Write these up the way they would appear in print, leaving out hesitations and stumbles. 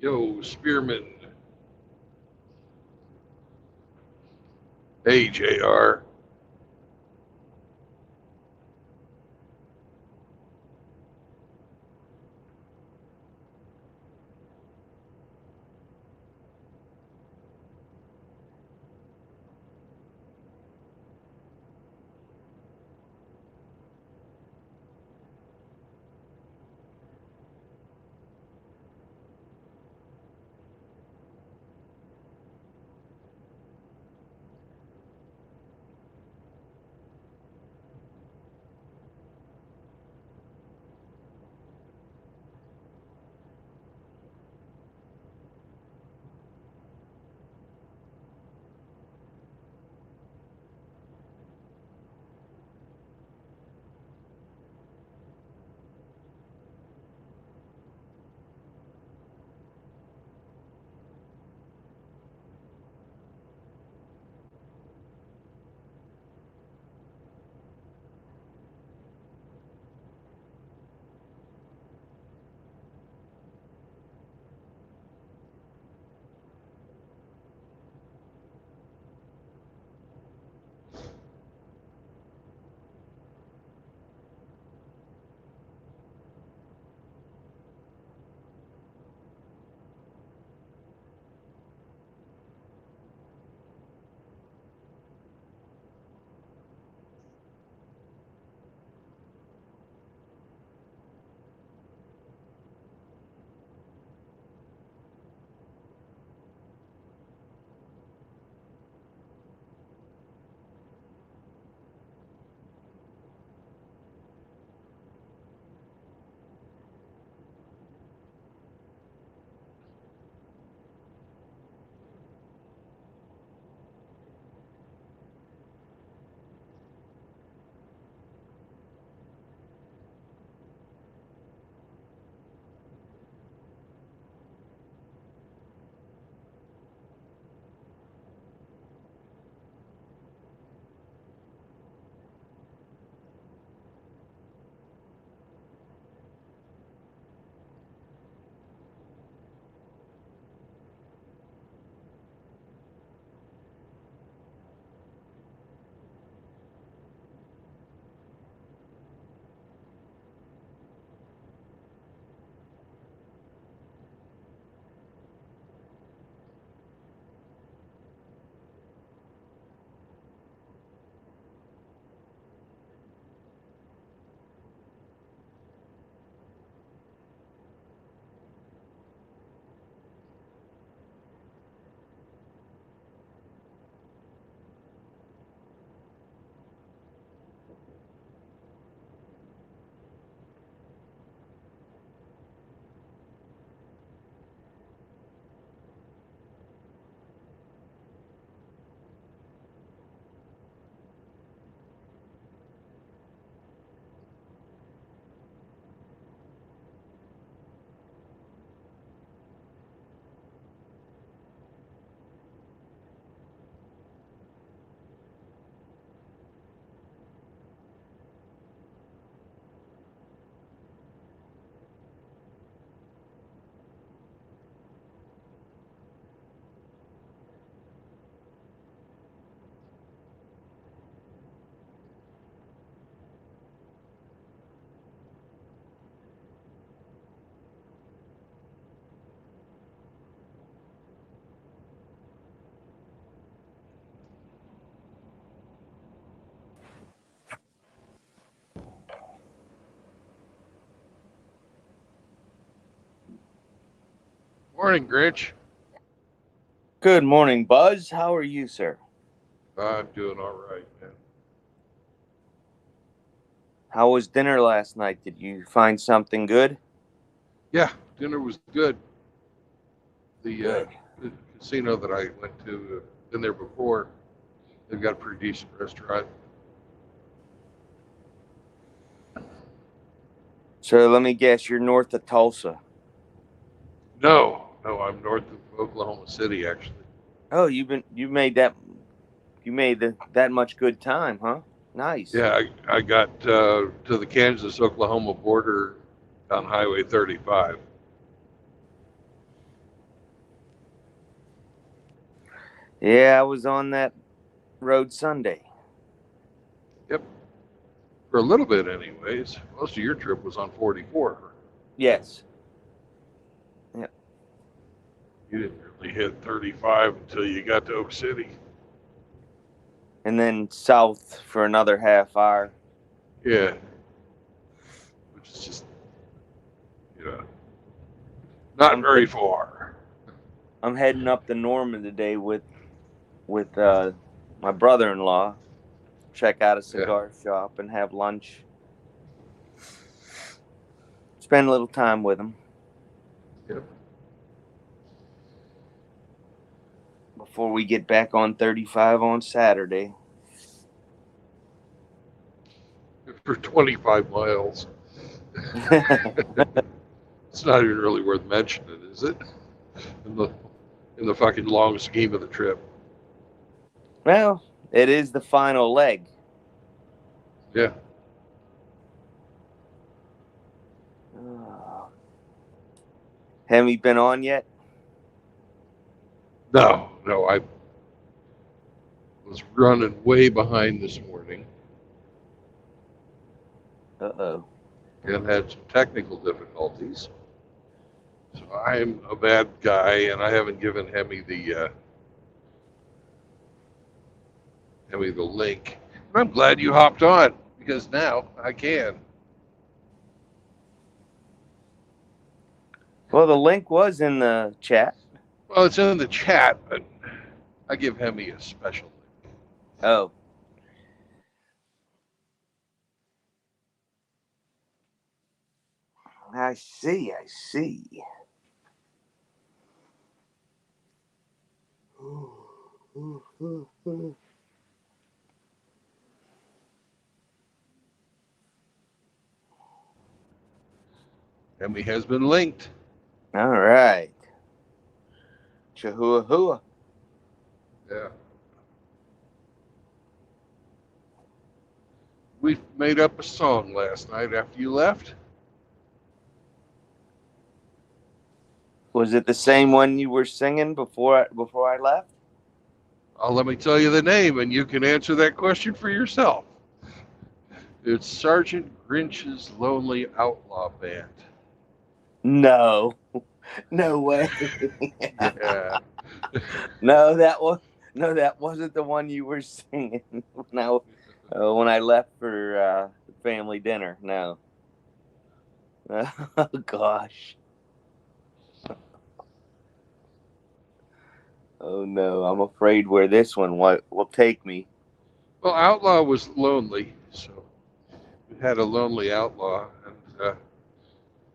Yo, Spearman. Hey, JR. Morning, Grinch. Good morning, Buzz. How are you, sir? I'm doing all right, man. How was dinner last night? Did you find something good? Yeah, dinner was good. The, uh, Good. the casino that I went to, been there before. They've got a pretty decent restaurant. So let me guess, you're north of Tulsa. No, I'm north of Oklahoma City, actually. Oh, you made that much good time, huh? Nice. Yeah, I got to the Kansas-Oklahoma border on Highway 35. Yeah, I was on that road Sunday. Yep, for a little bit, anyways. Most of your trip was on 44. Yes. Yeah. You didn't really hit 35 until you got to Oak City. And then south for another half hour. Yeah, which is just, you know, not I'm very far. I'm heading up to Norman today with my brother-in-law. Check out a Yeah, cigar shop and have lunch. Spend a little time with him yeah. before we get back on 35 on Saturday. For 25 miles. It's not even really worth mentioning, is it? In the in the fucking long scheme of the trip. Well, it is the final leg. Yeah. Oh. Have you been on yet? No, I was running way behind this morning Uh-oh. and had some technical difficulties. So I'm a bad guy, and I haven't given Hemi the link. And I'm glad you hopped on because now I can. Well, the link was in the chat. Well, it's in the chat, but I give Hemi a special link. Oh. I see. Hemi has been linked. All right. Chahua. Yeah. We made up a song last night after you left. Was it the same one you were singing before I left? Let me tell you the name, and you can answer that question for yourself. It's Sergeant Grinch's Lonely Outlaw Band. No. No way. Yeah. That wasn't the one you were singing when I left for family dinner. No. Oh gosh. Oh no, I'm afraid where this one will take me. Well, Outlaw was lonely, so we had a lonely outlaw, and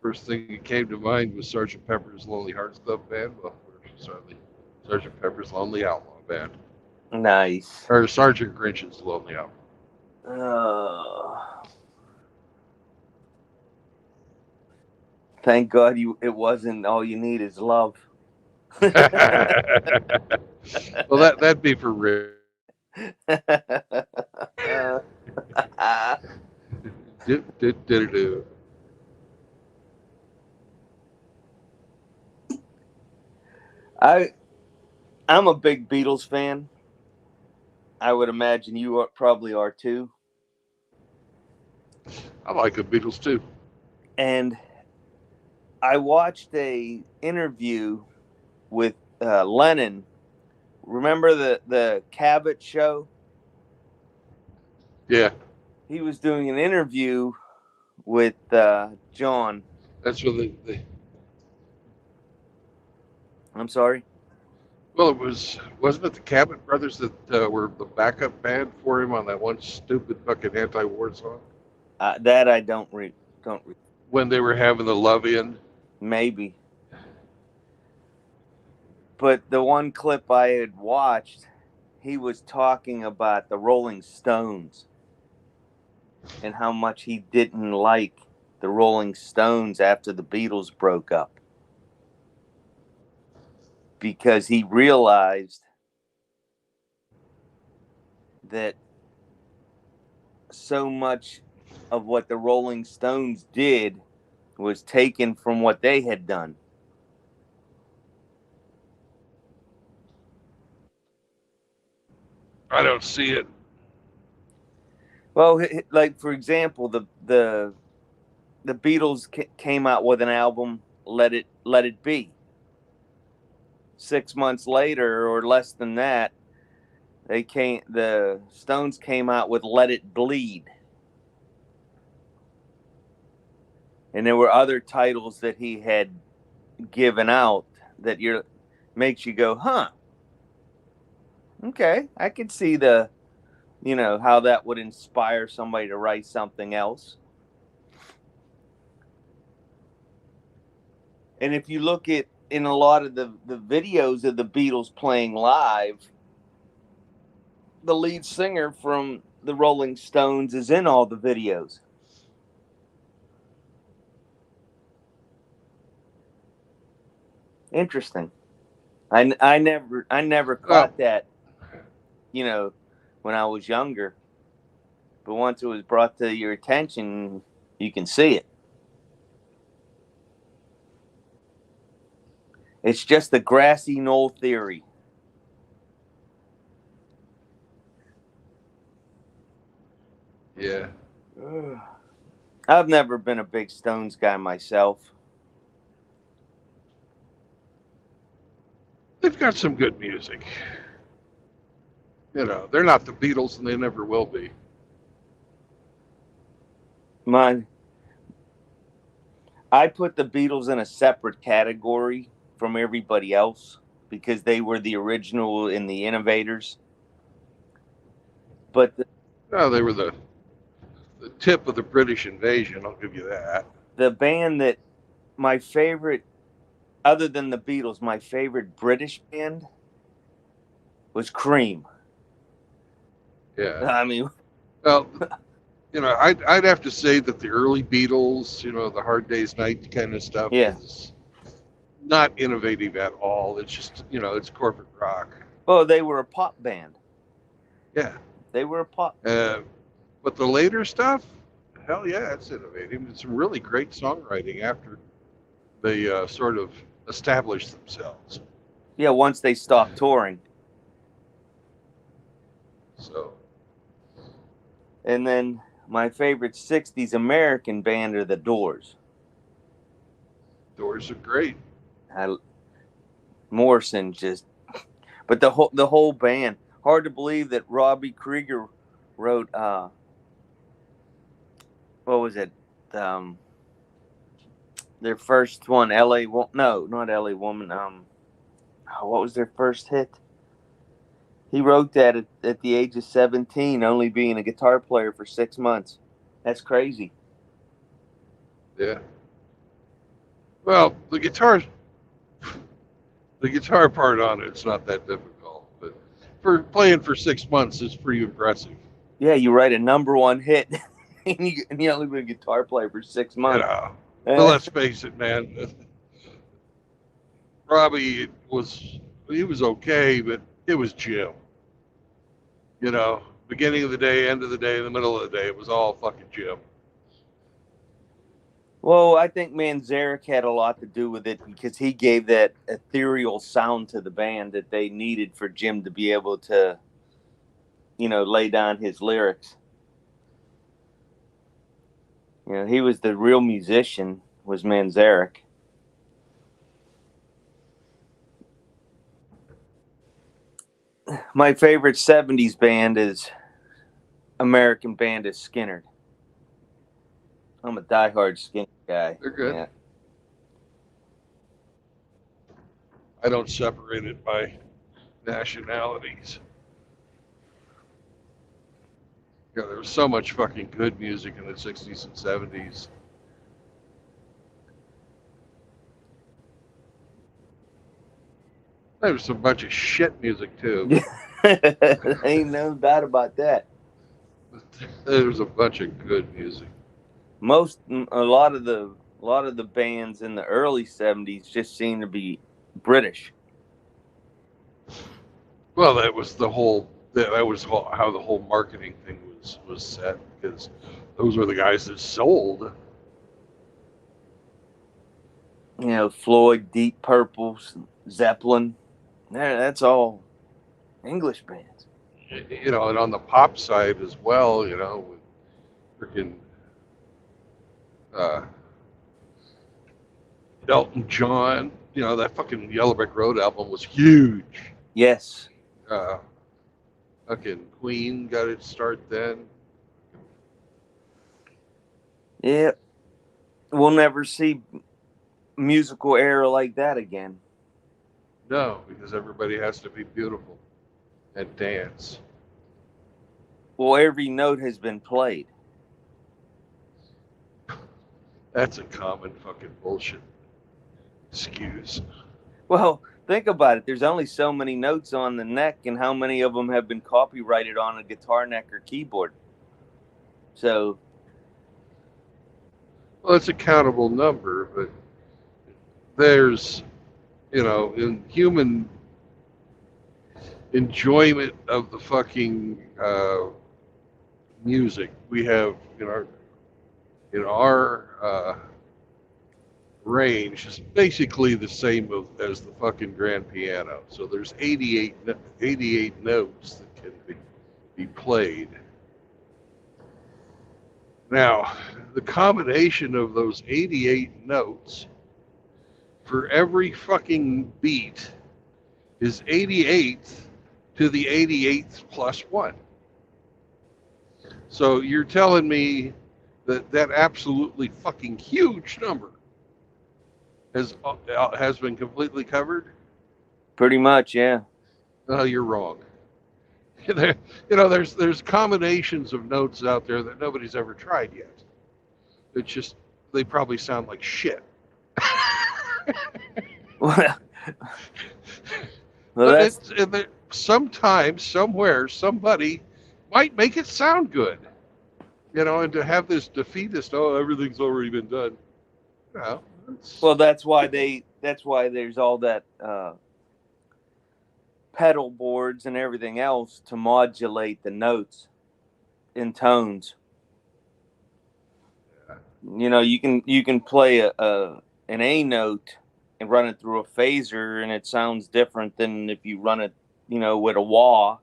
first thing that came to mind was Sergeant Pepper's Lonely Hearts Club Band. Well, certainly Sergeant Pepper's Lonely Outlaw Band, Nice. or Sergeant Grinch's Lonely Outlaw. Oh. Thank God it wasn't All You Need Is Love. Well, that'd be for Rick. Do. I'm a big Beatles fan. I would imagine you probably are too. I like the Beatles too. And I watched a interview with Lennon. Remember the Cabot show? Yeah, He was doing an interview with John. that's where the I'm sorry. Well, wasn't it the Cabot Brothers that were the backup band for him on that one stupid fucking anti-war song That I don't when they were having the love-in? maybe. But the one clip I had watched, he was talking about the Rolling Stones and how much he didn't like the Rolling Stones after the Beatles broke up because he realized that so much of what the Rolling Stones did was taken from what they had done. I don't see it. Well, like for example, the Beatles came out with an album, Let It Be. 6 months later, or less than that, the Stones came out with Let It Bleed. And there were other titles that he had given out that makes you go, huh? Okay, I could see how that would inspire somebody to write something else. And if you look at in a lot of the videos of the Beatles playing live, the lead singer from the Rolling Stones is in all the videos. Interesting. I never Well, caught that, when I was younger. But once it was brought to your attention, you can see it. It's just the grassy knoll theory. yeah, I've never been a big Stones guy myself. they've got some good music. They're not the Beatles, and they never will be. I put the Beatles in a separate category from everybody else because they were the original and the innovators. But No, they were the tip of the British invasion. I'll give you that. the band that my favorite, other than the Beatles, my favorite British band was Cream. Yeah. I mean, Well, I'd have to say that the early Beatles, the Hard Day's Night kind of stuff yeah. is not innovative at all. It's just, it's corporate rock. Well, they were a pop band. Yeah. They were a pop. But the later stuff, hell yeah, it's innovative. It's some really great songwriting after they sort of established themselves. Yeah, once they stopped touring. So. And then my favorite 60s American band are the Doors. Doors are great. Morrison just, but the whole band. Hard to believe that Robbie Krieger wrote what was it? Their first one, L.A. No, not L.A. Woman. What was their first hit? He wrote that at the age of 17, only being a guitar player for 6 months. That's crazy. Yeah. Well, the guitar part on it's not that difficult, but for playing for 6 months is pretty impressive. Yeah, you write a number one hit, and you only been a guitar player for 6 months. But let's face it, man. Robbie he was okay, but it was Jim. Beginning of the day, end of the day, the middle of the day, it was all fucking Jim. Well, I think Manzarek had a lot to do with it because he gave that ethereal sound to the band that they needed for Jim to be able to, lay down his lyrics. He was the real musician, was Manzarek. My favorite 70s band is American band is Skynyrd. I'm a diehard Skynyrd guy. They're good. Yeah. I don't separate it by nationalities. You know, there was so much fucking good music in the 60s and 70s. There was a bunch of shit music too, Ain't no doubt about that. but there was a bunch of good music. A lot of the bands in the early '70s just seemed to be British. Well, that was how the whole marketing thing was set, because those were the guys that sold. You know, Floyd, Deep Purple, Zeppelin. That's all English bands. You know, and on the pop side as well, you know, with freaking uh, Elton John. You know, that fucking Yellow Brick Road album was huge. Yes. Uh, fucking Queen got its start then. Yeah. We'll never see musical era like that again. No, because everybody has to be beautiful and dance. Well, every note has been played. That's a common fucking bullshit excuse. Well, think about it. There's only so many notes on the neck, and how many of them have been copyrighted on a guitar neck or keyboard? So, Well, it's a countable number, but there's, you know, in human enjoyment of the fucking music, we have in our range is basically the same as the fucking grand piano. So there's 88 notes that can be played. Now, the combination of those 88 notes for every fucking beat is 88th to the 88th plus 1. So you're telling me that absolutely fucking huge number has been completely covered? pretty much, yeah. No, you're wrong. You know, there's combinations of notes out there that nobody's ever tried yet. It's just they probably sound like shit. Well, But sometimes, somewhere, somebody might make it sound good. You know, and to have this defeatist, oh, everything's already been done. No, well, that's why there's all that pedal boards and everything else to modulate the notes in tones. You know, you can play an A note and run it through a phaser, and it sounds different than if you run it, you know, with a wah.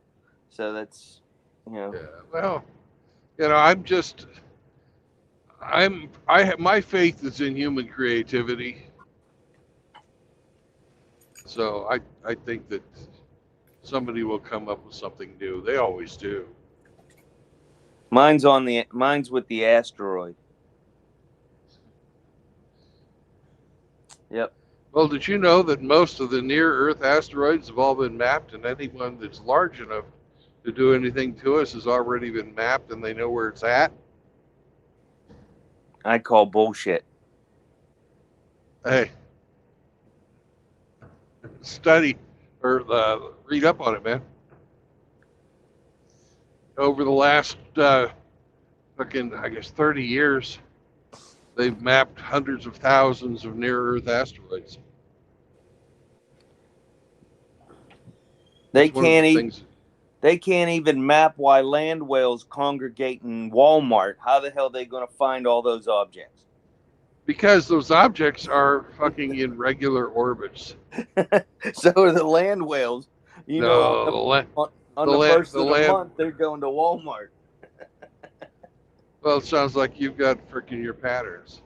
So that's, you know. yeah. Well, you know, my faith is in human creativity. So I think that somebody will come up with something new. They always do. Mine's with the asteroid. Yep. Well, did you know that most of the near-Earth asteroids have all been mapped, and anyone that's large enough to do anything to us has already been mapped, and they know where it's at? I call bullshit. Hey, study or read up on it, man. Over the last fucking, I guess, 30 years, they've mapped hundreds of thousands of near-Earth asteroids. They That's one of can't the eat. things. They can't even map why land whales congregate in Walmart. How the hell are they going to find all those objects? Because those objects are fucking in regular orbits. So are the land whales. You know, No, on the first of the month, they're going to Walmart. Well, it sounds like you've got freaking your patterns.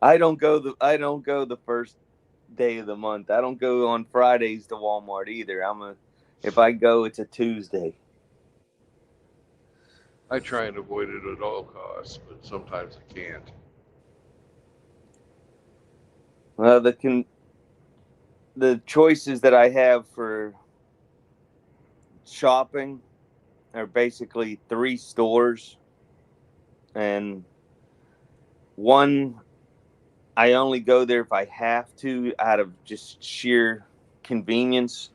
I don't go the first day of the month. I don't go on Fridays to Walmart either. If I go, it's a Tuesday. I try and avoid it at all costs, but sometimes I can't. Well, the choices that I have for shopping are basically 3 stores, and one I only go there if I have to out of just sheer convenience,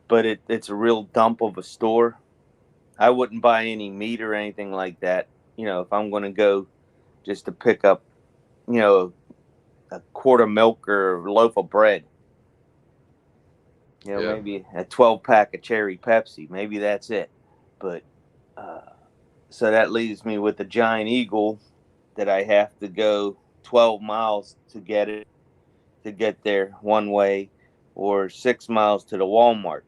but it's a real dump of a store. I wouldn't buy any meat or anything like that, if I'm going to go just to pick up, a quart of milk or a loaf of bread. Yeah. Maybe a 12 pack of cherry Pepsi. Maybe that's it. But so that leaves me with a Giant Eagle that I have to go 12 miles to get there one way, or 6 miles to the Walmart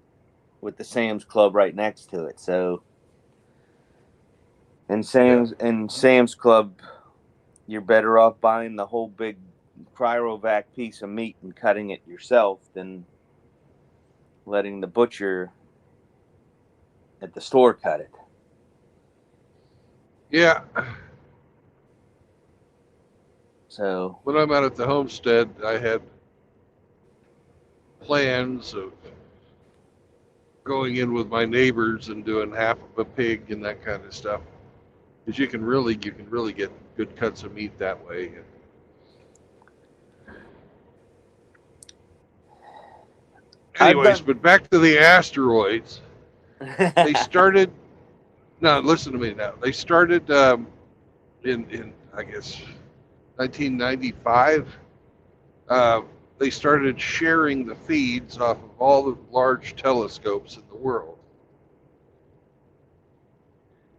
with the Sam's Club right next to it. So, and Yeah. Sam's Club, you're better off buying the whole big cryovac piece of meat and cutting it yourself than letting the butcher at the store cut it. Yeah. So When I'm out at the homestead, I had plans of going in with my neighbors and doing half of a pig and that kind of stuff. Because you can really get good cuts of meat that way. I've Anyways, done. but back to the asteroids. They started. No, listen to me now. They started in I guess 1995. Uh, they started sharing the feeds off of all the large telescopes in the world,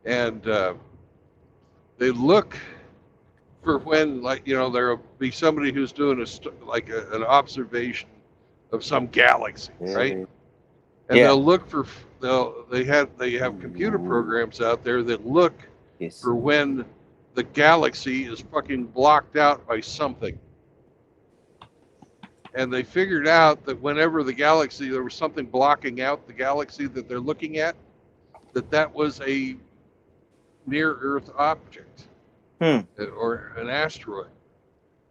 and they look for when, like, there'll be somebody who's doing an observation of some galaxy, right? And Yeah. they'll look for they have computer programs out there that look Yes. for when the galaxy is fucking blocked out by something. And they figured out that whenever there was something blocking out the galaxy that they're looking at, that was a near Earth object or an asteroid.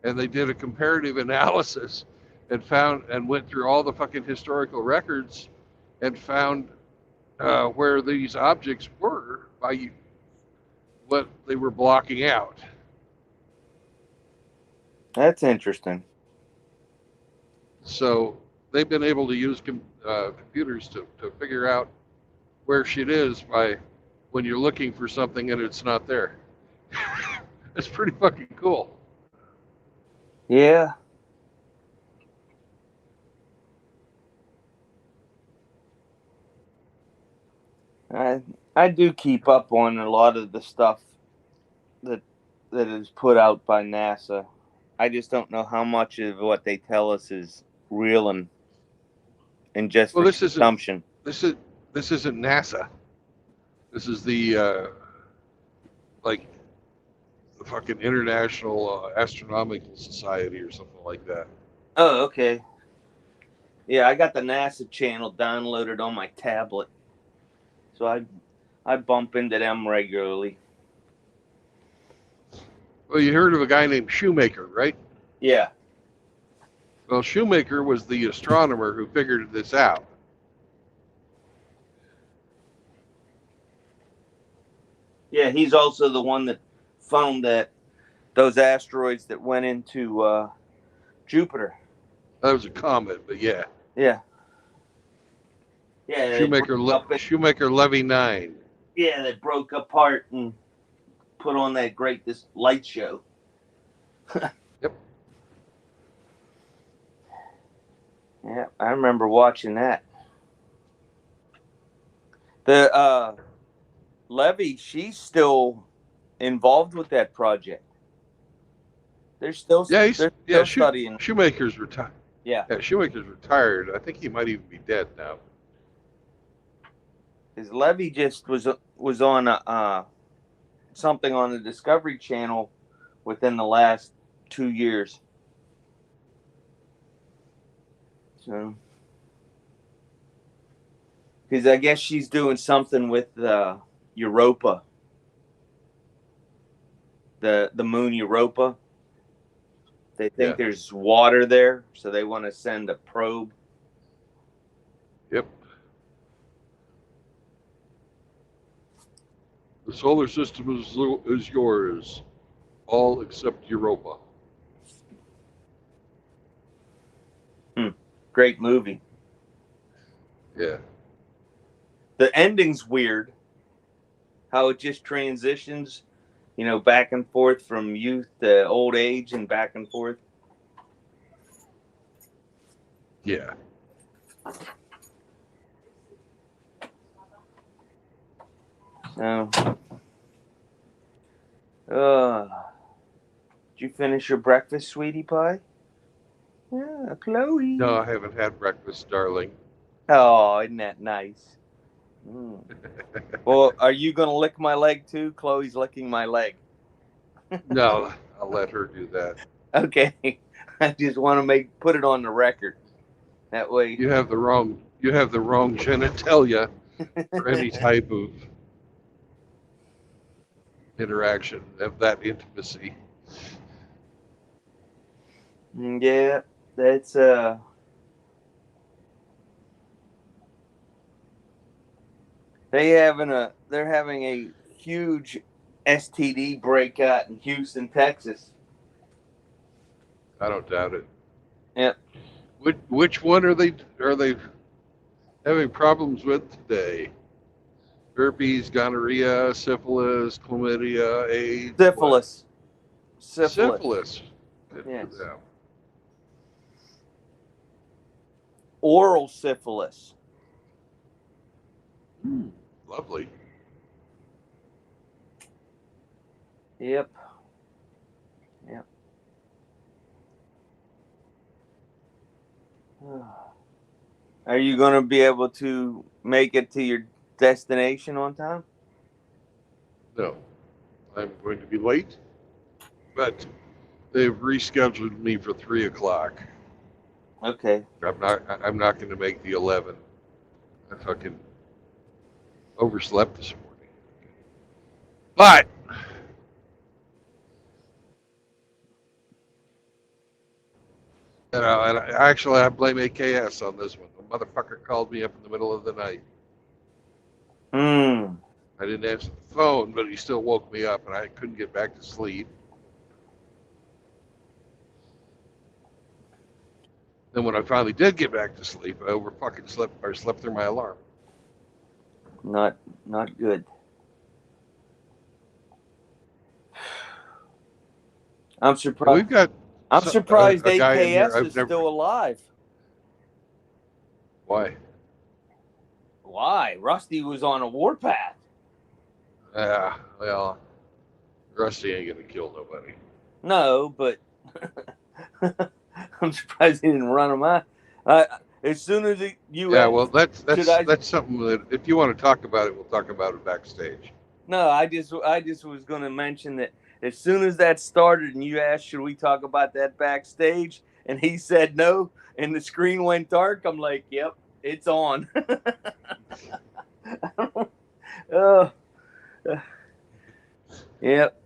And they did a comparative analysis and went through all the fucking historical records and found where these objects were by what they were blocking out. That's interesting. So they've been able to use computers to figure out where shit is by when you're looking for something and it's not there. It's pretty fucking cool. Yeah. I do keep up on a lot of the stuff that that is put out by NASA. I just don't know how much of what they tell us is real and just Well, for consumption. this is this isn't NASA. This is the like the fucking International Astronomical Society or something like that. Oh, okay. Yeah, I got the NASA channel downloaded on my tablet, so I bump into them regularly. Well, you heard of a guy named Shoemaker, right? Yeah. Well, Shoemaker was the astronomer who figured this out. Yeah, he's also the one that found that those asteroids that went into Jupiter. That was a comet, but yeah. Yeah. Yeah, Shoemaker Levy 9. Yeah, they broke apart and put on that this light show. Yep. Yeah, I remember watching that. The Levy, she's still involved with that project. They're still studying. Shoemaker's retired. Yeah. Shoemaker's retired. I think he might even be dead now. His Levy just was on something on the Discovery Channel within the last 2 years. So, because I guess she's doing something with Europa, the moon Europa. They Yeah. think there's water there, so they want to send a probe. Yep. The solar system is yours, all except Europa. Great movie. Yeah. The ending's weird. How it just transitions, back and forth from youth to old age and back and forth. Yeah. So, did you finish your breakfast, sweetie pie? Yeah, Chloe. No, I haven't had breakfast, darling. Oh, isn't that nice? Mm. Well, are you going to lick my leg too? Chloe's licking my leg. No, I'll let her do that. Okay. I just want to put it on the record. That way. You have the wrong genitalia for any type of interaction of that intimacy. Yeah, that's they're having a huge STD breakout in Houston, Texas. I don't doubt it. Yep. Which one are they having problems with today? Herpes, gonorrhea, syphilis, chlamydia, AIDS. Syphilis. What? Syphilis. Good Yes. for them. Oral syphilis. Lovely. Yep. Are you going to be able to make it to your destination on time? No, I'm going to be late, but they've rescheduled me for 3:00. Okay. I'm not going to make the 11. I fucking overslept this morning. But and actually, I blame AKS on this one. The motherfucker called me up in the middle of the night. I didn't answer the phone, but he still woke me up, and I couldn't get back to sleep. Then when I finally did get back to sleep, I slept through my alarm. Not good. I'm surprised. Well, we've got. I'm surprised a guy in here AKS is still alive. Why? Why? Rusty was on a warpath. Well, Rusty ain't gonna kill nobody. No, but I'm surprised he didn't run him out. As soon as you Yeah, well, that's something that if you want to talk about it, we'll talk about it backstage. No, I just was going to mention that as soon as that started and you asked, should we talk about that backstage? And he said no, and the screen went dark. I'm like, yep, it's on. Yep.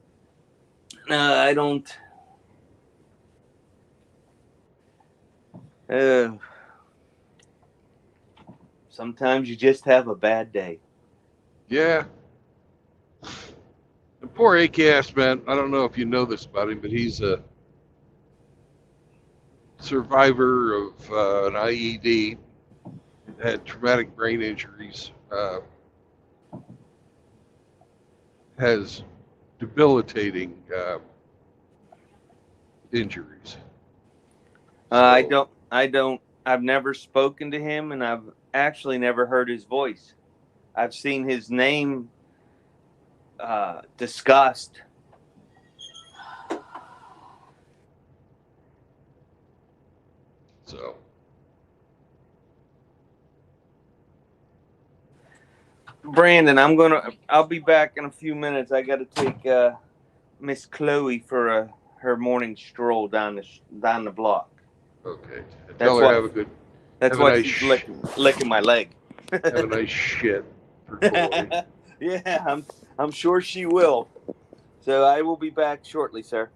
No, I don't. Sometimes you just have a bad day. Yeah. The poor AKS man, I don't know if you know this about him, but he's a survivor of an IED, had traumatic brain injuries, has debilitating injuries. I don't. I've never spoken to him, and I've actually never heard his voice. I've seen his name discussed. So, Brandon, I'll be back in a few minutes. I got to take Miss Chloe for her morning stroll down the block. okay. Tell her have a good. That's why she's licking my leg. Have a nice shit for Chloe. Yeah, I'm sure she will. So I will be back shortly, sir.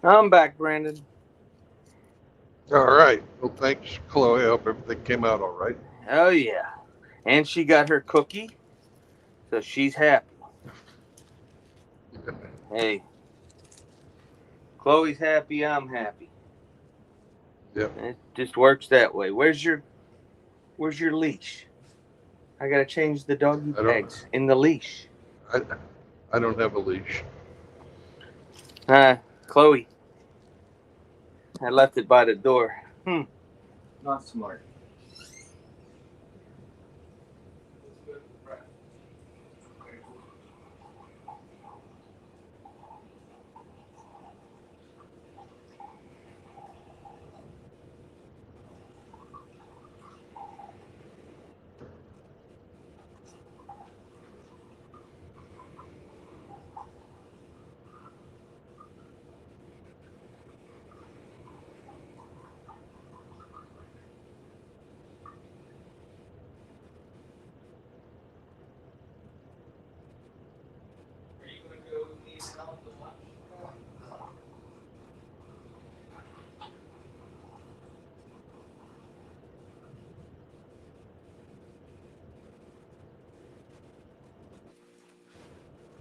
I'm back, Brandon. All right. Well, thanks, Chloe. I hope everything came out all right. Oh, yeah. And she got her cookie, so she's happy. Hey, Chloe's happy, I'm happy. Yep. It just works that way. Where's your leash? I gotta change the doggy tags in the leash. I don't have a leash. Chloe. I left it by the door. Not smart.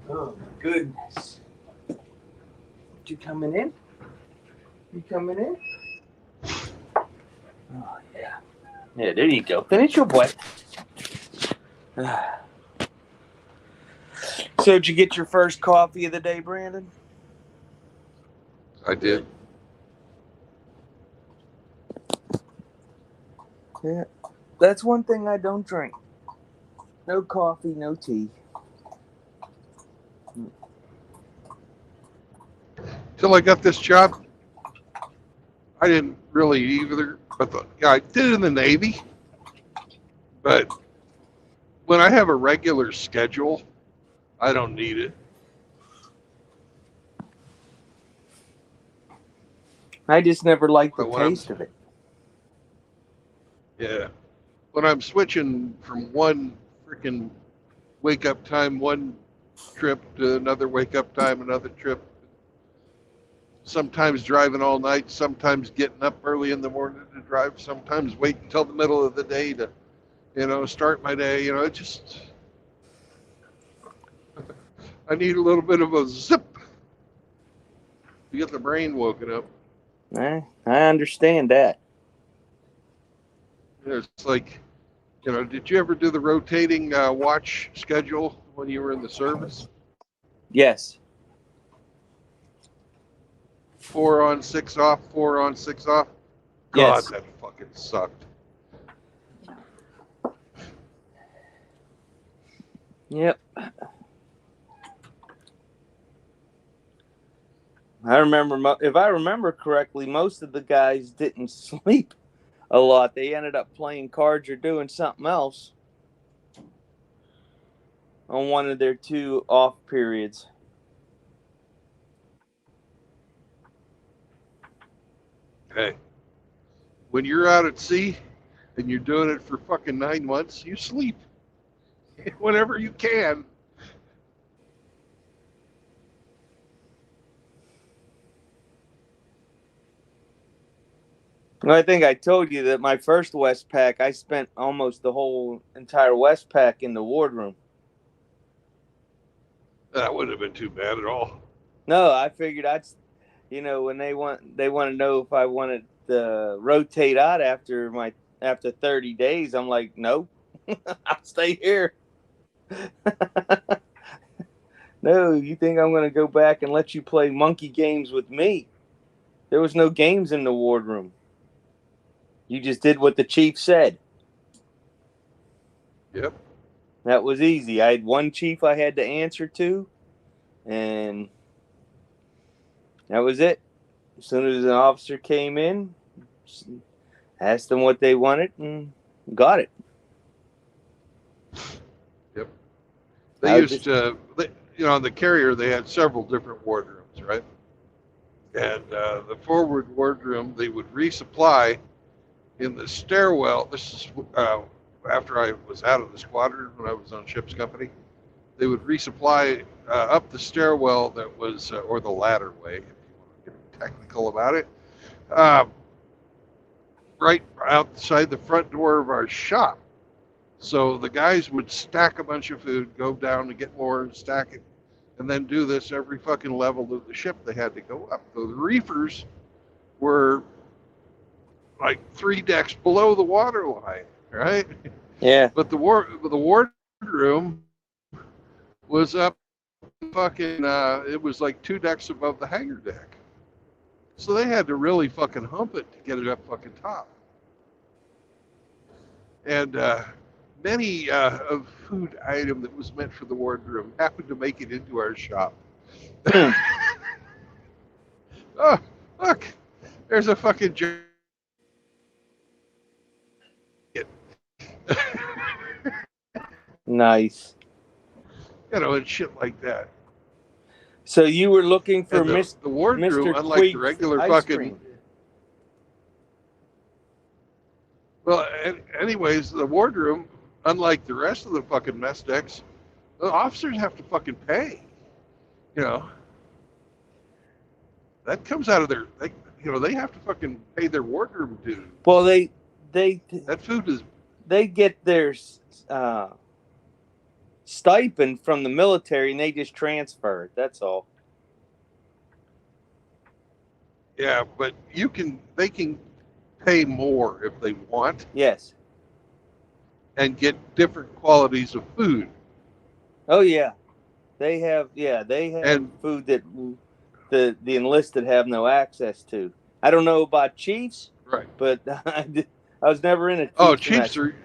Oh my goodness. You coming in? You coming in? Oh yeah. Yeah, there you go. Finish your boy. So did you get your first coffee of the day, Brandon? I did. Yeah. That's one thing I don't drink. No coffee, no tea. Till I got this job, I didn't really either. But I did it in the Navy. But when I have a regular schedule, I don't need it. I just never liked the But when taste of it. Yeah. When I'm switching from one freaking wake up time, one trip to another wake up time, another trip, sometimes driving all night, sometimes getting up early in the morning to drive, sometimes wait until the middle of the day to, start my day. It just, I need a little bit of a zip to get the brain woken up. I understand that. It's like, did you ever do the rotating watch schedule when you were in the service? Yes. 4 on, 6 off, 4 on, 6 off. God, Yes. that fucking sucked. Yep. I remember, if I remember correctly, most of the guys didn't sleep a lot. They ended up playing cards or doing something else on one of their 2 off periods. Hey, when you're out at sea and you're doing it for fucking 9 months, you sleep whenever you can. I think I told you that my first Westpac, I spent almost the whole entire Westpac in the wardroom. That wouldn't have been too bad at all. No, I figured when they want to know if I wanted to rotate out after 30 days. I'm like, no, I'll stay here. No, you think I'm going to go back and let you play monkey games with me? There was no games in the wardroom. You just did what the chief said. Yep. That was easy. I had one chief I had to answer to, and that was it. As soon as an officer came in, asked them what they wanted, and got it. Yep. They used to, on the carrier, they had several different wardrooms, right? And the forward wardroom, they would resupply in the stairwell. This is after I was out of the squadron when I was on ship's company. They would resupply up the stairwell that was, or the ladder way, if you want to get technical about it. Uh, right outside the front door of our shop. So the guys would stack a bunch of food, go down and get more and stack it, and then do this every fucking level of the ship. They had to go up. So the reefers were like 3 decks below the water line, right? Yeah. But the wardroom was up fucking. It was like 2 decks above the hangar deck. So they had to really fucking hump it to get it up fucking top. And many of food item that was meant for the wardroom happened to make it into our shop. Oh, look, there's a fucking jacket. Nice. You know, and shit like that. So you were looking for And the wardroom, Mr. unlike the Queek's regular ice fucking. cream. Well, anyways, the wardroom, unlike the rest of the fucking mess decks, the officers have to fucking pay. You know, that comes out of their. They have to fucking pay their wardroom dues. Well, that food is. They get their stipend from the military, and they just transfer it. That's all. Yeah, but they can pay more if they want. Yes. And get different qualities of food. Oh yeah, they have and food that the enlisted have no access to. I don't know about Chiefs, right? But I was never in a Chiefs. Oh, Chiefs are.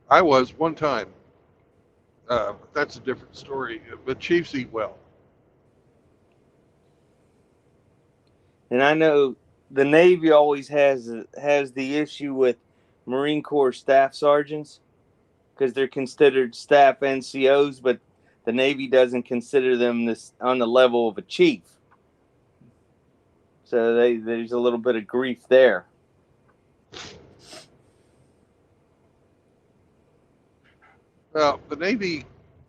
I was one time. But that's a different story. But Chiefs eat well. And I know the Navy always has the issue with Marine Corps staff sergeants because they're considered staff NCOs, but the Navy doesn't consider them this on the level of a chief. So there's a little bit of grief there. Well, the Navy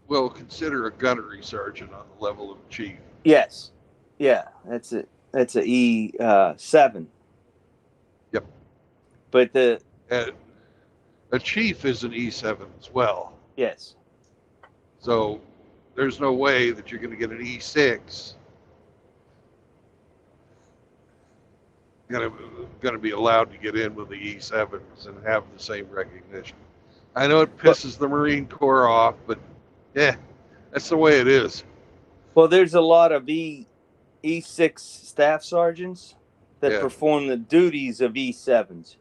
will consider a gunnery sergeant on the level of chief. Yes. Yeah, that's it. That's a E7. Yep. But a chief is an E7 as well. Yes. So there's no way that you're going to get an E6. Going to be allowed to get in with the E7s and have the same recognition. I know it pisses the Marine Corps off, but yeah, that's the way it is. Well, there's a lot of E6 staff sergeants that perform the duties of E7s.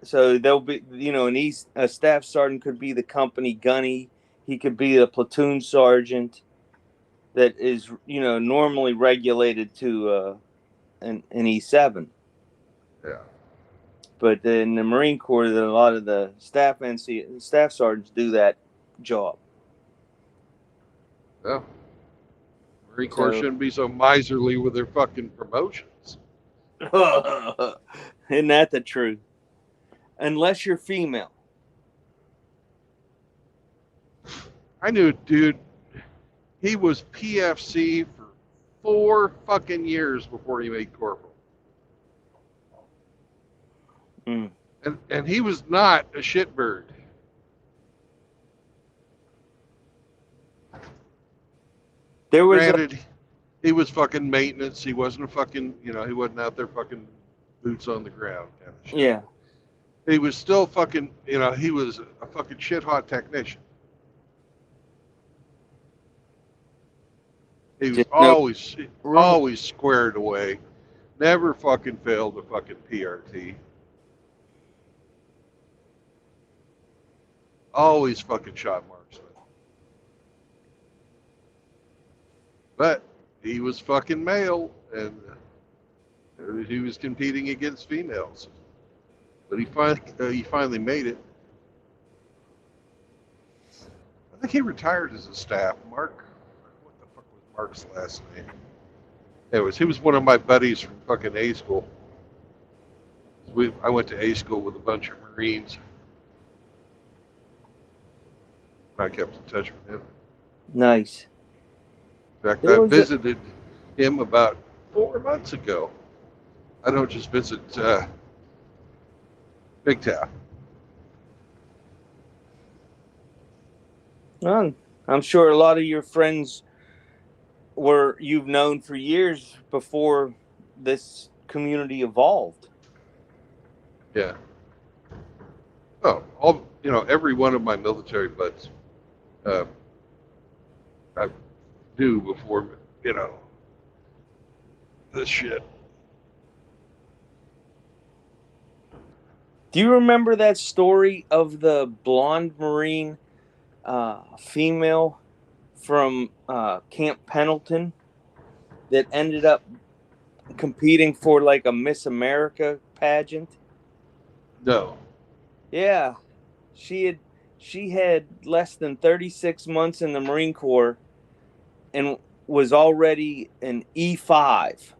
So they'll be, a staff sergeant could be the company gunny. He could be a platoon sergeant that is, normally regulated to an E7. Yeah. But in the Marine Corps, a lot of the staff sergeants do that job. Yeah. Marine Corps shouldn't be so miserly with their fucking promotions. Isn't that the truth? Unless you're female. I knew a dude, he was PFC for 4 fucking years before he made corporal. Mm. And he was not a shitbird. Granted, he was fucking maintenance. He wasn't a fucking, he wasn't out there fucking boots on the ground kind of shit. Yeah. He was still fucking, he was a fucking shit hot technician. He was always squared away. Never fucking failed a fucking PRT. Always fucking shot marksman. But he was fucking male, and he was competing against females. But he finally made it. I think he retired as a staff. Mark, what the fuck was Mark's last name? Anyways, he was one of my buddies from fucking A school. I went to A school with a bunch of Marines. I kept in touch with him. Nice. In fact, There I was a, visited him about 4 months ago. I don't just visit MGTOW. I'm sure a lot of your friends you've known for years before this community evolved. Yeah. Oh, every one of my military buds, uh, I knew before, this shit. Do you remember that story of the blonde Marine female from Camp Pendleton that ended up competing for like a Miss America pageant? No. Yeah, she had less than 36 months in the Marine Corps and was already an E5.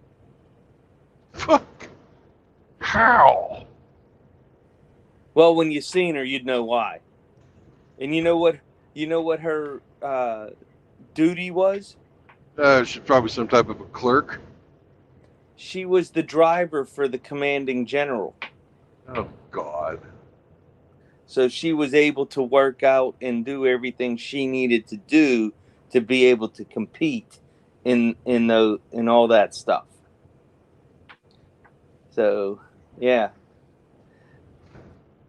Fuck. How? Well, when you seen her, you'd know why. And you know what her duty was? She's probably some type of a clerk. She was the driver for the commanding general. Oh, God. So she was able to work out and do everything she needed to do to be able to compete in all that stuff. So, yeah.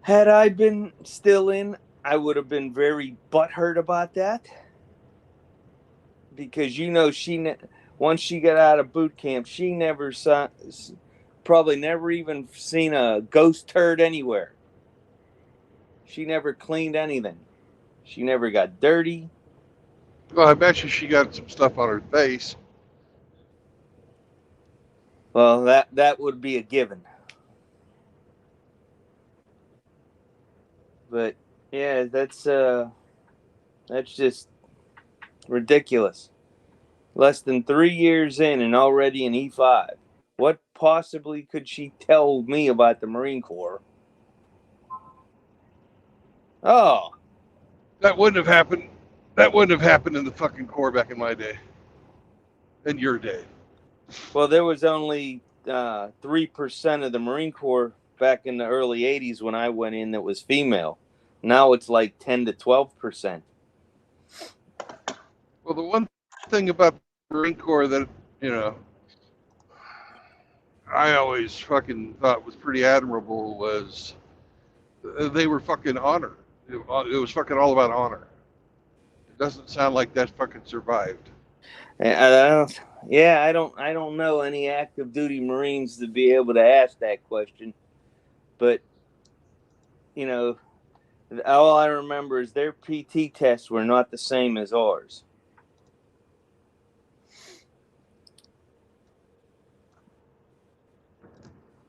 Had I been still in, I would have been very butthurt about that. Because once she got out of boot camp, she never saw, probably never even seen a ghost turd anywhere. She never cleaned anything. She never got dirty. Well, I bet you she got some stuff on her face. Well, that would be a given. But yeah, that's just ridiculous. Less than 3 years in and already an E5. What possibly could she tell me about the Marine Corps? Oh, That wouldn't have happened. That wouldn't have happened in the fucking Corps back in my day. In your day. well, there was only 3% of the Marine Corps back in the early 80s when I went in that was female. Now it's like 10 to 12%. Well, the one thing about the Marine Corps that, you know, I always fucking thought was pretty admirable was they were fucking honor. It was fucking all about honor. It doesn't sound like that fucking survived. I don't know any active duty Marines to be able to ask that question, but you know, all I remember is their PT tests were not the same as ours.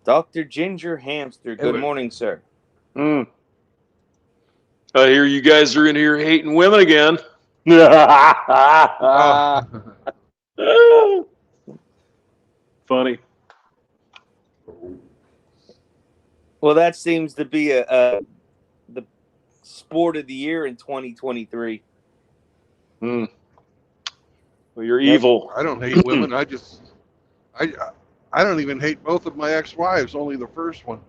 Dr. Ginger Hamster, good morning, sir. I hear you guys are in here hating women again. Oh. Funny. Well, that seems to be the sport of the year in 2023. Well, you're evil. I don't hate women. I don't even hate both of my ex-wives. Only the first one.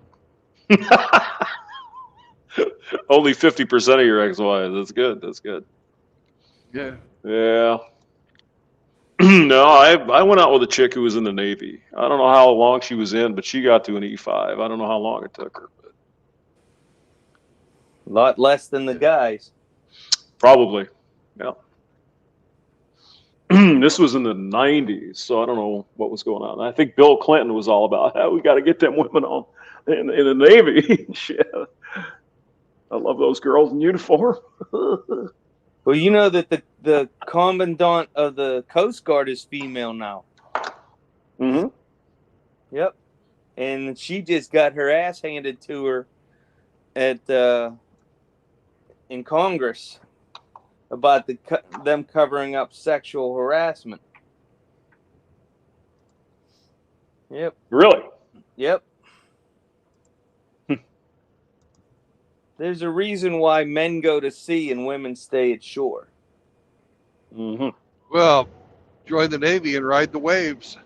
Only 50% of your ex-wives. That's good. That's good. Yeah. Yeah. No, I went out with a chick who was in the Navy. I don't know how long she was in, but she got to an E5. I don't know how long it took her, but A lot less than the guys. probably. Yeah. This was in the 90s, so I don't know what was going on. I think Bill Clinton was all about how we got to get them women on in the Navy. Shit. I love those girls in uniform. Well, you know that the commandant of the Coast Guard is female now. Mm-hmm. Yep. And she just got her ass handed to her at in Congress about them covering up sexual harassment. Yep. Really? Yep. There's a reason why men go to sea and women stay at shore. Mm-hmm. Well, join the Navy and ride the waves.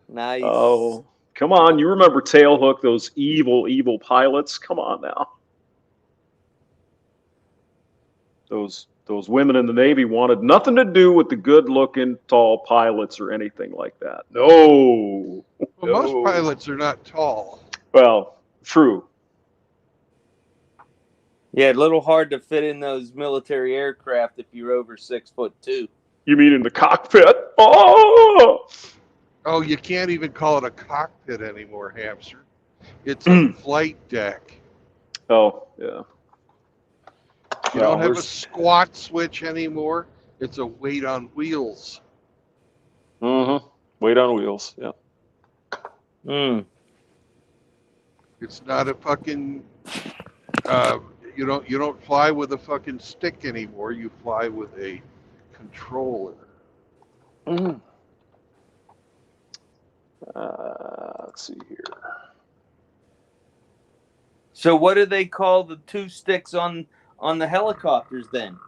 Nice. Oh, come on. You remember Tailhook, those evil, evil pilots? Come on now. Those women in the Navy wanted nothing to do with the good-looking, tall pilots or anything like that. No. Well, most pilots are not tall. Well, true. Yeah, a little hard to fit in those military aircraft if you're over 6'2". You mean in the cockpit? Oh! Oh, you can't even call it a cockpit anymore, Hamster. It's a flight deck. Oh, yeah. You don't have a squat switch anymore. It's a weight on wheels. Mm-hmm. Weight on wheels, yeah. It's not a fucking. You don't fly with a fucking stick anymore. You fly with a controller. Let's see here. So what do they call the two sticks on the helicopters then?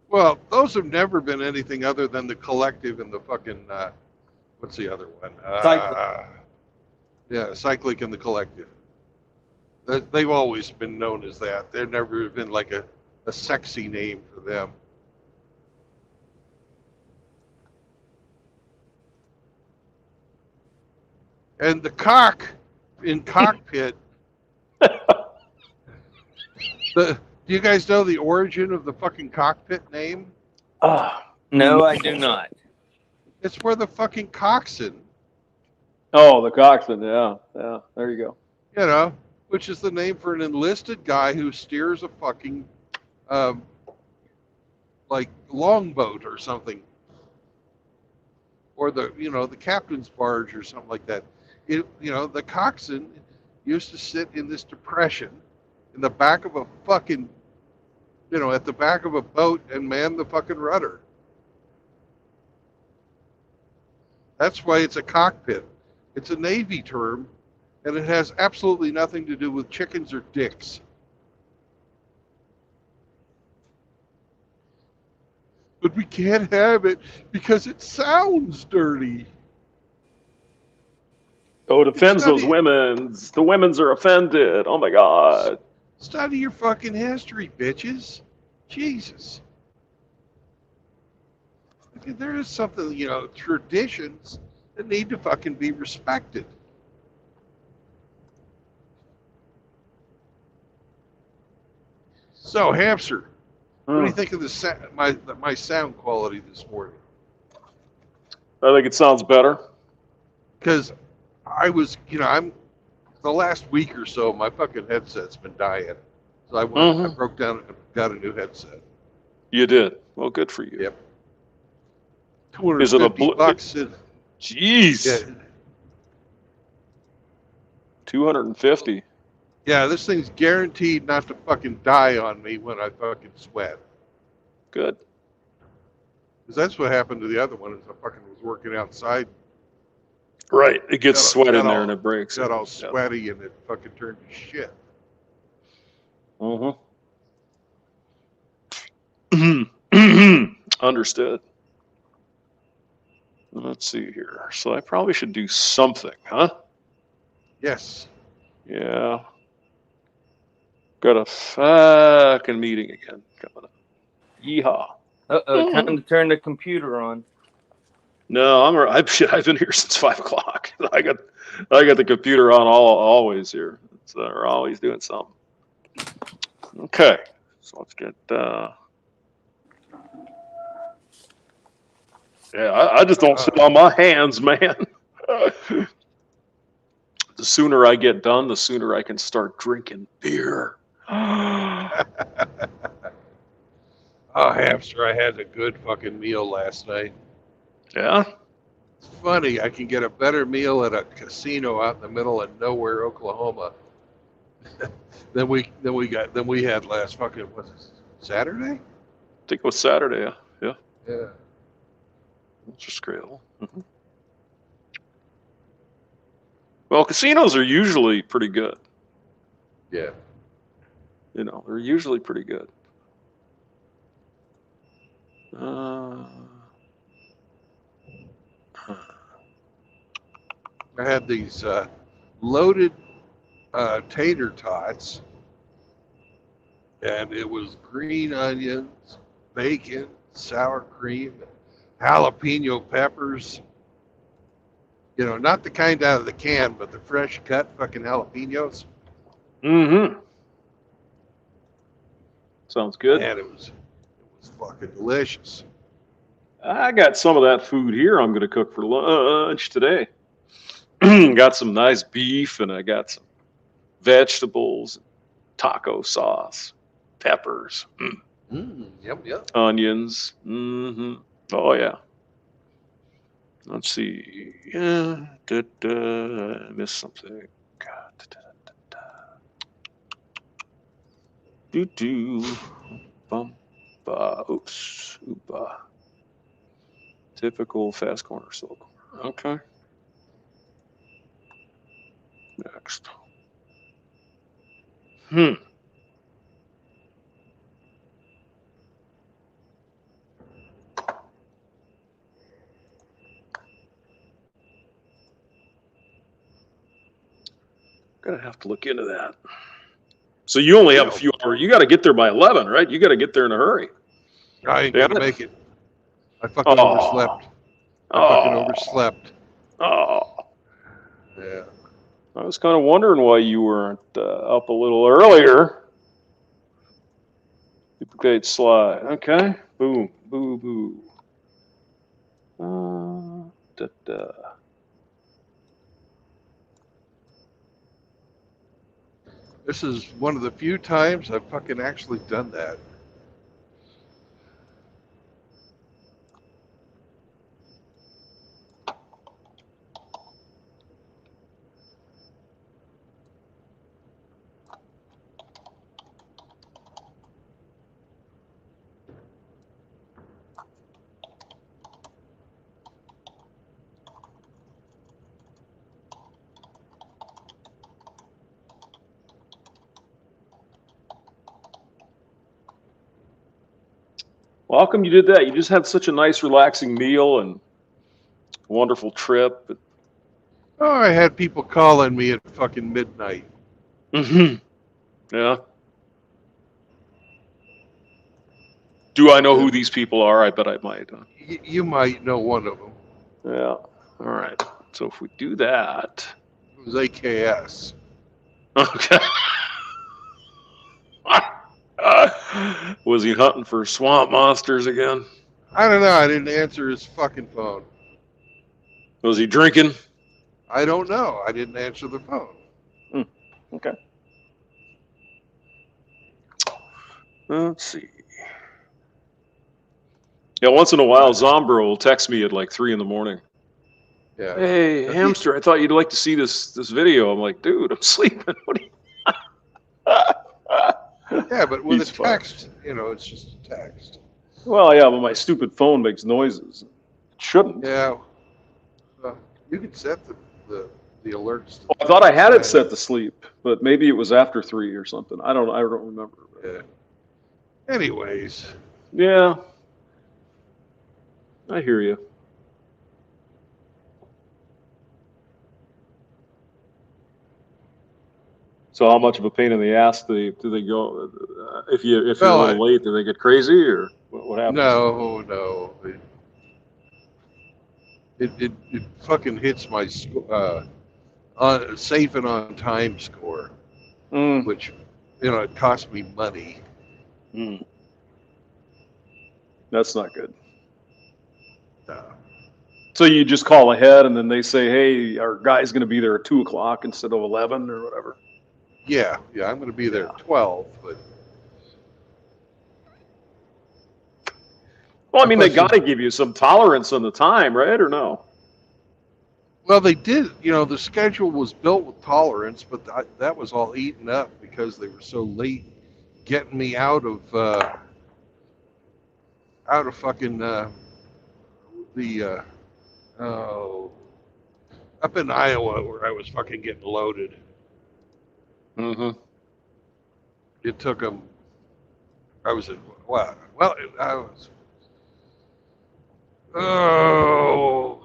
Well, those have never been anything other than the collective and the fucking. What's the other one? Cyclic. Yeah, cyclic and the collective. They've always been known as that. They've never been like a sexy name for them. And the cock in cockpit. Do you guys know the origin of the fucking cockpit name? No, I do not. It's where the fucking coxswain. Oh, the coxswain, yeah. Yeah, there you go. You know, which is the name for an enlisted guy who steers a fucking, like, longboat or something. Or the captain's barge or something like that. The coxswain used to sit in this depression in the back of a fucking, at the back of a boat and man the fucking rudder. That's why it's a cockpit. It's a Navy term, and it has absolutely nothing to do with chickens or dicks. But we can't have it because it sounds dirty. Oh, it offends those women's. The women's are offended. Oh my God. Study your fucking history, bitches. Jesus. There is something, traditions that need to fucking be respected. So, Hamster, what do you think of my sound quality this morning? I think it sounds better. Because I was, I'm the last week or so, my fucking headset's been dying. So I broke down and got a new headset. You did. Well, good for you. Yep. Is it $250? Jeez. Yeah. 250. Yeah, this thing's guaranteed not to fucking die on me when I fucking sweat. Good. Because that's what happened to the other one. Is I fucking was working outside. Right. It gets sweat in there and it breaks. Got all sweaty and it fucking turned to shit. Understood. Let's see here. So I probably should do something, huh? Yes. Yeah. Got a fucking meeting again coming up. Yeehaw. Time to turn the computer on. No, I've been here since 5 o'clock. I got the computer on always here. So we're always doing something. Okay. So let's get I just don't sit on my hands, man. The sooner I get done, the sooner I can start drinking beer. Oh, Hamster, I had a good fucking meal last night. Yeah? It's funny, I can get a better meal at a casino out in the middle of nowhere, Oklahoma, than we had last fucking, was it Saturday? I think it was Saturday, yeah. Yeah. It's just great. Well, casinos are usually pretty good. Yeah. They're usually pretty good. I had these loaded tater tots, and it was green onions, bacon, sour cream, jalapeno peppers. You know, not the kind out of the can, but the fresh cut fucking jalapenos. Mm-hmm. Sounds good. And it was fucking delicious. I got some of that food here I'm going to cook for lunch today. Got some nice beef, and I got some vegetables, taco sauce, peppers, Yep. onions. Mm-hmm. Oh, yeah. Let's see. Yeah, I missed something. God. Do. Bum. Oops. Oopa. Typical fast corner, slow corner. Okay. Next. Gonna have to look into that. So you only have a few hours. You got to get there by 11, right? You got to get there in a hurry. I ain't gonna make it. I fucking overslept. Oh. Yeah. I was kind of wondering why you weren't up a little earlier. Duplicate slide. Okay. Boom. Boo. Boo. This is one of the few times I've fucking actually done that. Well, how come you did that? You just had such a nice, relaxing meal and wonderful trip. Oh, I had people calling me at fucking midnight. Mm-hmm. Yeah. Do I know who these people are? I bet I might. You might know one of them. Yeah. All right. So if we do that. It was AKS. Okay. Was he hunting for swamp monsters again? I don't know. I didn't answer his fucking phone. Was he drinking? I don't know. I didn't answer the phone. Okay. Let's see. Yeah, once in a while, Zombro will text me at like 3 a.m. Yeah. Hey, Hamster, I thought you'd like to see this video. I'm like, dude, I'm sleeping. What are you? Yeah, but with a text, it's just a text. Well, yeah, but my stupid phone makes noises. It shouldn't. Yeah. You could set the alerts. Oh, I thought I had it set to sleep, but maybe it was after 3 or something. I don't remember. Yeah. Anyways. Yeah. I hear you. So how much of a pain in the ass do they go? If you're a little late, do they get crazy or what happens? No. It fucking hits my safe and on time score, which it cost me money. That's not good. So you just call ahead, and then they say, "Hey, our guy's going to be there at 2 o'clock instead of 11 or whatever." Yeah, I'm going to be there at 12, but. Well, I mean, they got to give you some tolerance on the time, right, or no? Well, they did. The schedule was built with tolerance, but that was all eaten up because they were so late getting me out of fucking up in Iowa where I was fucking getting loaded. Mm-hmm. It took them. I was Oh,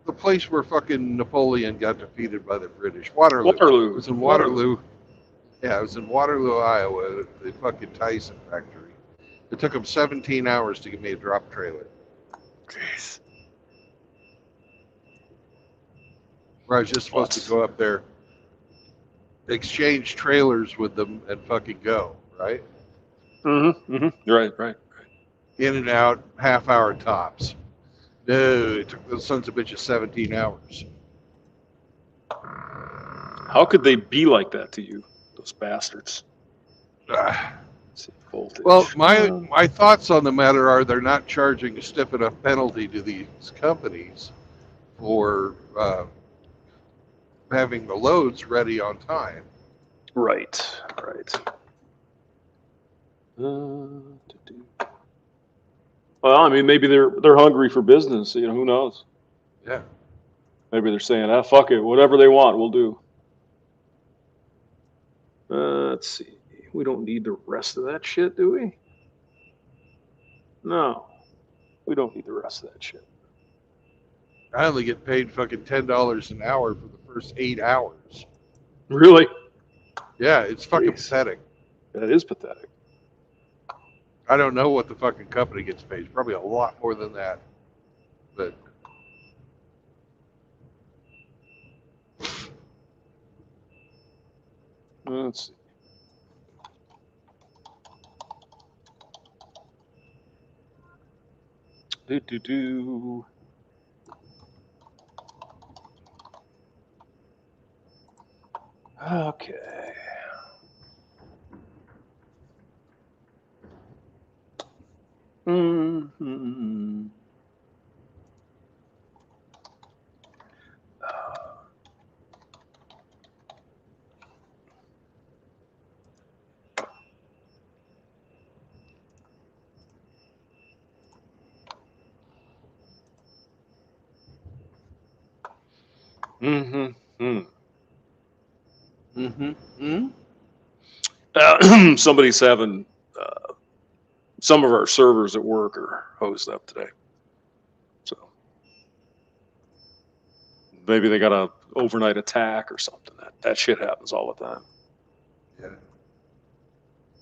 the place where fucking Napoleon got defeated by the British. Waterloo. Waterloo. It was in Waterloo. Yeah, it was in Waterloo, Iowa, at the fucking Tyson factory. It took them 17 hours to give me a drop trailer. Jeez. Where I was just supposed to go up there, exchange trailers with them, and fucking go, right? Mm-hmm. Mm-hmm. Right. In and out, half hour tops. No, it took those sons of bitches 17 hours. How could they be like that to you, those bastards? Ah. Let's see, voltage. Well, my thoughts on the matter are they're not charging a stiff enough penalty to these companies for having the loads ready on time. Right. Well, I mean, maybe they're hungry for business. You know, who knows? Yeah. Maybe they're saying, "Ah, fuck it, whatever they want, we'll do." Let's see. We don't need the rest of that shit, do we? No, we don't need the rest of that shit. I only get paid fucking $10 an hour for the first 8 hours. Really? Yeah, it's fucking Jeez. pathetic. That is pathetic. I don't know what the fucking company gets paid. It's probably a lot more than that. But Let's see. Do. Okay. Mm-hmm. Somebody's having some of our servers at work are hosed up today, so maybe they got a overnight attack or something. That shit happens all the time. yeah.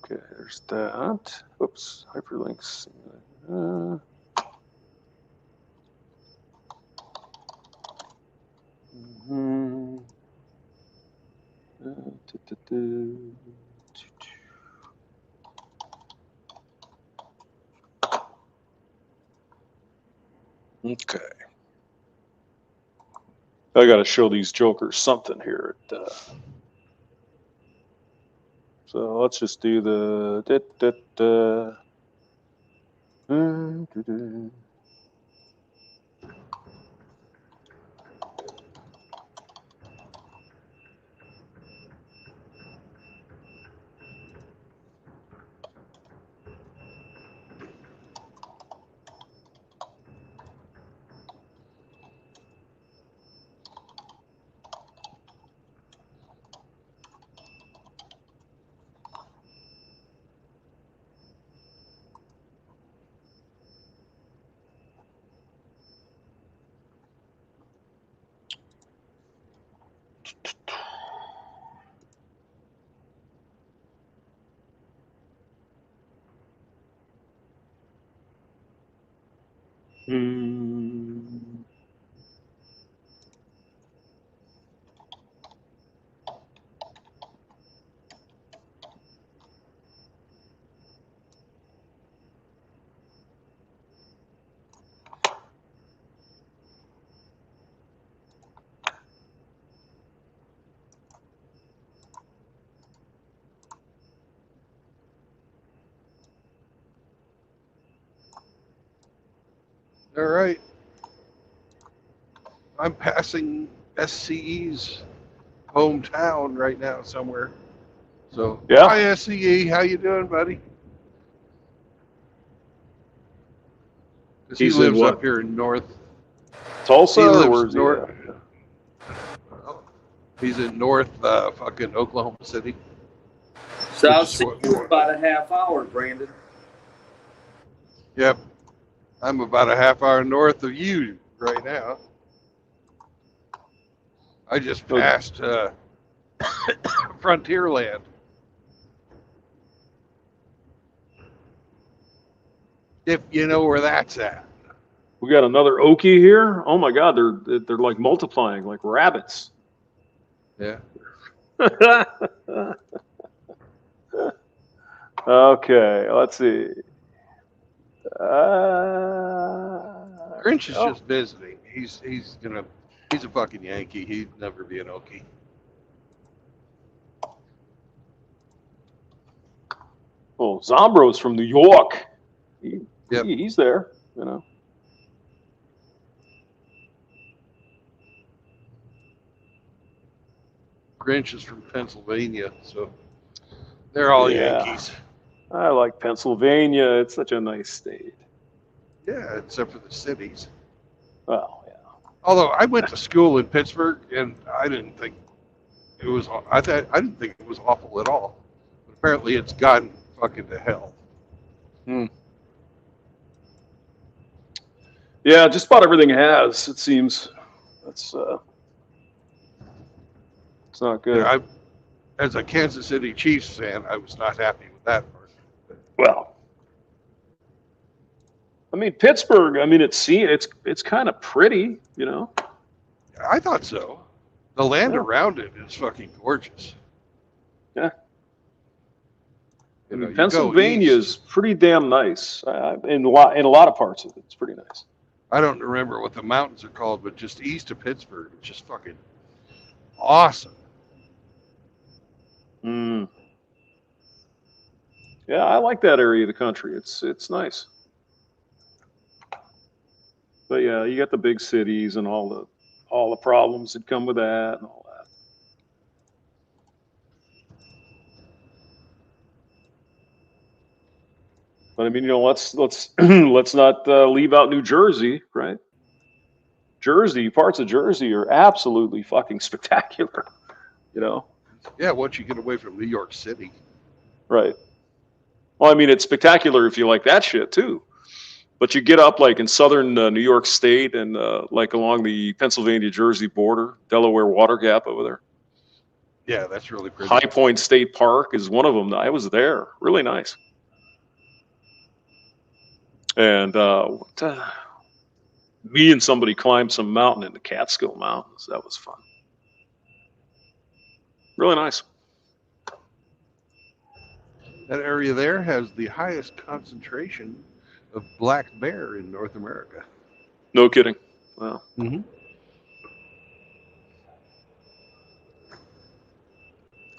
Okay, there's that. Oops, hyperlinks. Okay. I got to show these jokers something here. So let's just do the. All right. I'm passing SCE's hometown right now somewhere. So, Yeah. hi SCE, how you doing, buddy? Because he He's in lives what? up here in North. Tulsa, He or lives where's he north. at? He's in North fucking Oklahoma City. South Which is City what- for about a half hour, Brandon. Yep. I'm about a half hour north of you right now. I just passed Frontierland. If you know where that's at. We got another Okie here. Oh my God, they're like multiplying like rabbits. Yeah. Okay, let's see. Grinch is just visiting. He's a fucking Yankee. He'd never be an Okie. Oh, Zombro's from New York. Yep. He's there, you know. Grinch is from Pennsylvania, so they're all Yeah. Yankees. I like Pennsylvania. It's such a nice state. Yeah, except for the cities. Well, yeah. Although I went to school in Pittsburgh, and I didn't think it was. I didn't think it was awful at all. But apparently, it's gotten fucking to hell. Yeah, just about everything has, it seems. That's it's not good. Yeah, as a Kansas City Chiefs fan, I was not happy with that part. Well, I mean Pittsburgh. I mean it's kind of pretty, you know. I thought so. The land Yeah. around it is fucking gorgeous. Yeah. You know, Pennsylvania is pretty damn nice. In a lot of parts of it, it's pretty nice. I don't remember what the mountains are called, but just east of Pittsburgh, it's just fucking awesome. Yeah, I like that area of the country. It's nice. But yeah, you got the big cities and all the problems that come with that and all that. But I mean, you know, let's let's not leave out New Jersey, right? Parts of Jersey are absolutely fucking spectacular, you know. Yeah, once you get away from New York City. Right. Well, I mean, it's spectacular if you like that shit too. But you get up like in southern New York State and like along the Pennsylvania-Jersey border, Delaware Water Gap over there. Yeah, that's really pretty. High Point State Park is one of them. I was there. Really nice. And me and somebody climbed some mountain in the Catskill Mountains. That was fun. Really nice. That area there has the highest concentration of black bear in North America. No kidding. Wow. Mm-hmm.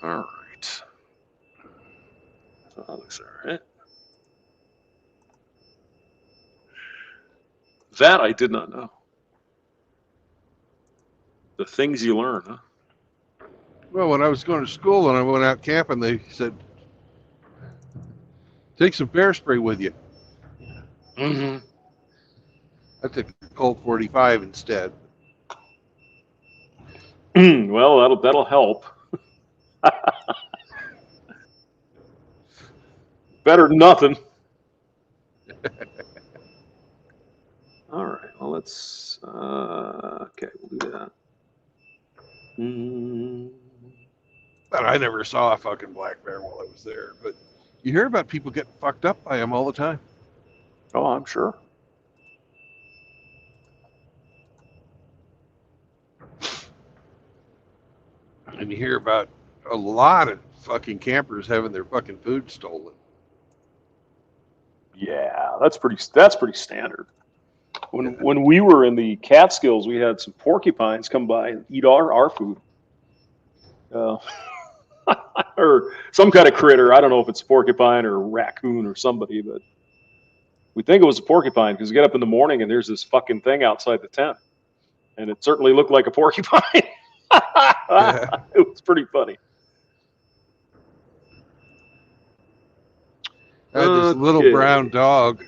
All right. That looks all right. That I did not know. The things you learn, huh? Well, when I was going to school and I went out camping, they said, take some bear spray with you. Mm-hmm. I took the Colt 45 instead. Well, that'll help. Better than nothing. All right. Well, let's. Okay, we'll do that. But I never saw a fucking black bear while I was there. But you hear about people getting fucked up by them all the time. Oh, I'm sure. And you hear about a lot of fucking campers having their fucking food stolen. Yeah, that's pretty standard. When we were in the Catskills, we had some porcupines come by and eat our food. Or some kind of critter. I don't know if it's a porcupine or a raccoon or somebody, but we think it was a porcupine because we get up in the morning and there's this fucking thing outside the tent. And it certainly looked like a porcupine. Yeah. It was pretty funny. I had this little brown dog.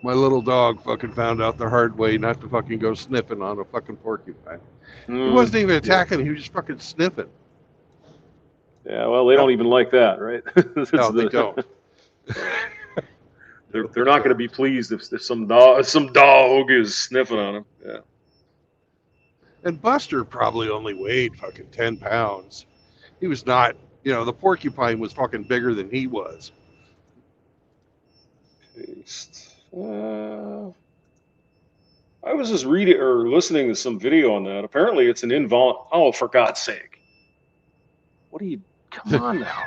My little dog fucking found out the hard way not to fucking go sniffing on a fucking porcupine. He wasn't even attacking, he was just fucking sniffing. Yeah, well, they don't even like that, right? No, they don't. They're not going to be pleased if some dog is sniffing on them. Yeah. And Buster probably only weighed fucking 10 pounds. He was not, the porcupine was fucking bigger than he was. Paste. I was just reading or listening to some video on that. Apparently, it's an involuntary. Oh, for God's sake! What are you? Come on now.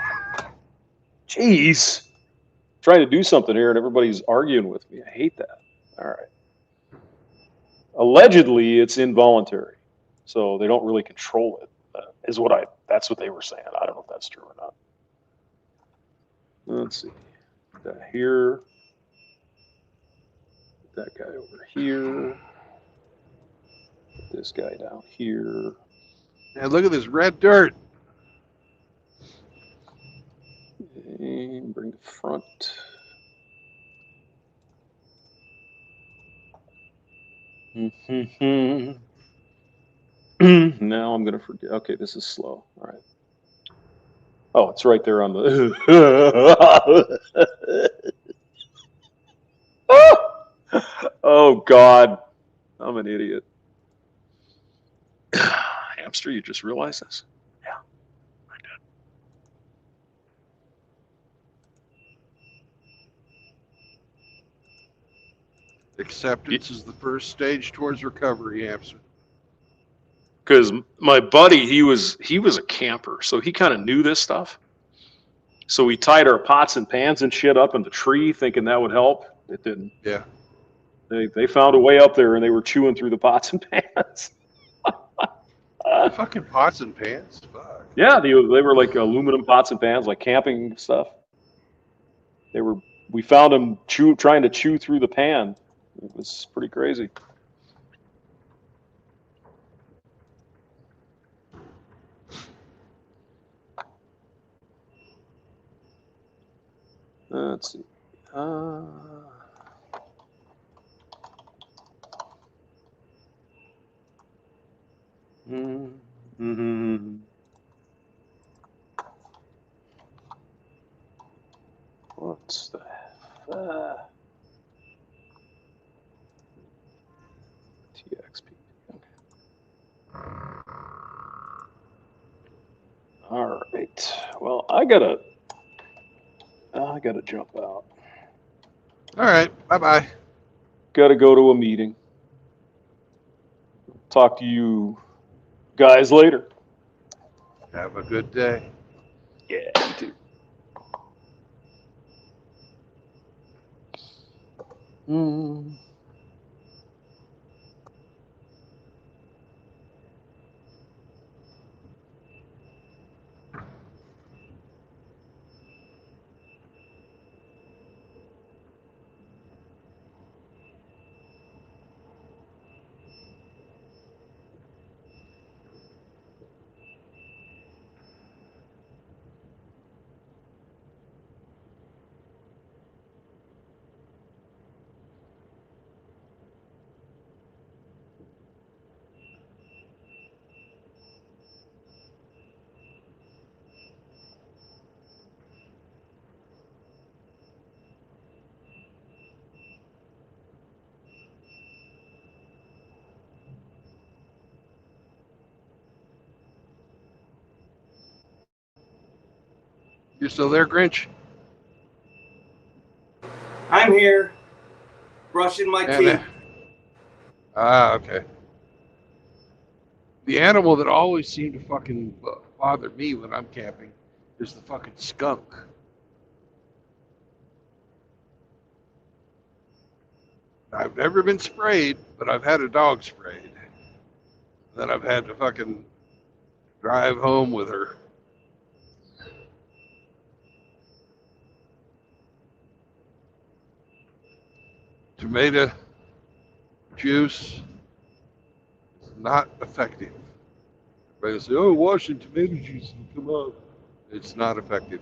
Jeez. Trying to do something here, and everybody's arguing with me. I hate that. All right. Allegedly, it's involuntary, so they don't really control it. That's what they were saying. I don't know if that's true or not. Let's see. Put that here. Put that guy over here. Put this guy down here. And look at this red dirt. And bring the front. Now I'm going to forget. Okay, this is slow. All right. Oh, it's right there on the. Oh, God. I'm an idiot. Hamster, you just realized this? Yeah, I did. Acceptance is the first stage towards recovery, Hamster. Because my buddy, he was a camper, so he kind of knew this stuff. So we tied our pots and pans and shit up in the tree, thinking that would help. It didn't. Yeah. They found a way up there, and they were chewing through the pots and pans. Fucking pots and pans? Fuck. Yeah, they were like aluminum pots and pans, like camping stuff. We found them trying to chew through the pan. It was pretty crazy. Let's see. Mm-hmm. What's the TXP? Okay. All right. Well, I gotta jump out. All right. Bye-bye. Gotta go to a meeting. Talk to you guys later. Have a good day. Yeah, you too. You still there, Grinch? I'm here, brushing my teeth. Okay. The animal that always seemed to fucking bother me when I'm camping is the fucking skunk. I've never been sprayed, but I've had a dog sprayed. Then I've had to fucking drive home with her. Tomato juice is not effective. Everybody say, "Oh, washing tomato juice will come out." It's not effective.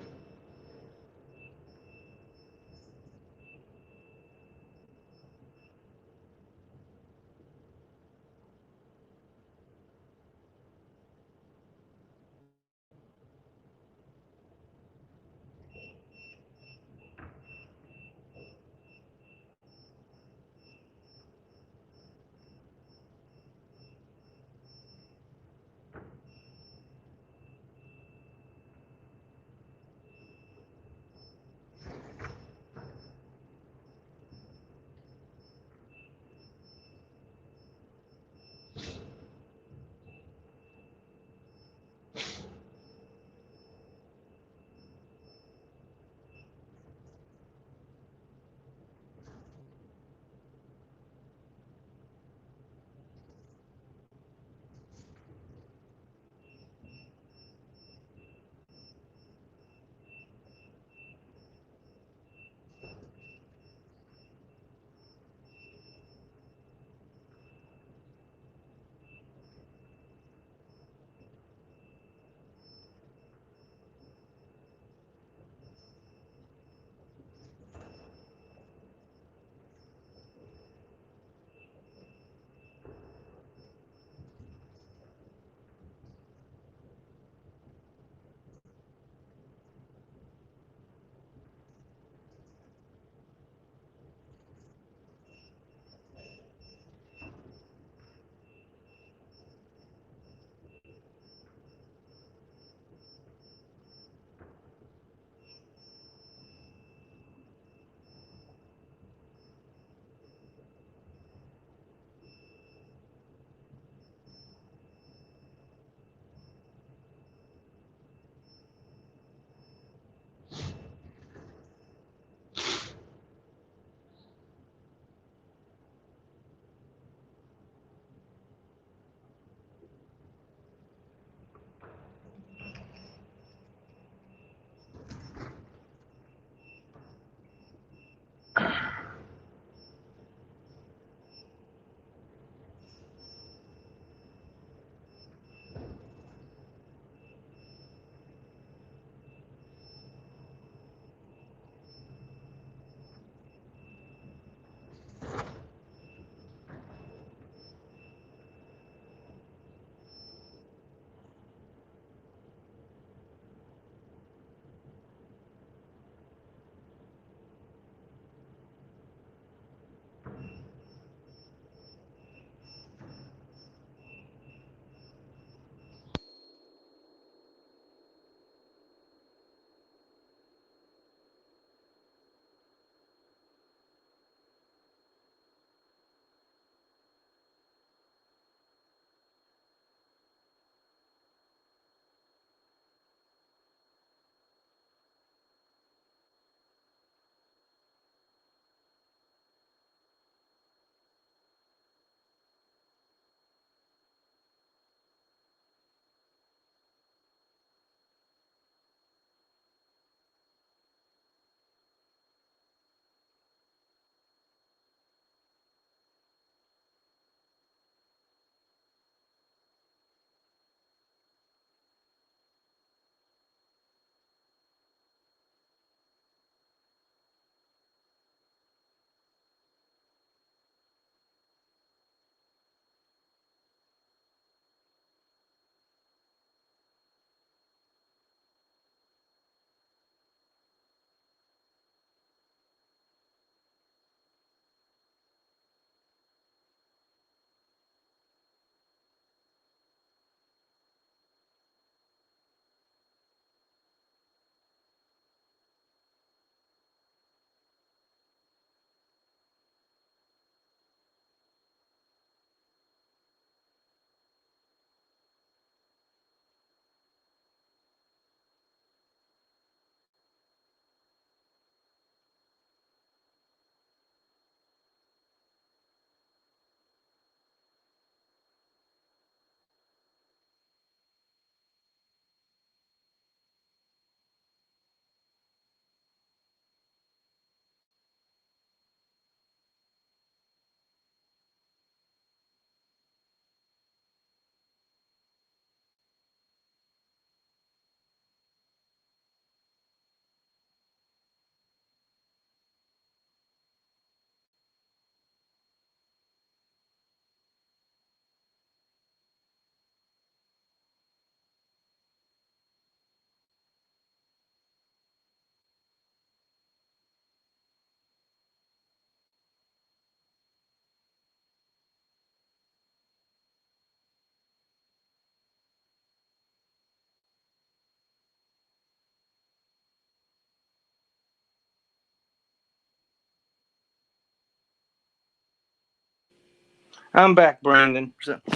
I'm back, Brandon.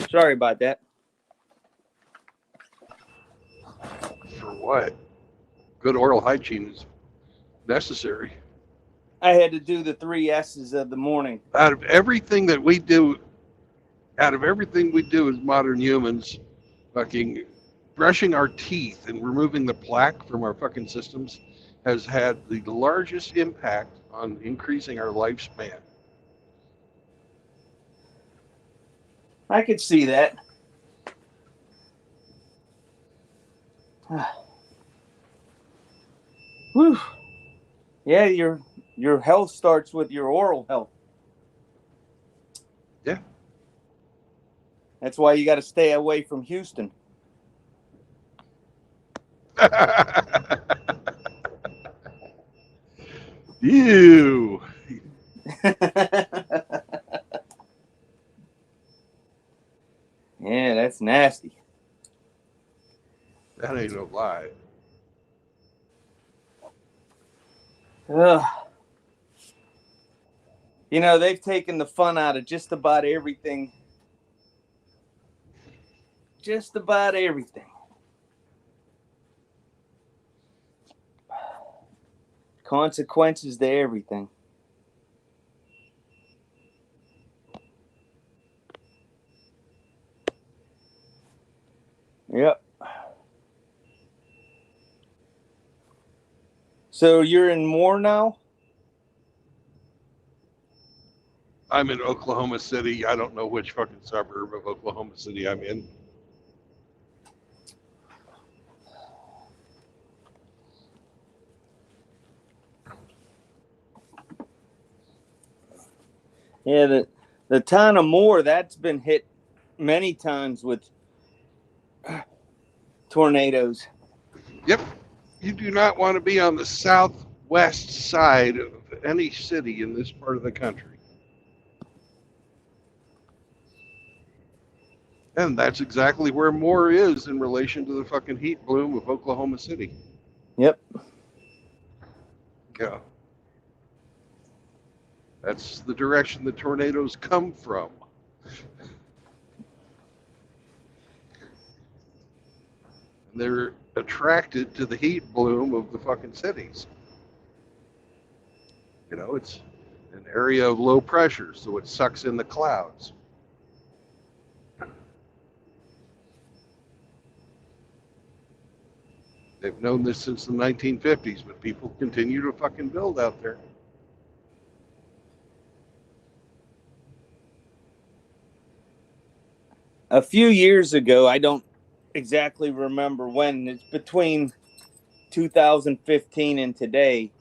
Sorry about that. For what? Good oral hygiene is necessary. I had to do the 3 S's of the morning. Out of everything we do as modern humans, fucking brushing our teeth and removing the plaque from our fucking systems has had the largest impact on increasing our lifespan. I could see that. Whew. Yeah, your health starts with your oral health. Yeah. That's why you got to stay away from Houston. Ew. Yeah, that's nasty. That ain't no lie. Ugh. You know, they've taken the fun out of just about everything. Just about everything. Consequences to everything. Yep. So you're in Moore now? I'm in Oklahoma City. I don't know which fucking suburb of Oklahoma City I'm in. Yeah, the town of Moore, that's been hit many times with tornadoes. Yep. You do not want to be on the southwest side of any city in this part of the country. And that's exactly where Moore is in relation to the fucking heat bloom of Oklahoma City. Yep. Yeah. That's the direction the tornadoes come from. And they're attracted to the heat bloom of the fucking cities. You know, it's an area of low pressure, so it sucks in the clouds. They've known this since the 1950s, but people continue to fucking build out there. A few years ago, I don't exactly remember when, it's between 2015 and today,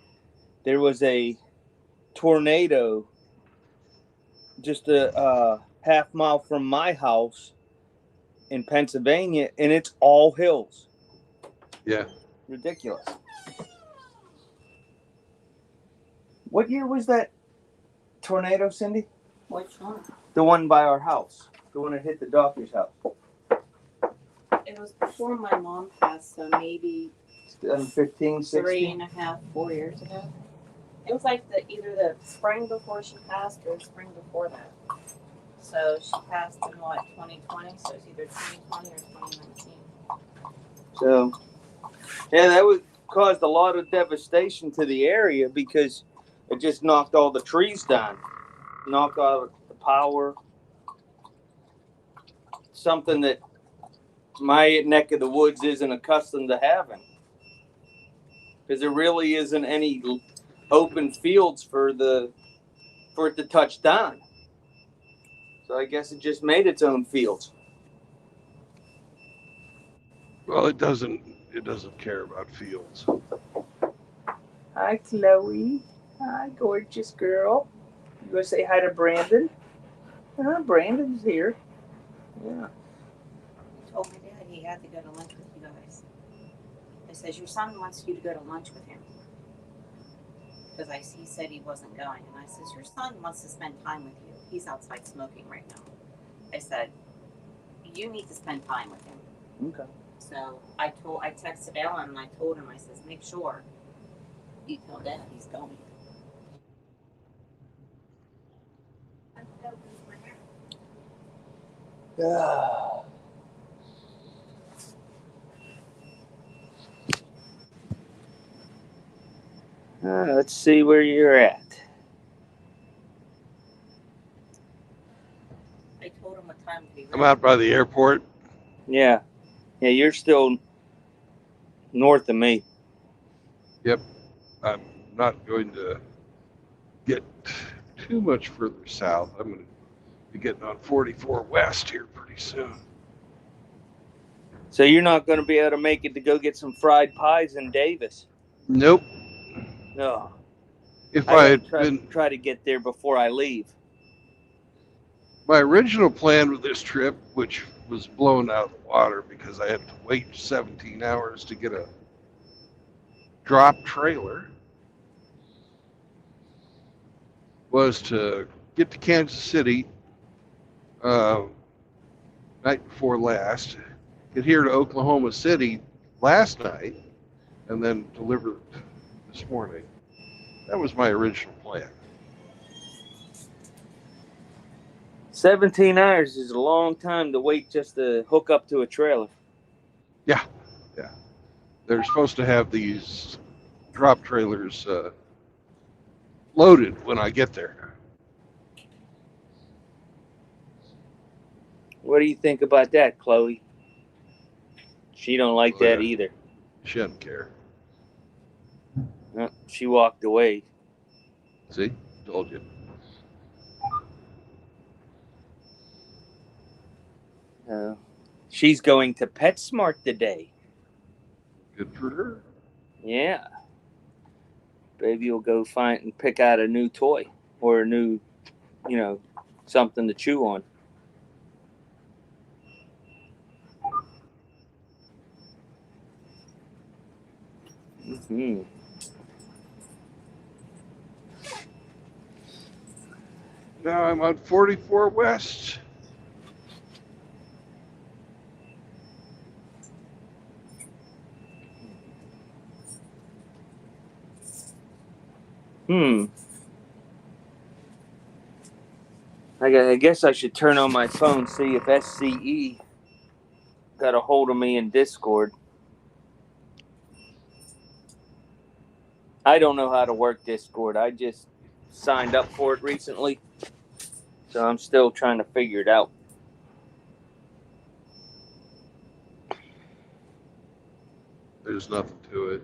there was a tornado just a half mile from my house in Pennsylvania, and it's all hills. Yeah. Ridiculous. What year was that tornado, Cindy? Which one? The one by our house. The one that hit the doctor's house. It was before my mom passed, so maybe 2015, 16? 3.5, 4 years ago. It was like either the spring before she passed or the spring before that. So she passed in what, 2020? So it's either 2020 or 2019. So, yeah, that would caused a lot of devastation to the area because it just knocked all the trees down, knocked out the power. Something that my neck of the woods isn't accustomed to having, because there really isn't any open fields for it to touch down. So I guess it just made its own fields. Well, it doesn't care about fields. Hi, Chloe. Hi, gorgeous girl. You gonna say hi to Brandon? Brandon's here. Yeah. He told my dad he had to go to lunch with you guys. He says, your son wants you to go to lunch with him. Because he said he wasn't going. And I says, your son wants to spend time with you. He's outside smoking right now. I said, you need to spend time with him. Okay. So I texted Ellen and I told him, I says, make sure you tell Dad he's going. Let's see where you're at. I told him what time to be I'm ready. out by the airport. Yeah. Yeah, you're still north of me. Yep. I'm not going to get too much further south. I'm going to be getting on 44 West here pretty soon. So you're not going to be able to make it to go get some fried pies in Davis. Nope. No. If I I got had to been, try to get there before I leave. my original plan with this trip, which was blown out of the water because I had to wait 17 hours to get a drop trailer, was to get to Kansas City night before last, get here to Oklahoma City last night, and then deliver it this morning. That was my original plan. 17 hours is a long time to wait just to hook up to a trailer. Yeah. They're supposed to have these drop trailers loaded when I get there. What do you think about that, Chloe? She don't like Oh, that yeah. either. She doesn't care. No, she walked away. See? Told you. She's going to PetSmart today. Good for her. Yeah. Baby will go find and pick out a new toy or a new, something to chew on. Mm-hmm. Now I'm on 44 West. I guess I should turn on my phone, see if SCE got a hold of me in Discord. I don't know how to work Discord. I just signed up for it recently, so I'm still trying to figure it out. There's nothing to it.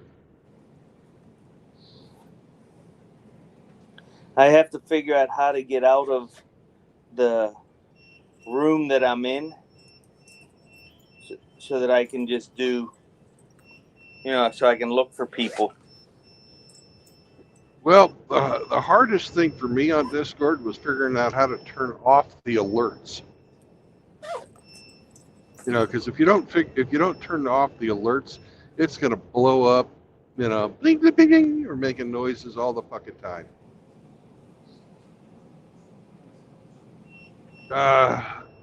I have to figure out how to get out of the room that I'm in so that I can just do, so I can look for people. Well, the hardest thing for me on Discord was figuring out how to turn off the alerts. Because if you don't turn off the alerts, it's gonna blow up, bling bling bling, bling, or making noises all the fucking time.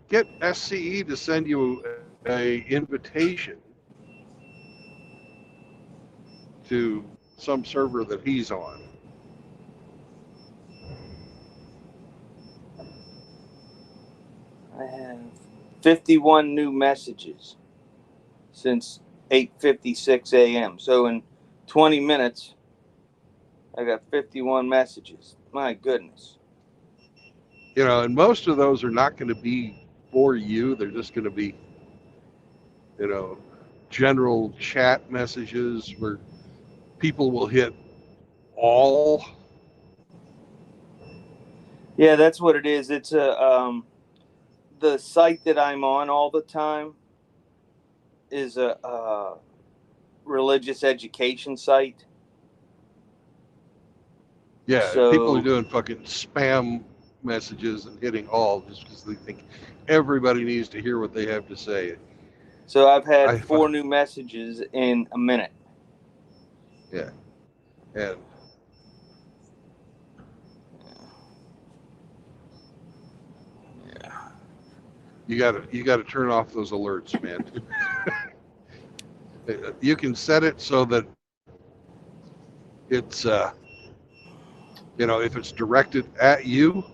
Get SCE to send you a invitation to some server that he's on. I have 51 new messages since 8:56 a.m. So in 20 minutes, I got 51 messages. My goodness. And most of those are not going to be for you. They're just going to be, general chat messages where people will hit all. Yeah, that's what it is. It's the site that I'm on all the time is a religious education site. Yeah, So, people are doing fucking spam messages and hitting all just because they think everybody needs to hear what they have to say. So I've had 4 new messages in a minute. Yeah, and you gotta turn off those alerts, man. You can set it so that it's if it's directed at you,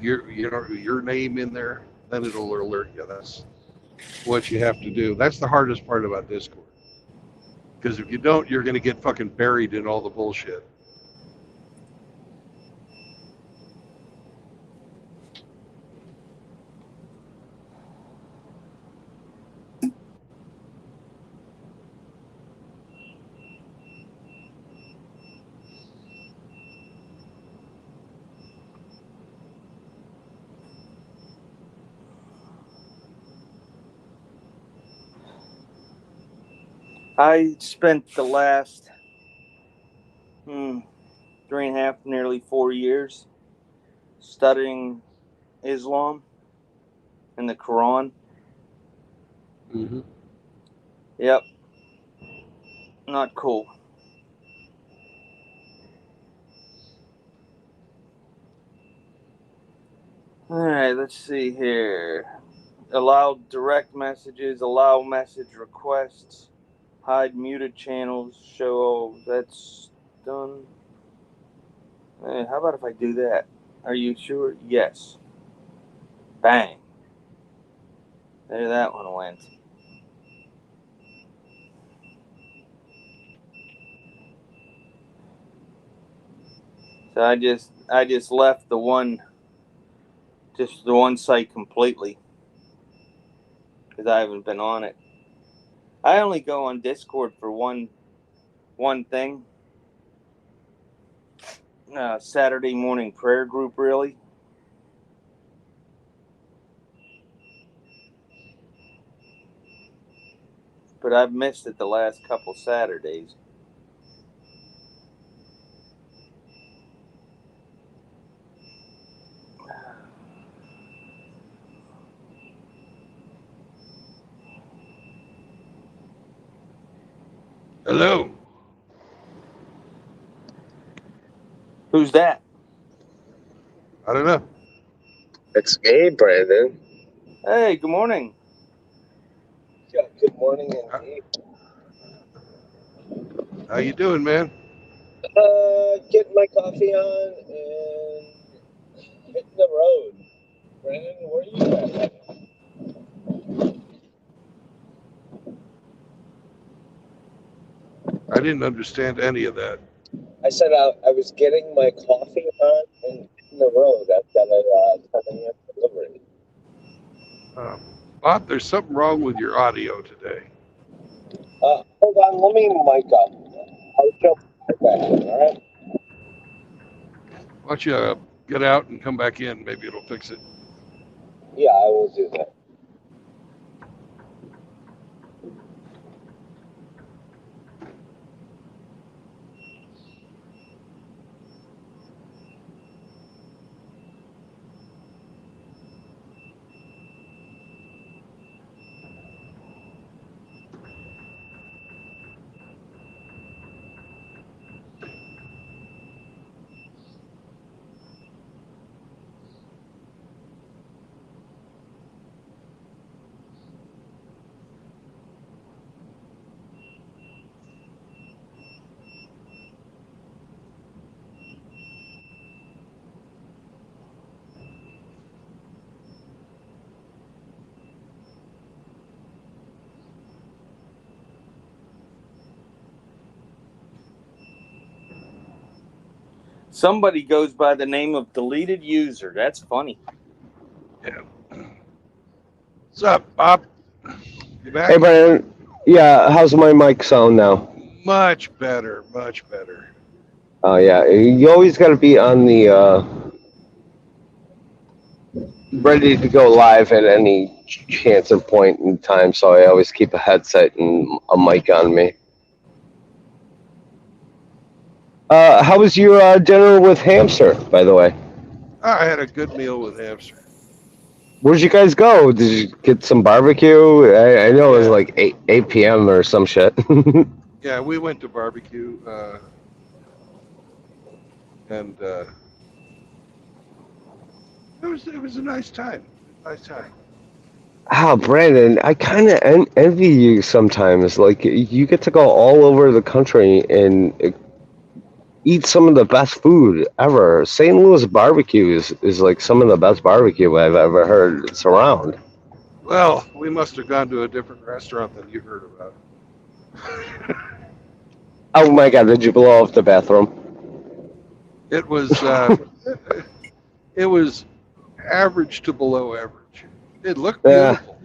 your name in there, then it'll alert you. That's what you have to do. That's the hardest part about Discord. Because if you don't, you're going to get fucking buried in all the bullshit. I spent the last 3.5, nearly 4 years studying Islam and the Quran. Mm-hmm. Yep. Not cool. All right, let's see here. Allow direct messages, allow message requests, hide muted channels, show that's done. Hey, how about if I do that? Are you sure? Yes. Bang. There that one went. So I just left the one site completely because I haven't been on it. I only go on Discord for one thing. Saturday morning prayer group, really. But I've missed it the last couple Saturdays. Hello. Who's that? I don't know. It's me, Brandon. Hey, good morning. Yeah, good morning indeed. How you doing, man? Getting my coffee on and hitting the road. Brandon, where are you at? I didn't understand any of that. I said I was getting my coffee on and hitting the road. I've got a 10 a.m. delivery. Bob, there's something wrong with your audio today. Hold on, let me mic up. I'll jump right back in, all right? Why don't you get out and come back in? Maybe it'll fix it. Yeah, I will do that. Somebody goes by the name of deleted user. That's funny. Yeah. What's up, Bob? You back? Hey, Brandon. Yeah, how's my mic sound now? Much better, much better. Oh, yeah. You always got to be on the ready to go live at any chance or point in time, so I always keep a headset and a mic on me. How was your dinner with Hamster, by the way? I had a good meal with Hamster. Where'd you guys go? Did you get some barbecue? I know it was Yeah. like 8 p.m. or some shit. Yeah, we went to barbecue, and it was a nice time. Nice time. Ah, Brandon, I kind of envy you sometimes. Like, you get to go all over the country and eat some of the best food ever. St. Louis barbecue is like some of the best barbecue I've ever heard. It's around. Well, we must have gone to a different restaurant than you heard about. Oh my God! Did you blow off the bathroom? It was it was average to below average. It looked Yeah. beautiful.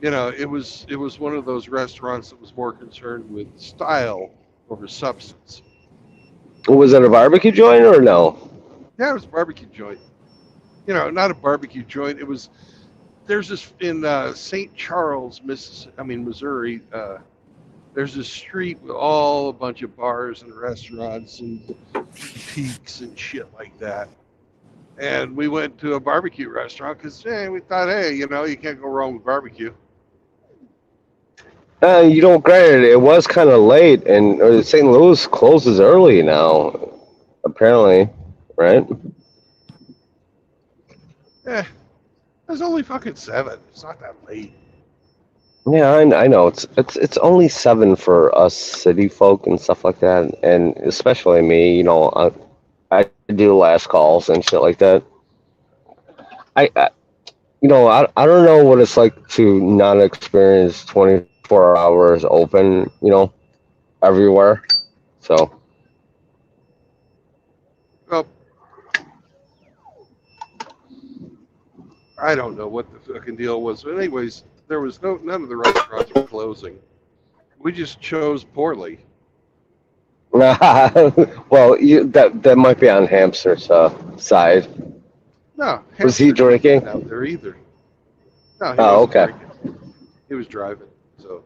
You know, it was one of those restaurants that was more concerned with style over substance. Was it a barbecue joint or no? Yeah, it was a barbecue joint. You know, not a barbecue joint. It was there's this in St. Charles, Missouri. There's this street with all a bunch of bars and restaurants and boutiques and shit like that. And we went to a barbecue restaurant because we thought, hey, you know, you can't go wrong with barbecue. You don't. Granted, it was kind of late, and St. Louis closes early now. Apparently, right? It was only fucking 7. It's not that late. Yeah, I know. It's only 7 for us city folk and stuff like that, and especially me. You know, I do last calls and shit like that. I I don't know what it's like to not experience 24 hours open. You know, everywhere. So Well, I don't know what the fucking deal was. But anyways, there was none of the restaurants were closing. We just chose poorly. well, that might be on Hamster's side. No, Was he Hamster couldn't drinking? get out there either. No, he Oh, wasn't okay. drinking. He was driving, so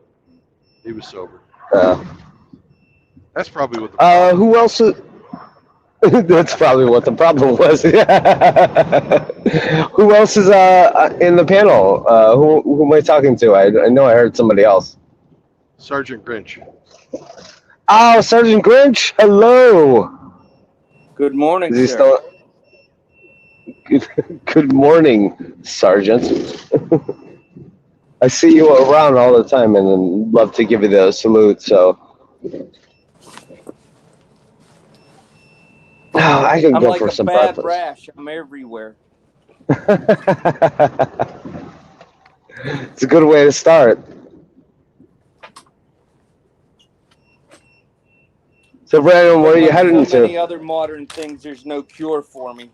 he was sober. Uh, That's probably what the problem who else? That's probably what the problem was. Who else is in the panel? Who am I talking to? I know I heard somebody else. Sergeant Grinch. Oh, Sergeant Grinch. Hello. Good morning, Is he sir. still? Good morning, Sergeant. I see you around all the time, and love to give you the salute. So. Oh, I can I'm go like for a some bad breakfast. rash. I'm everywhere. It's a good way to start. So, Brandon, But where are you like heading so many to? other modern things, there's no cure for me.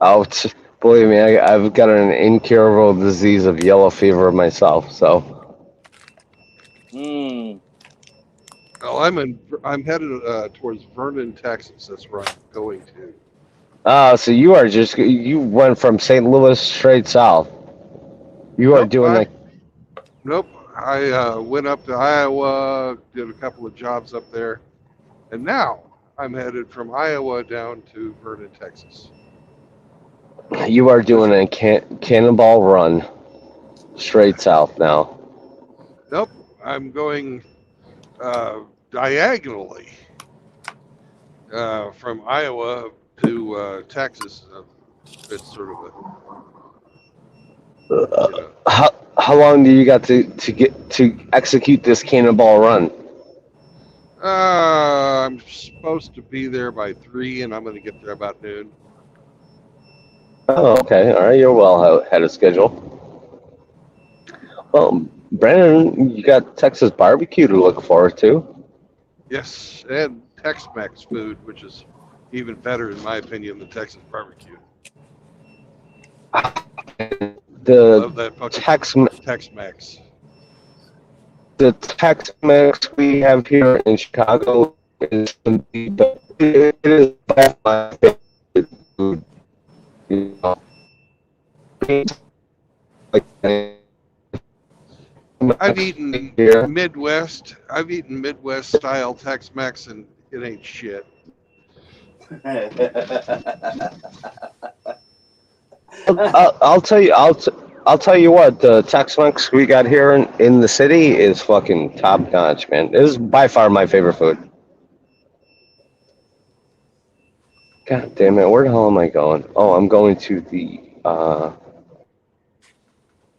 Oh, believe me, I've got an incurable disease of yellow fever myself. So, Mm. Well, I'm headed towards Vernon, Texas. That's where I'm going to. so you went from St. Louis straight south. You are Nope, doing like, I went up to Iowa, did a couple of jobs up there, and now I'm headed from Iowa down to Vernon, Texas. you are doing a cannonball run straight south now. Nope, I'm going diagonally from Iowa to Texas. It's sort of a. How long do you got to get to execute this cannonball run? I'm supposed to be there by 3, and I'm going to get there about noon. Oh, okay. All right. You're well ahead of schedule. Well, Brandon, you got Texas barbecue to look forward to. Yes, and Tex-Mex food, which is even better in my opinion than Texas barbecue. The Love that fucking Tex-Mex. The Tex-Mex we have here in Chicago is it is my favorite food. You know, like, I've eaten here. Midwest style Tex-Mex, and it ain't shit. I'll tell you. I'll tell you what. The Tex-Mex we got here in the city is fucking top notch, man. It is by far my favorite food. God damn it! Where the hell am I going? Oh, I'm going to the.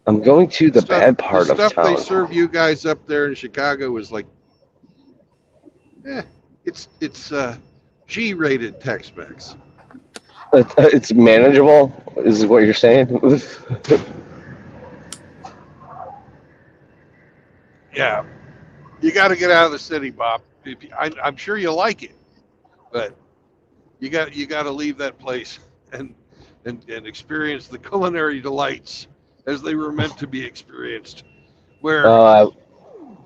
I'm going to the bad part the of stuff they town. serve you guys up there in Chicago is like, it's G-rated Tex-Mex. It's manageable, is what you're saying? Yeah, you got to get out of the city, Bob. I'm sure you like it, but you got to leave that place and experience the culinary delights as they were meant to be experienced. Where Uh,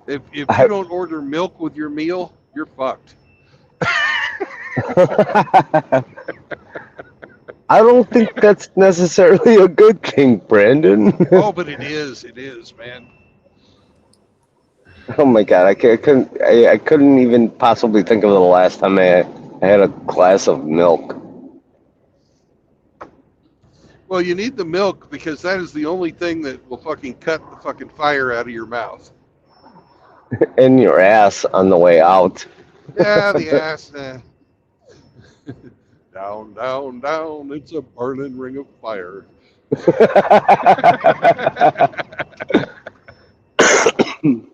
if you I, don't order milk with your meal, you're fucked. I don't think that's necessarily a good thing, Brandon. Oh, but it is, man. Oh my god, I couldn't even possibly think of the last time I had a glass of milk. Well, you need the milk because that is the only thing that will fucking cut the fucking fire out of your mouth. In your ass on the way out. Yeah, the ass. Down, down, down. It's a burning ring of fire.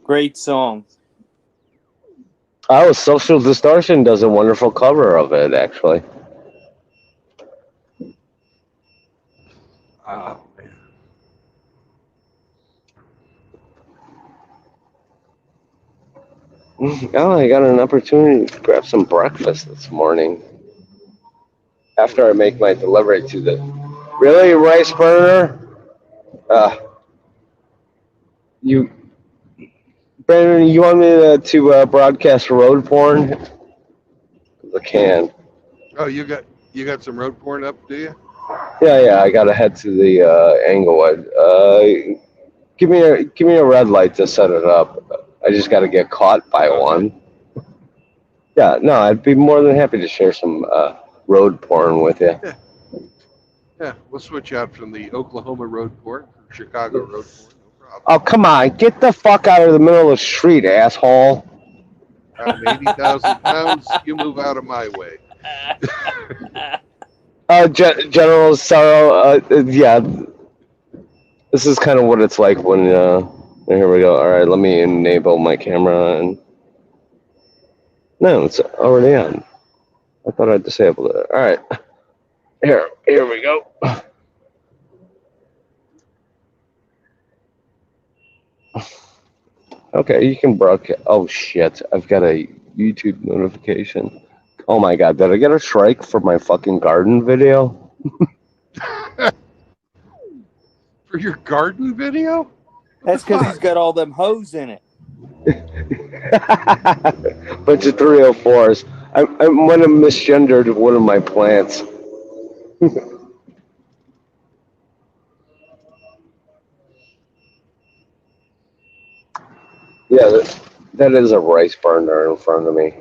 Great song. Oh, Social Distortion does a wonderful cover of it, actually. Oh, man. Oh, I got an opportunity to grab some breakfast this morning after I make my delivery to the. Really, rice burner? You, Brandon, you want me to broadcast road porn? I can. Oh, you got some road porn up, do you? Yeah, I gotta head to the Englewood. Give me a red light to set it up. I just gotta get caught by Okay. one. Yeah, no, I'd be more than happy to share some road porn with you. Yeah, we'll switch out from the Oklahoma road porn for Chicago road porn. No problem. Oh, come on, get the fuck out of the middle of the street, asshole. I'm 80,000 pounds. You move out of my way. General Sorrow, yeah, this is kind of what it's like when, here we go. All right, let me enable my camera. And no, it's already on. I thought I disabled it. All right, here we go. Okay, you can broadcast. Oh shit, I've got a YouTube notification. Oh my god, did I get a strike for my fucking garden video? For your garden video? That's because he's got all them hoes in it. Bunch of 304s. I'm one of misgendered one of my plants. Yeah, that is a rice burner in front of me.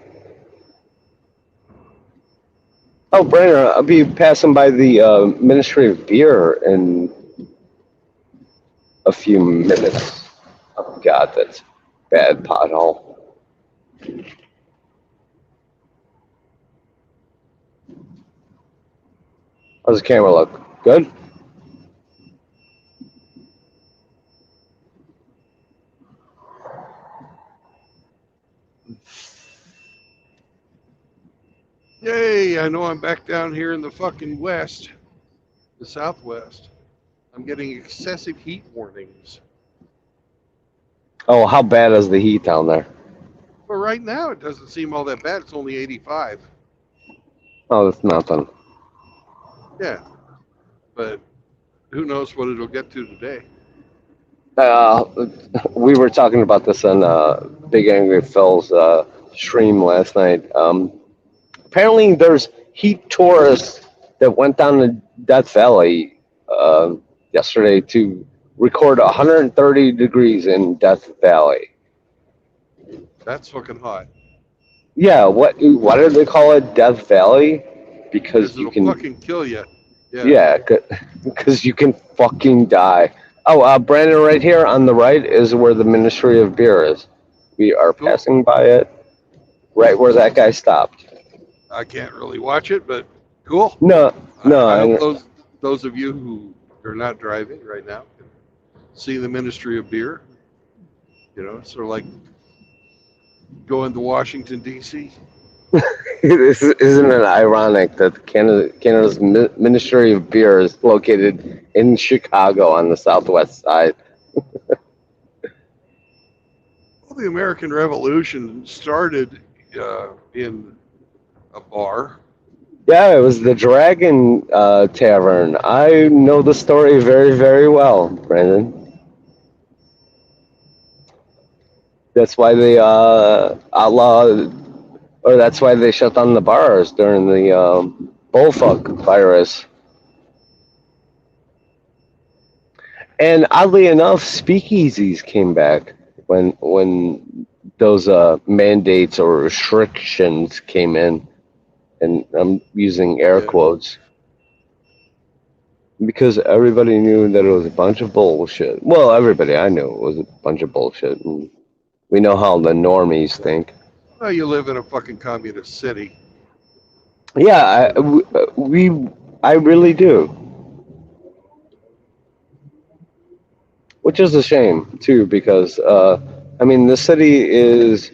Oh, Brandon, I'll be passing by the Ministry of Beer in a few minutes. Oh, God, that's bad pothole. How's the camera look? Good? Yay, I know I'm back down here in the fucking west, the southwest. I'm getting excessive heat warnings. Oh, how bad is the heat down there? But right now, it doesn't seem all that bad. It's only 85. Oh, that's nothing. Yeah, but who knows what it'll get to today. We were talking about this on Big Angry Phil's stream last night. Apparently, there's heat tourists that went down to Death Valley yesterday to record 130 degrees in Death Valley. That's fucking hot. Yeah, why do they call it Death Valley? Because you it'll can fucking kill you. yeah, because you can fucking die. Oh, Brandon, right here on the right is where the Ministry of Beer is. We are Cool. passing by it, right where that guy stopped. I can't really watch it, but cool. No, I hope those of you who are not driving right now can see the Ministry of Beer. You know, sort of like going to Washington, D.C. Isn't it ironic that Canada's Ministry of Beer is located in Chicago on the southwest side? Well, the American Revolution started in a bar. Yeah, it was the Dragon Tavern. I know the story very, very well, Brandon. That's why they outlawed, or that's why they shut down the bars during the bullfuck virus. And oddly enough, speakeasies came back when those mandates or restrictions came in, and I'm using air Yeah. quotes because everybody knew that it was a bunch of bullshit. Well, everybody I knew it was a bunch of bullshit, and we know how the normies think. Well, you live in a fucking communist city. Yeah, I really do, which is a shame too, because I mean the city is.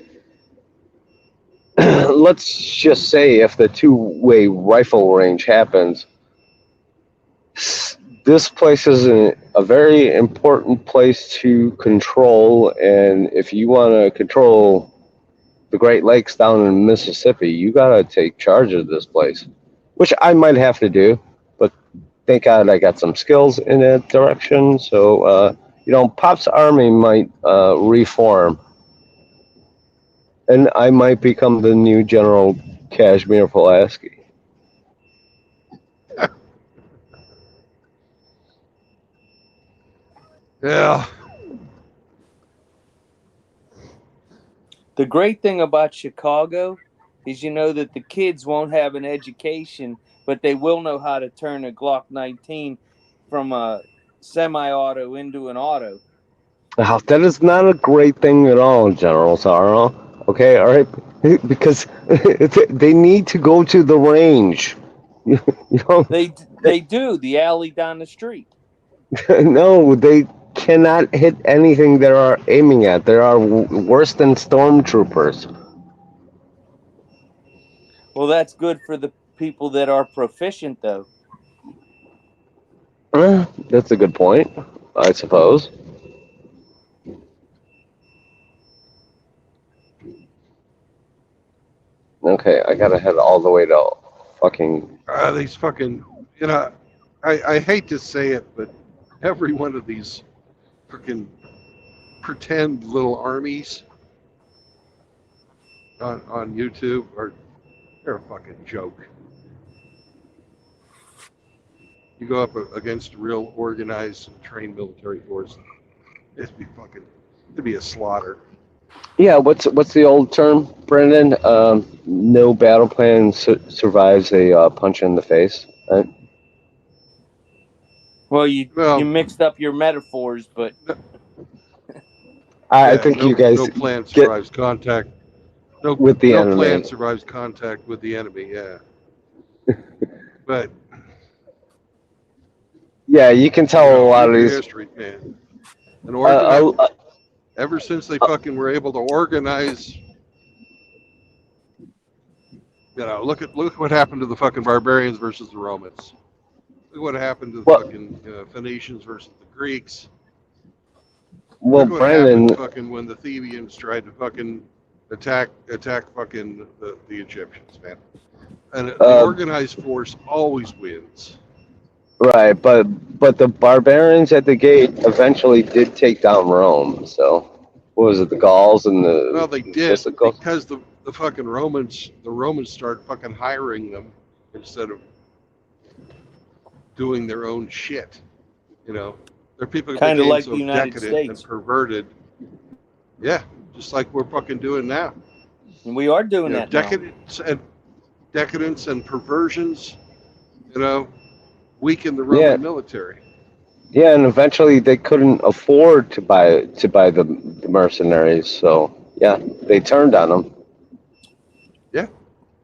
Let's just say if the two-way rifle range happens, this place is a very important place to control, and if you want to control the Great Lakes down in Mississippi, you gotta take charge of this place, which I might have to do, but thank God I got some skills in that direction. So, Pop's army might reform, and I might become the new General Kashmir Pulaski. Yeah. The great thing about Chicago is that the kids won't have an education, but they will know how to turn a Glock 19 from a semi-auto into an auto. Now, that is not a great thing at all, General Sorrow. Okay, all right, because they need to go to the range. You know, They do the alley down the street. no, they cannot hit anything they are aiming at. They are worse than stormtroopers. Well, that's good for the people that are proficient, though. That's a good point, I suppose. Okay, I gotta head all the way to fucking. These fucking, I hate to say it, but every one of these freaking pretend little armies on YouTube they're a fucking joke. You go up against a real organized and trained military force, it'd be a slaughter. Yeah, what's the old term, Brendan? No battle plan survives a punch in the face. Right? Well, you Well, mixed up your metaphors, but I yeah, think no, you guys no plan get survives contact. No, with the no enemy. plan survives contact with the enemy. Yeah, but Yeah, you can tell a lot look of at these. history, man. An organize Uh, ever since they fucking were able to organize. Look what happened to the fucking barbarians versus the Romans. Look what happened to the well, fucking Phoenicians versus the Greeks. well, Look what happened Brendan. fucking when the Thebans tried to fucking attack fucking the Egyptians, man. And the Uh, organized force always wins. right, but the barbarians at the gate eventually did take down Rome. So, what was it? The Gauls and Well, the they did Visigoths? because the fucking the Romans started fucking hiring them instead of doing their own shit. They're people that kind of became like the so United decadent and States. perverted. Yeah, just like we're fucking doing now. And we are doing that now. Decadence and perversions, weaken the Yeah, Roman military. yeah, and eventually they couldn't afford to buy the mercenaries. So yeah, they turned on them. Yeah.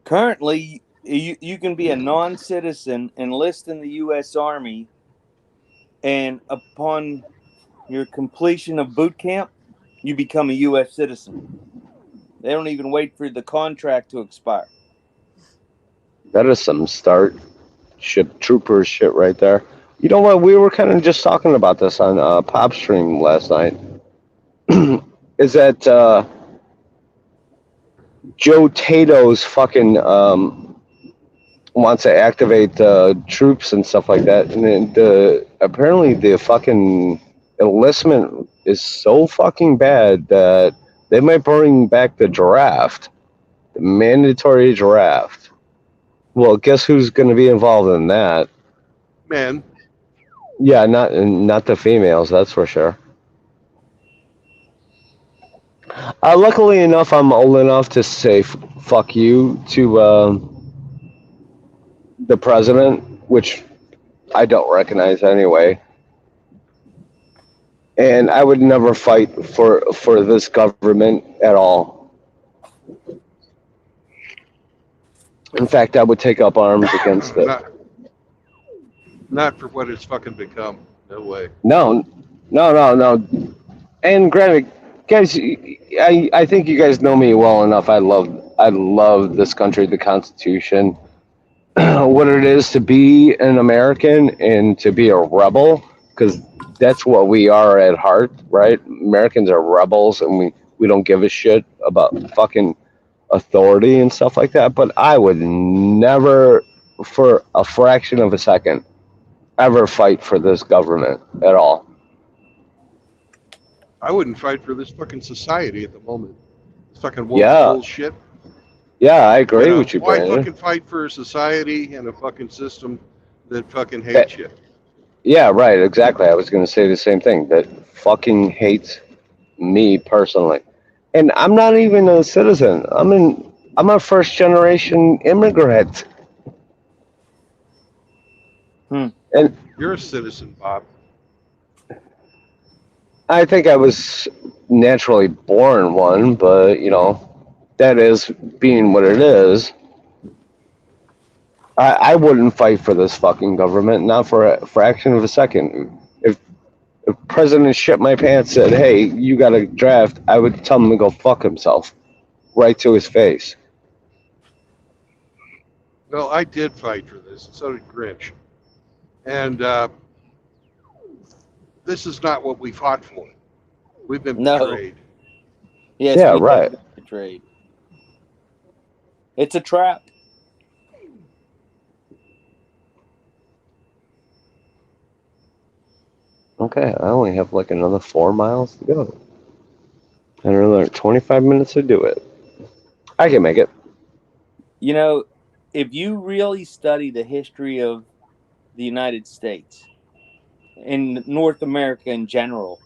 Currently, you can be a non-citizen, enlist in the U.S. Army, and upon your completion of boot camp, you become a U.S. citizen. They don't even wait for the contract to expire. That is some starship trooper shit right there. You know what? We were kind of just talking about this on Pop Stream last night. Is that Joe Tato's fucking wants to activate troops and stuff like that, and then apparently the fucking enlistment is so fucking bad that they might bring back the draft, the mandatory draft. Well, guess who's going to be involved in that? Man, Yeah, not the females, that's for sure. Luckily enough, I'm old enough to say fuck you to the president, which I don't recognize anyway. And I would never fight for this government at all. In fact, I would take up arms against it. not for what it's fucking become. No way. No, no. And granted, guys, I think you guys know me well enough. I love this country, the Constitution, what it is to be an American and to be a rebel, because that's what we are at heart, right? Americans are rebels, and we don't give a shit about fucking authority and stuff like that. But I would never, for a fraction of a second, ever fight for this government at all. I wouldn't fight for this fucking society at the moment. It's fucking Yeah. bullshit. Yeah, I agree with you, Why Brandon. fucking fight for a society and a fucking system that fucking hates you? Yeah, right, exactly. I was going to say the same thing, that fucking hates me personally. And I'm not even a citizen. I'm a first generation immigrant. And You're a citizen, Bob. I think I was naturally born one, but that is being what it is. I wouldn't fight for this fucking government, not for a fraction of a second. If President shit my pants said, "Hey, you got to draft," I would tell him to go fuck himself, right to his face. Well, I did fight for this, and so did Grinch. And this is not what we fought for. We've been betrayed. Yes, Yeah, we right. have been betrayed. It's a trap. Okay, I only have like another 4 miles to go. And another 25 minutes to do it. I can make it. If you really study the history of the United States and North America in general,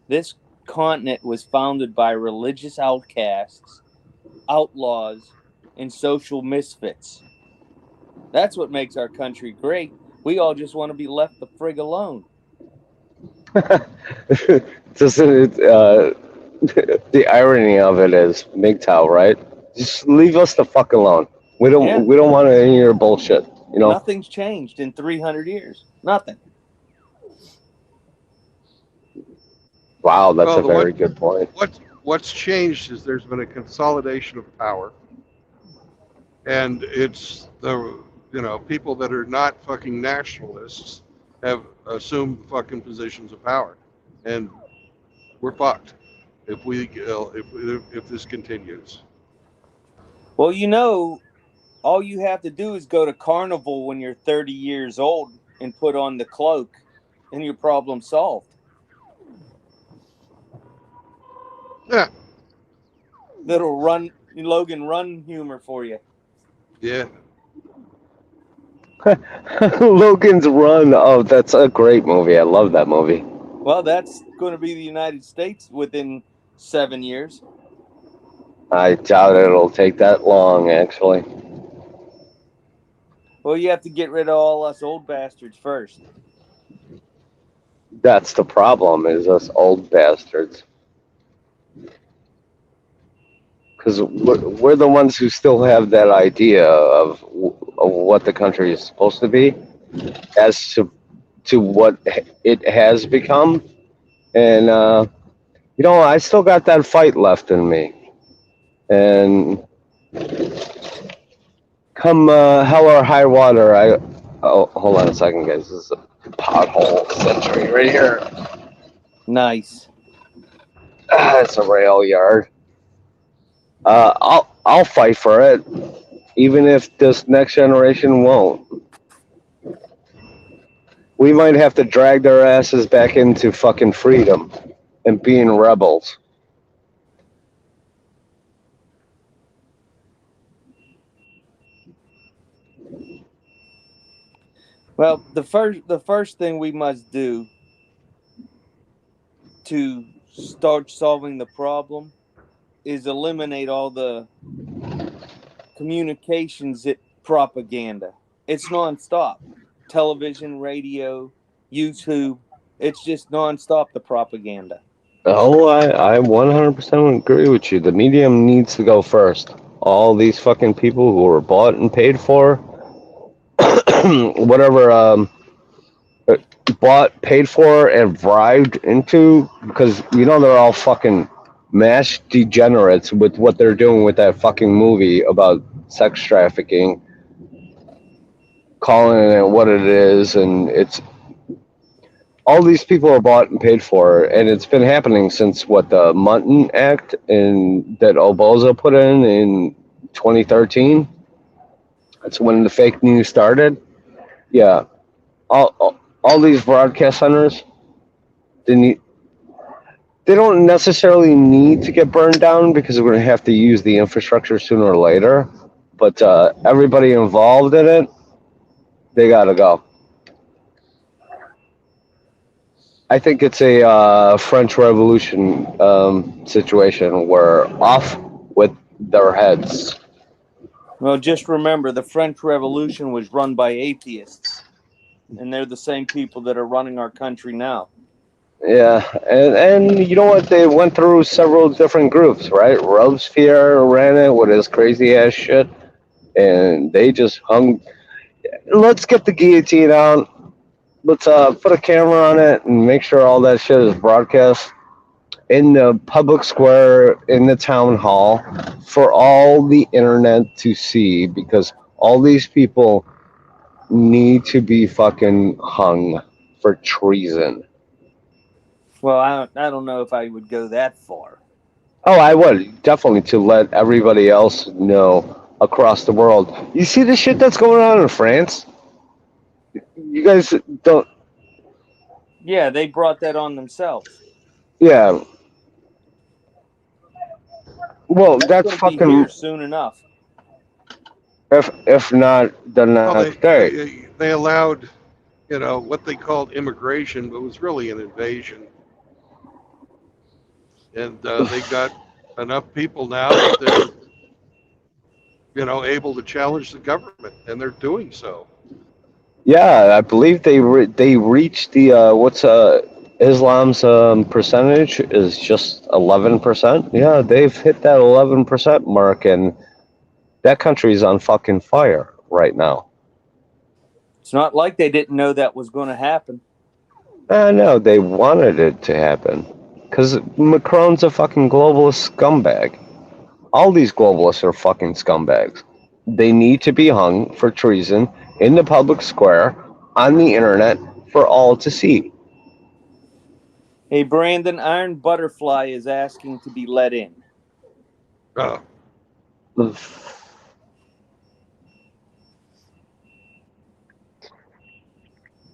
this continent was founded by religious outcasts, outlaws, and social misfits. That's what makes our country great. We all just want to be left the frig alone. Doesn't it, the irony of it is MGTOW, right? Just leave us the fuck alone. We don't want any of your bullshit. Nothing's changed in 300 years. Nothing. Wow, that's a very good point. What's changed is there's been a consolidation of power, and it's the people that are not fucking nationalists have assumed fucking positions of power, and we're fucked if this continues. Well, all you have to do is go to Carnival when you're 30 years old and put on the cloak, and your problem solved. Yeah. Little Logan Run humor for you. Yeah. Logan's Run. Oh, that's a great movie. I love that movie. Well, that's going to be the United States within 7 years. I doubt it'll take that long, actually. Well, you have to get rid of all us old bastards first. That's the problem, is us old bastards. Because we're the ones who still have that idea of what the country is supposed to be, as to what it has become. And, I still got that fight left in me. And come hell or high water. Oh, hold on a second, guys. This is a pothole century right here. Nice. It's a rail yard. I'll fight for it, even if this next generation won't. We might have to drag their asses back into fucking freedom and being rebels. Well, the first thing we must do to start solving the problem is eliminate all the communications propaganda. It's nonstop. Television, radio, YouTube. It's just nonstop the propaganda. Oh, I 100% agree with you. The medium needs to go first. All these fucking people who were bought and paid for, whatever, bought, paid for, and bribed into, because they're all fucking mass degenerates with what they're doing with that fucking movie about sex trafficking, calling it what it is, and it's all these people are bought and paid for, and it's been happening since what, the Munton Act that Oboza put in 2013. That's when the fake news started. Yeah, all these broadcast centers, they don't necessarily need to get burned down because we're going to have to use the infrastructure sooner or later. But everybody involved in it, they got to go. I think it's a French Revolution situation. We're off with their heads. Well, just remember the French Revolution was run by atheists, and they're the same people that are running our country now. Yeah, and you know what? They went through several different groups, right? Robespierre ran it with his crazy ass shit, and they just hung. Let's get the guillotine out. Let's put a camera on it and make sure all that shit is broadcast in the public square, in the town hall, for all the internet to see, because all these people need to be fucking hung for treason. Well, I don't know if I would go that far. Oh, I would definitely, to let everybody else know across the world. You see the shit that's going on in France? You guys don't. Yeah, they brought that on themselves. Yeah. Well, that's Gonna fucking. be here soon enough. If not the Well, next day. they allowed, what they called immigration, but it was really an invasion. And they've got enough people now that they're, able to challenge the government, and they're doing so. Yeah, I believe they reached the what's Islam's percentage is just 11%. Yeah, they've hit that 11% mark, and that country's on fucking fire right now. It's not like they didn't know that was going to happen. No, they wanted it to happen because Macron's a fucking globalist scumbag. All these globalists are fucking scumbags. They need to be hung for treason in the public square, on the internet, for all to see. Hey, Brandon, Iron Butterfly is asking to be let in. Oh,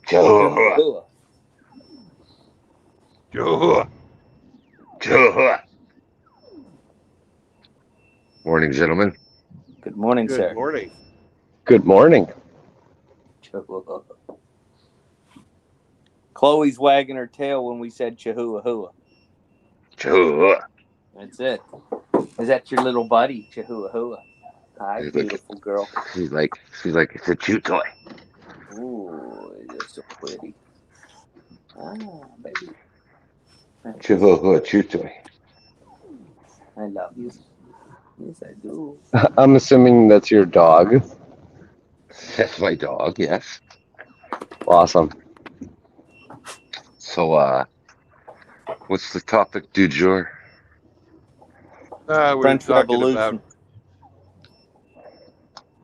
Joe. Morning, gentlemen. Good morning, good sir. morning. Good morning. Chloe's wagging her tail when we said Chihuahua. Joe. That's it. Is that your little buddy, Chihuahua? Hi, He's like- beautiful girl. She's like it's a chew toy. Ooh, you're so pretty. Ah, baby. Chihuahua chew toy. I love you. Yes, I do. I'm assuming that's your dog. That's my dog. Yes. Awesome. So, what's the topic du jour? We're French talking Revolution. about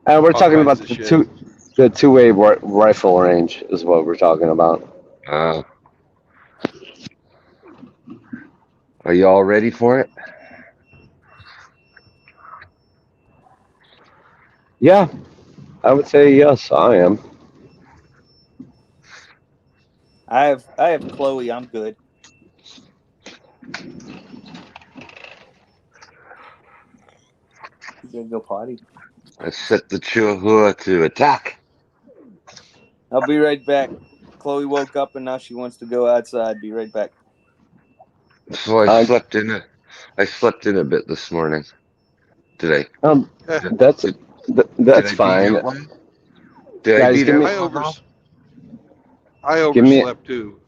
We're all talking about kinds of shit. the two-way rifle range is what we're talking about. Uh, are you all ready for it? Yeah, I would say yes. I am. I have Chloe. I'm good. You gonna go potty? I set the Chihuahua to attack. I'll be right back. Chloe woke up and now she wants to go outside. Be right back. So I Uh, slept in it. I slept in a bit this morning. Today. um, Eh, that's Did, did that's I beat fine. Outlaw? Did I Guys, beat give me I Outlaw? overs Though? I give me overslept too.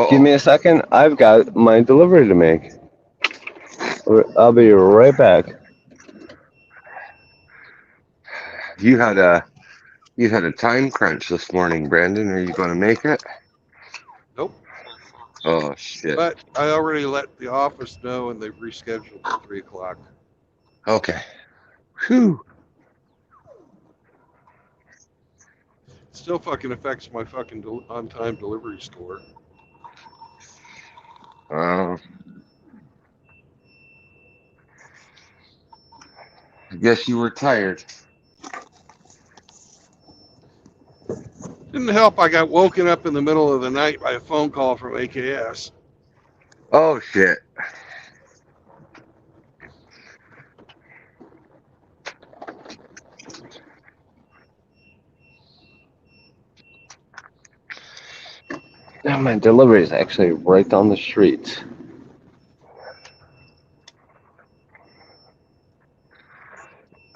give me Uh-oh. a second. I've got my delivery to make. I'll be right back. You had a time crunch this morning, Brandon. Are you going to make it? Nope. Oh shit. But I already let the office know, and they've rescheduled for 3 o'clock. Okay. Whew. Still fucking affects my fucking on-time delivery score. Uh, I guess you were tired. Didn't help. I got woken up in the middle of the night by a phone call from AKS. Oh shit. Yeah, my delivery is actually right down the street.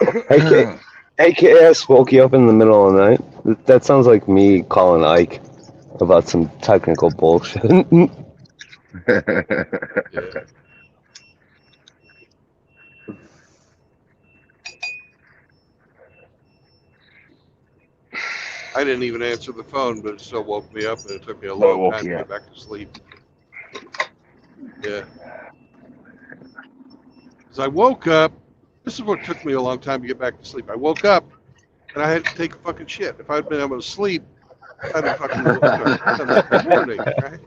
AK, AKS woke you up in the middle of the night. That sounds like me calling Ike about some technical bullshit. Yeah. I didn't even answer the phone, but it still woke me up, and it took me a Oh, long woke time to you get up. back to sleep. Yeah. Because I woke up. This is what took me a long time to get back to sleep. I woke up, and I had to take a fucking shit. If I'd been able to sleep, I'd have fucking done that in the morning, right?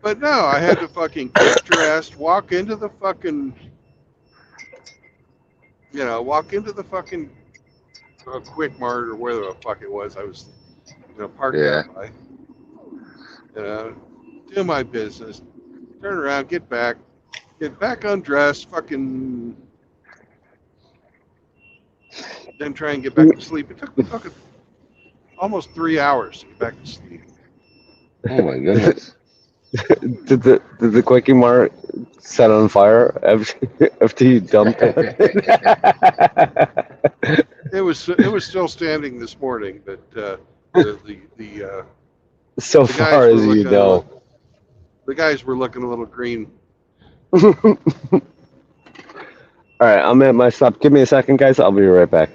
But no, I had to fucking get dressed, walk into the fucking, Quick Mart or where the fuck it was. I was, parked Yeah. out by, do my business, turn around, get back undressed, fucking, then try and get back to sleep. It took me fucking almost 3 hours to get back to sleep. Oh my goodness. Did the Quickie Mart set on fire after you dumped it? It was still standing this morning, but the So the guys far were as you looking a know. little the guys were looking a little green. All right, I'm at my stop. Give me a second, guys. I'll be right back.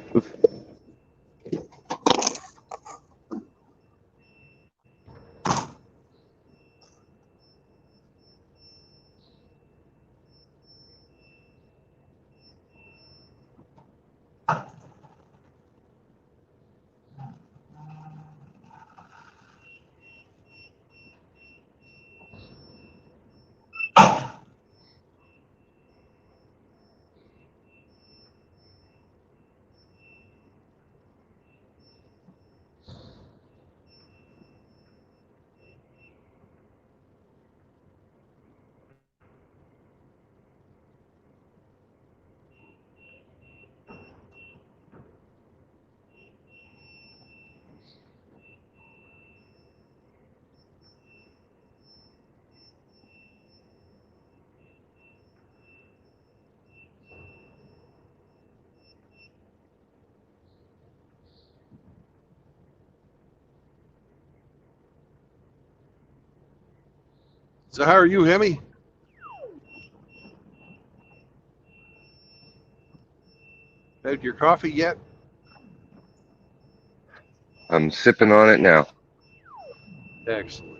So how are you, Hemi? Had your coffee yet? I'm sipping on it now. Excellent.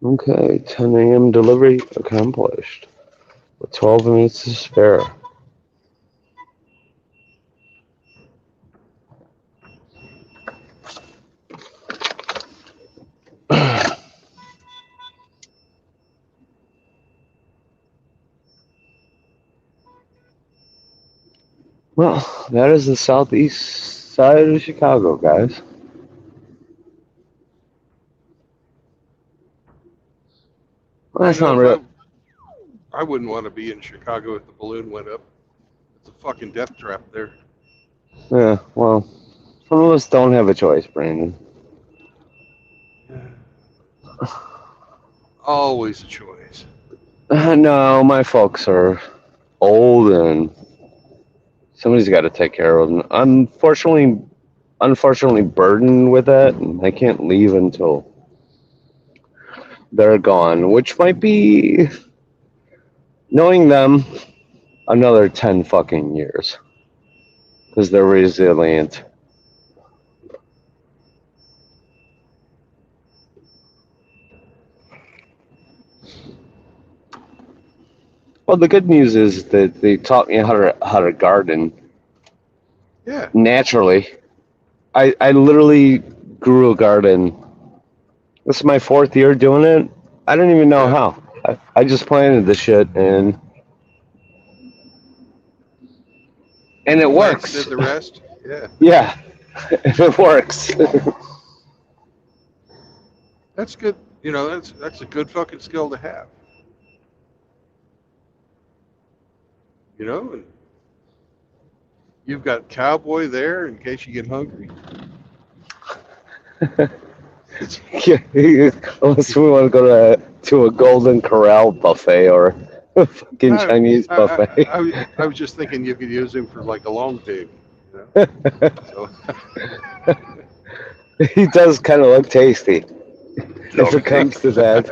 Okay, 10 a.m. delivery accomplished. With 12 minutes to spare. Well, that is the southeast side of Chicago, guys. Well, that's You not know, real. I wouldn't want to be in Chicago if the balloon went up. It's a fucking death trap there. Yeah, well, some of us don't have a choice, Brandon. Always a choice. No, my folks are old and somebody's got to take care of them. Unfortunately burdened with that, and I can't leave until they're gone, which might be, knowing them, another 10 fucking years. Because they're resilient. Well, the good news is that they taught me how to garden Yeah. naturally. I literally grew a garden. This is my 4th year doing it. I don't even know Yeah. how. I just planted the shit and it Plants works. did the rest. Yeah. Yeah, it works. That's good. You know, that's a good fucking skill to have. You know, and you've got cowboy there in case you get hungry. Yeah, unless we want to go to a Golden Corral buffet or a fucking I, Chinese buffet. I was just thinking you could use him for like a long pig. You know? So, He does kind of look tasty. If it comes to that.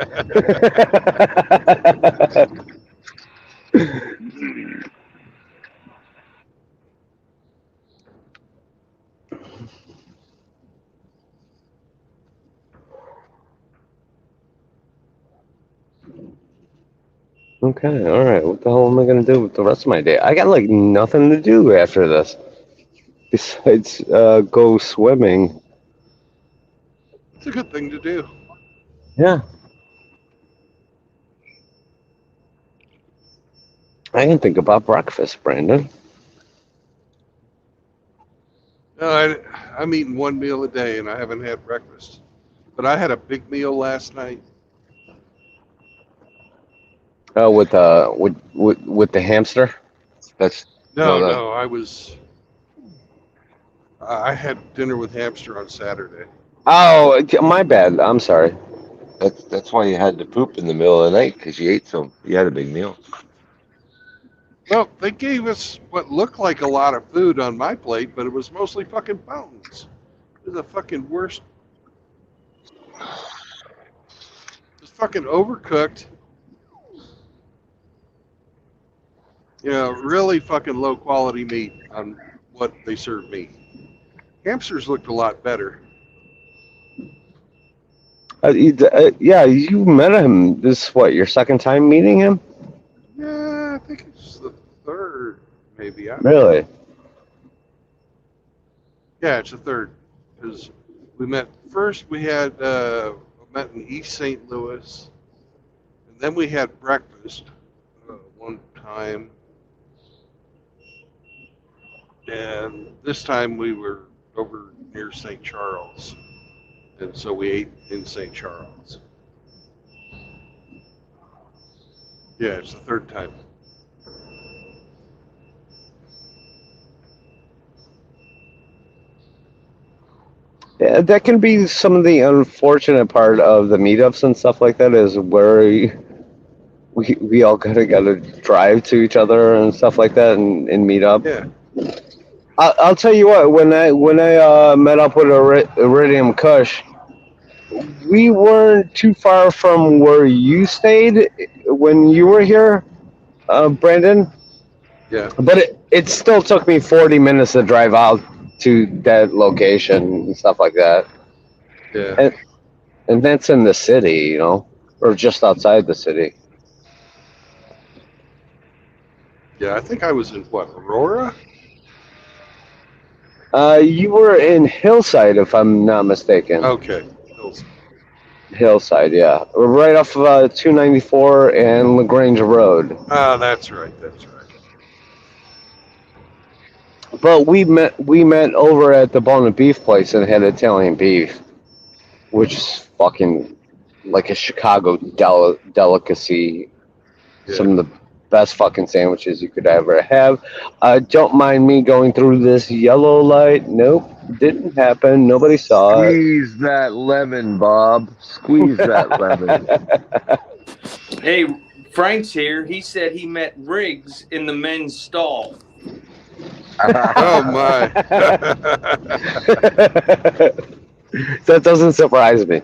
Okay, all right. What the hell am I gonna do with the rest of my day? I got like nothing to do after this besides go swimming. it's a good thing to do. Yeah, I can think about breakfast, Brandon. No, I'm eating one meal a day and I haven't had breakfast. But I had a big meal last night. With the hamster. That's No, that, no, I had dinner with hamster on Saturday. Oh, my bad. I'm sorry. that's why you had to poop in the middle of the night because you ate so you had a big meal. Well, they gave us what looked like a lot of food on my plate, but it was mostly fucking bones. It was the fucking worst. It was fucking overcooked. You know, really fucking low quality meat on what they served me. Hamsters looked a lot better. Yeah, you met him. This is what, your second time meeting him? Yeah, I think it's the third, maybe. I don't know. Really? Yeah, it's the third. Because we met first, we met in East St. Louis, and then we had breakfast one time, and this time we were over near St. Charles, and so we ate in St. Charles. Yeah, it's the third time. Yeah, that can be some of the unfortunate part of the meetups and stuff like that is where we all gotta drive to each other and stuff like that and meet up. Yeah. I'll tell you what, when I met up with Iridium Kush, we weren't too far from where you stayed when you were here, Brandon. Yeah. But it still took me 40 minutes to drive out to that location and stuff like that. Yeah. And that's in the city, you know. or just outside the city. Yeah, I think I was in what, Aurora? You were in Hillside, if I'm not mistaken. Okay. Hills. Hillside, yeah, right off of 294 and Lagrange Road. Ah, that's right. That's right. But we met over at the Bone and Beef place and had Italian beef, which is fucking like a Chicago delicacy. Yeah. Some of the best fucking sandwiches you could ever have. Don't mind me going through this yellow light. Nope, didn't happen. Nobody saw it. Squeeze that lemon, Bob. Squeeze that lemon. Hey, Frank's here. He said he met Riggs in the men's stall. Oh my. That doesn't surprise me.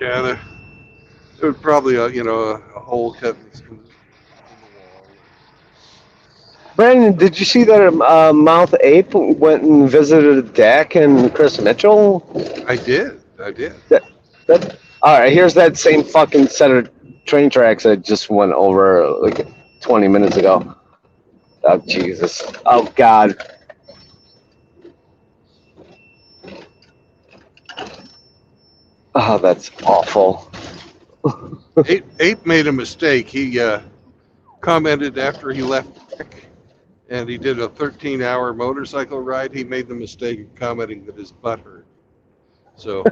Yeah, there was probably a hole cut in the wall. Brandon, did you see that Mouth Ape went and visited Dak and Chris Mitchell? I did. I did. All right, here's that same fucking set of train tracks I just went over like 20 minutes ago. Oh, Jesus. Oh, God. Oh, that's awful. Ape made a mistake. He commented after he left and he did a 13-hour motorcycle ride. He made the mistake of commenting that his butt hurt. So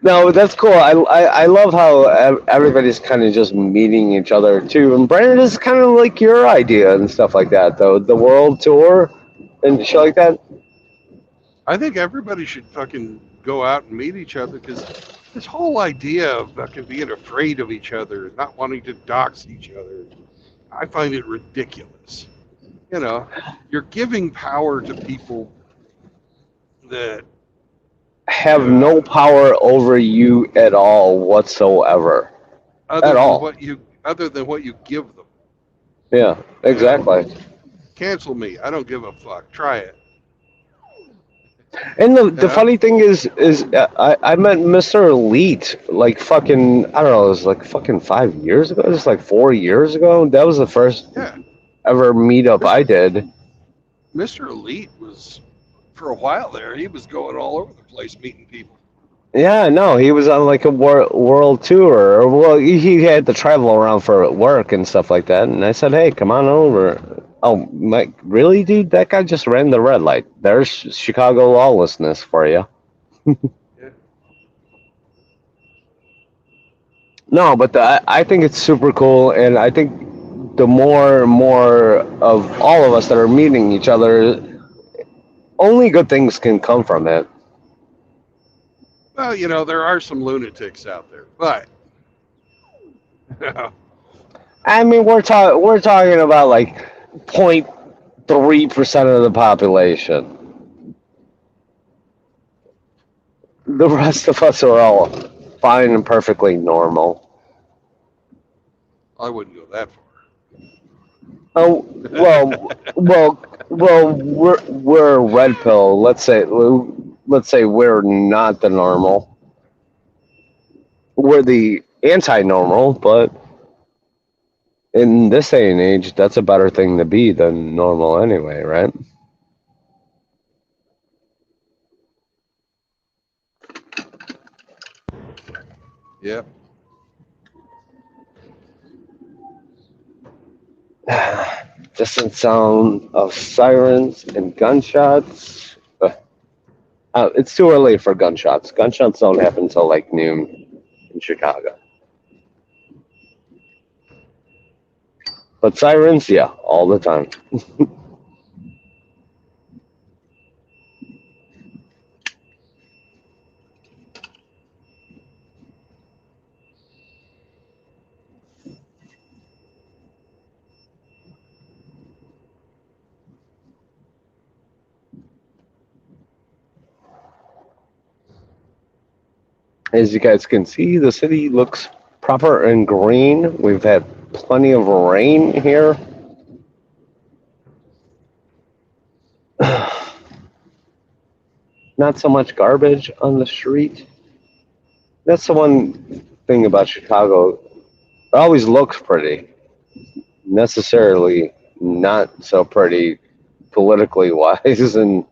No, that's cool. I love how everybody's kind of just meeting each other too. And Brandon, this is kind of like your idea and stuff like that, though. The world tour and shit like that. I think everybody should fucking go out and meet each other, because this whole idea of fucking being afraid of each other, not wanting to dox each other, I find it ridiculous. You know, you're giving power to people that Have no power over you at all whatsoever. other At than all. other than what you give them. Yeah, exactly. Cancel me. I don't give a fuck. Try it. And the Yeah. funny thing is I met Mr. Elite like fucking, I don't know, it was like fucking 5 years ago. It was like 4 years ago. That was the first Yeah. ever meetup I did. Mr. Elite was, for a while there, he was going all over the place meeting people. Yeah, no, he was on like a world tour. Well, he had to travel around for work and stuff like that. And I said, hey, come on over. Oh, Mike, really, dude? That guy just ran the red light. There's Chicago lawlessness for you. Yeah. No, but I think it's super cool. And I think the more and more of all of us that are meeting each other, only good things can come from it. Well, there are some lunatics out there, but I mean, we're talking about like 0.3% of the population. The rest of us are all fine and perfectly normal. I wouldn't go that far. Oh well, we're red pill. Let's say we're not the normal. We're the anti-normal, but in this day and age, that's a better thing to be than normal anyway, right? Yep. Distant sound of sirens and gunshots. It's too early for gunshots. Gunshots don't happen until like noon in Chicago. But sirens, yeah, all the time. As you guys can see, the city looks proper and green. We've had plenty of rain here. Not so much garbage on the street. That's the one thing about Chicago. It always looks pretty. Necessarily not so pretty politically wise and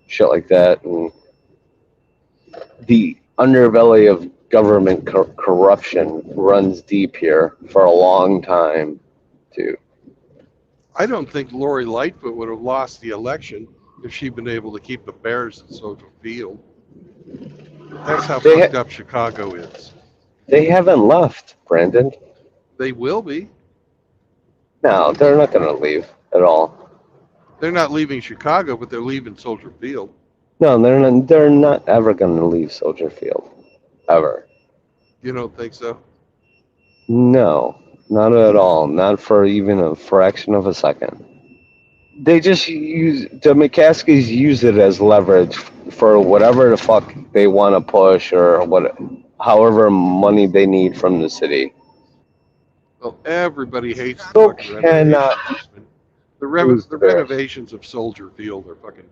shit like that. And the underbelly of government corruption runs deep here for a long time, too. I don't think Lori Lightfoot would have lost the election if she'd been able to keep the Bears at Soldier Field. That's how They fucked up Chicago is. They haven't left, Brandon. They will be. No, they're not going to leave at all. They're not leaving Chicago, but they're leaving Soldier Field. No, they're not ever going to leave Soldier Field. Ever. You don't think so? No, not at all. Not for even a fraction of a second. They just the McCaskies use it as leverage for whatever the fuck they want to push or however money they need from the city. Well, everybody hates the Still fucking cannot renovations. The lose the Bears. renovations of Soldier Field are fucking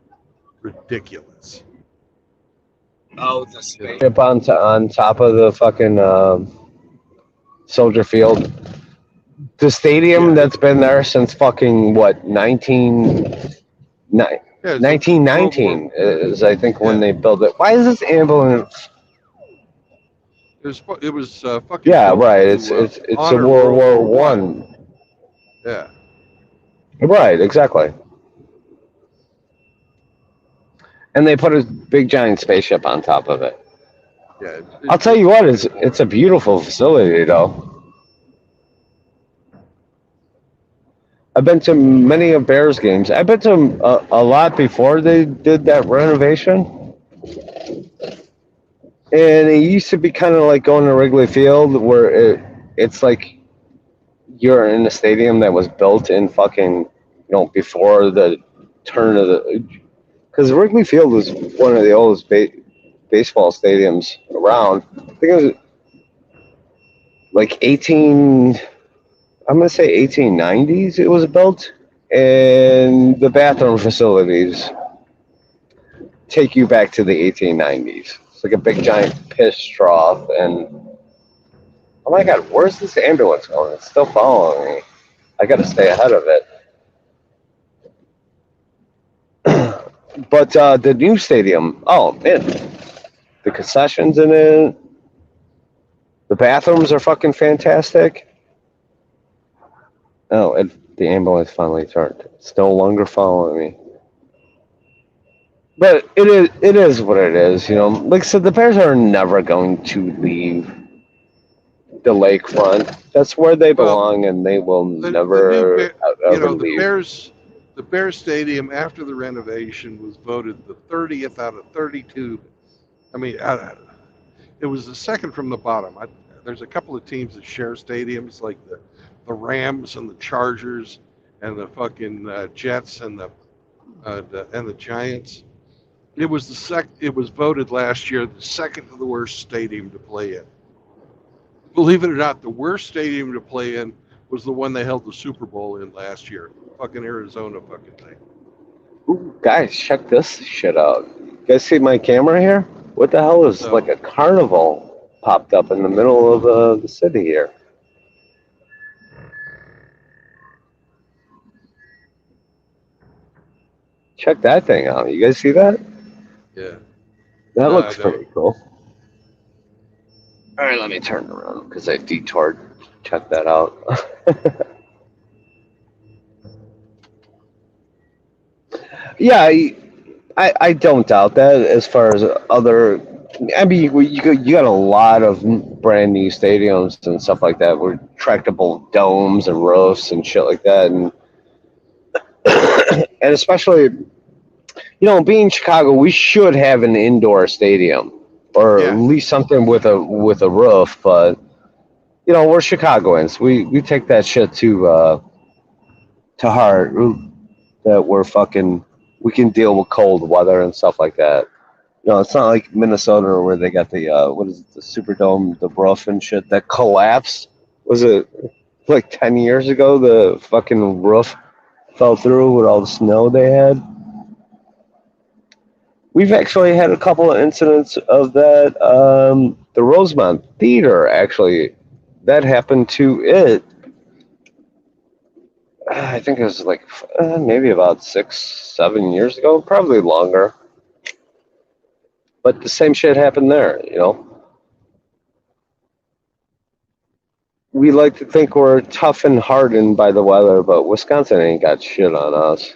ridiculous. Oh, the space. Up on top of the fucking Soldier Field. The stadium that's been there since fucking what 1919 is I think when they built it. Why is this ambulance? It was fucking. Yeah, right. to, It's a honor World War One. Yeah. Right, exactly. And they put a big giant spaceship on top of it. Yeah. I'll tell you what, it's a beautiful facility though. I've been to many of Bears games. I've been to a lot before they did that renovation. And it used to be kind of like going to Wrigley Field where it's like you're in a stadium that was built in fucking, before the turn of the... Because Wrigley Field was one of the oldest baseball stadiums around. I think it was like 1890s it was built, and the bathroom facilities take you back to the 1890s. It's like a big giant piss trough, and oh my god, where's this ambulance going? It's still following me. I gotta stay ahead of it. But the new stadium, oh man, the concessions in it, the bathrooms are fucking fantastic. Oh, the ambulance finally turned. It's no longer following me. But it is what it is, Like I said, the Bears are never going to leave the lakefront. That's where they belong, and they will never ever leave. The Bears Stadium after the renovation was voted the 30th out of 32. I mean, it was the second from the bottom. There's a couple of teams that share stadiums, like the Rams and the Chargers and the fucking Jets and the Giants. It was It was voted last year the second to the worst stadium to play in. Believe it or not, the worst stadium to play in was the one they held the Super Bowl in last year. Fucking Arizona fucking thing. Ooh, guys, check this shit out. You guys see my camera here? What the hell is like a carnival popped up in the middle of the city here? Check that thing out. You guys see that? Yeah. That looks pretty cool. All right, let me turn around because I detoured. Check that out. Yeah, I don't doubt that. As far as other, I mean, you got a lot of brand new stadiums and stuff like that with retractable domes and roofs and shit like that, and and especially, being Chicago, we should have an indoor stadium or at least something with a roof. But we're Chicagoans. We take that shit to heart. That we can deal with cold weather and stuff like that. It's not like Minnesota where they got the the Superdome, the roof and shit that collapsed. Was it like 10 years ago? The fucking roof fell through with all the snow they had. We've actually had a couple of incidents of that the Rosemont Theater, actually, that happened to it. I think it was like maybe about 6, 7 years ago, probably longer. But the same shit happened there, you know. We like to think we're tough and hardened by the weather, but Wisconsin ain't got shit on us.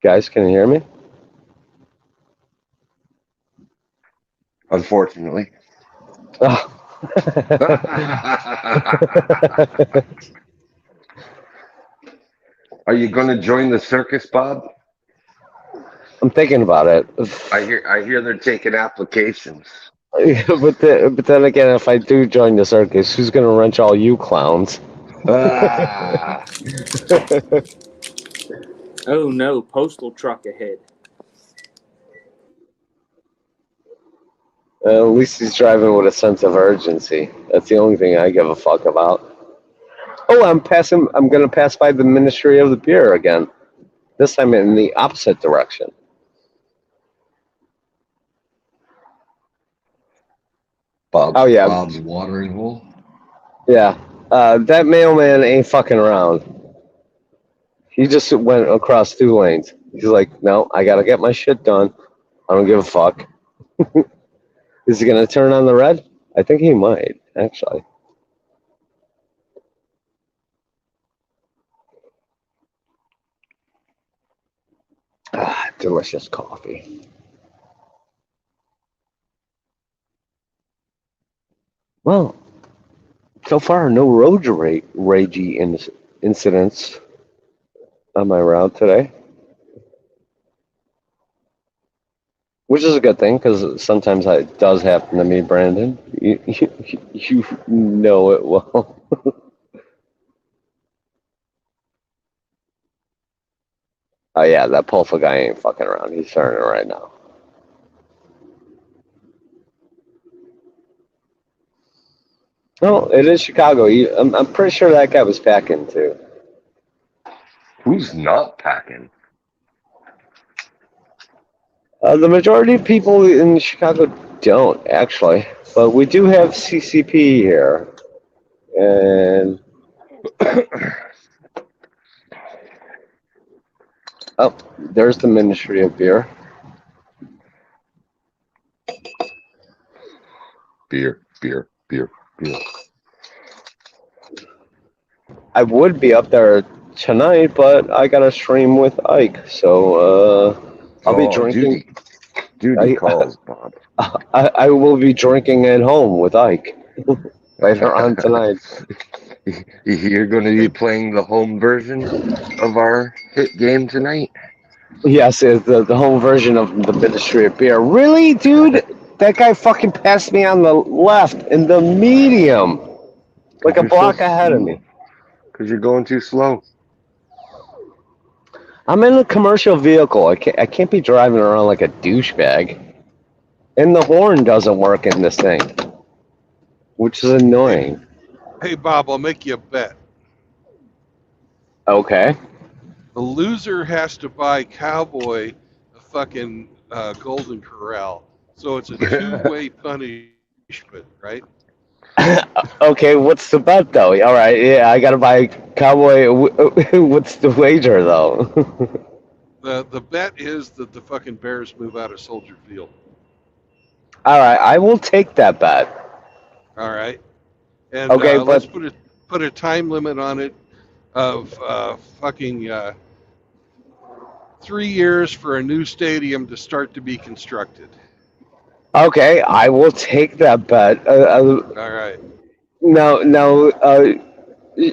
Guys, can you hear me? Unfortunately. Oh. Are you going to join the circus, Bob? I'm thinking about it. I hear they're taking applications. But then again, if I do join the circus, who's gonna wrench all you clowns? Ah, Oh no, postal truck ahead. At least he's driving with a sense of urgency. That's the only thing I give a fuck about. Oh, I'm gonna pass by the Ministry of the Beer again. This time in the opposite direction. Oh yeah, Bob's watering hole. yeah. That mailman ain't fucking around. He just went across 2 lanes. He's like, no, I gotta get my shit done. I don't give a fuck. Is he gonna turn on the red? I think he might, actually. Ah, delicious coffee. Well, so far, no road ragey incidents on my route today, which is a good thing because sometimes it does happen to me, Brandon. You know it well. Oh yeah, that Pulfa guy ain't fucking around. He's turning right now. No, it is Chicago. I'm pretty sure that guy was packing too. Who's not packing? The majority of people in Chicago don't actually, but we do have CCP here, and oh, there's the Ministry of Beer. Beer, beer, beer, beer. I would be up there tonight, but I got to stream with Ike, so I'll be drinking. Duty calls, Bob. I will be drinking at home with Ike later on tonight. You're going to be playing the home version of our hit game tonight? Yes, it's the home version of the Ministry of Beer. Really, dude? That guy fucking passed me on the left in the medium, like a block ahead of me. Because you're going too slow. I'm in a commercial vehicle. I can't be driving around like a douchebag. And the horn doesn't work in this thing, which is annoying. Hey, Bob, I'll make you a bet. Okay. The loser has to buy Cowboy a fucking Golden Corral. So it's a two-way punishment, right? Okay, what's the bet though? All right, yeah, I gotta buy Cowboy. What's the wager though? The bet is that the fucking Bears move out of Soldier Field. All right, I will take that bet. All right, and Okay, let's but put a time limit on it of fucking 3 years for a new stadium to start to be constructed. okay, I will take that bet. All right. Now,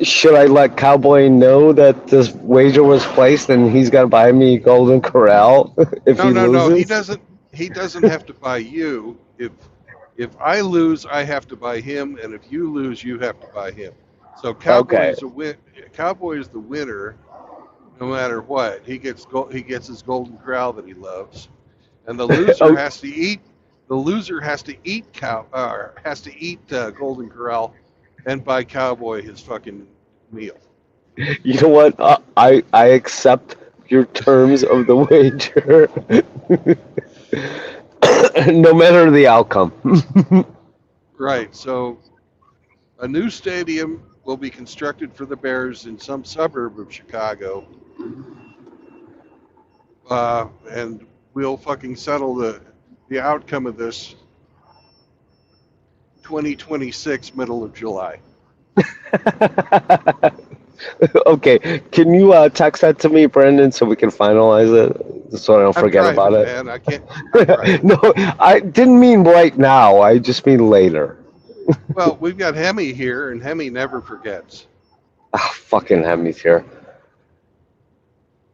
should I let Cowboy know that this wager was placed and he's got to buy me Golden Corral if he loses? No. He doesn't have to buy you. If I lose, I have to buy him, and if you lose, you have to buy him. So Cowboy is the winner, no matter what. He gets his Golden Corral that he loves, and the loser has to eat. The loser has to eat Golden Corral, and buy Cowboy his fucking meal. You know what? I accept your terms of the wager, no matter the outcome. Right. So a new stadium will be constructed for the Bears in some suburb of Chicago, and we'll fucking settle the outcome of this 2026 middle of July. Okay, can you text that to me, Brendan, so we can finalize it, so I don't I'm forget about driving, it? man. I can't. I'm driving. No, I didn't mean right now. I just mean later. Well, we've got Hemi here, and Hemi never forgets. Ah, fucking Hemi's here.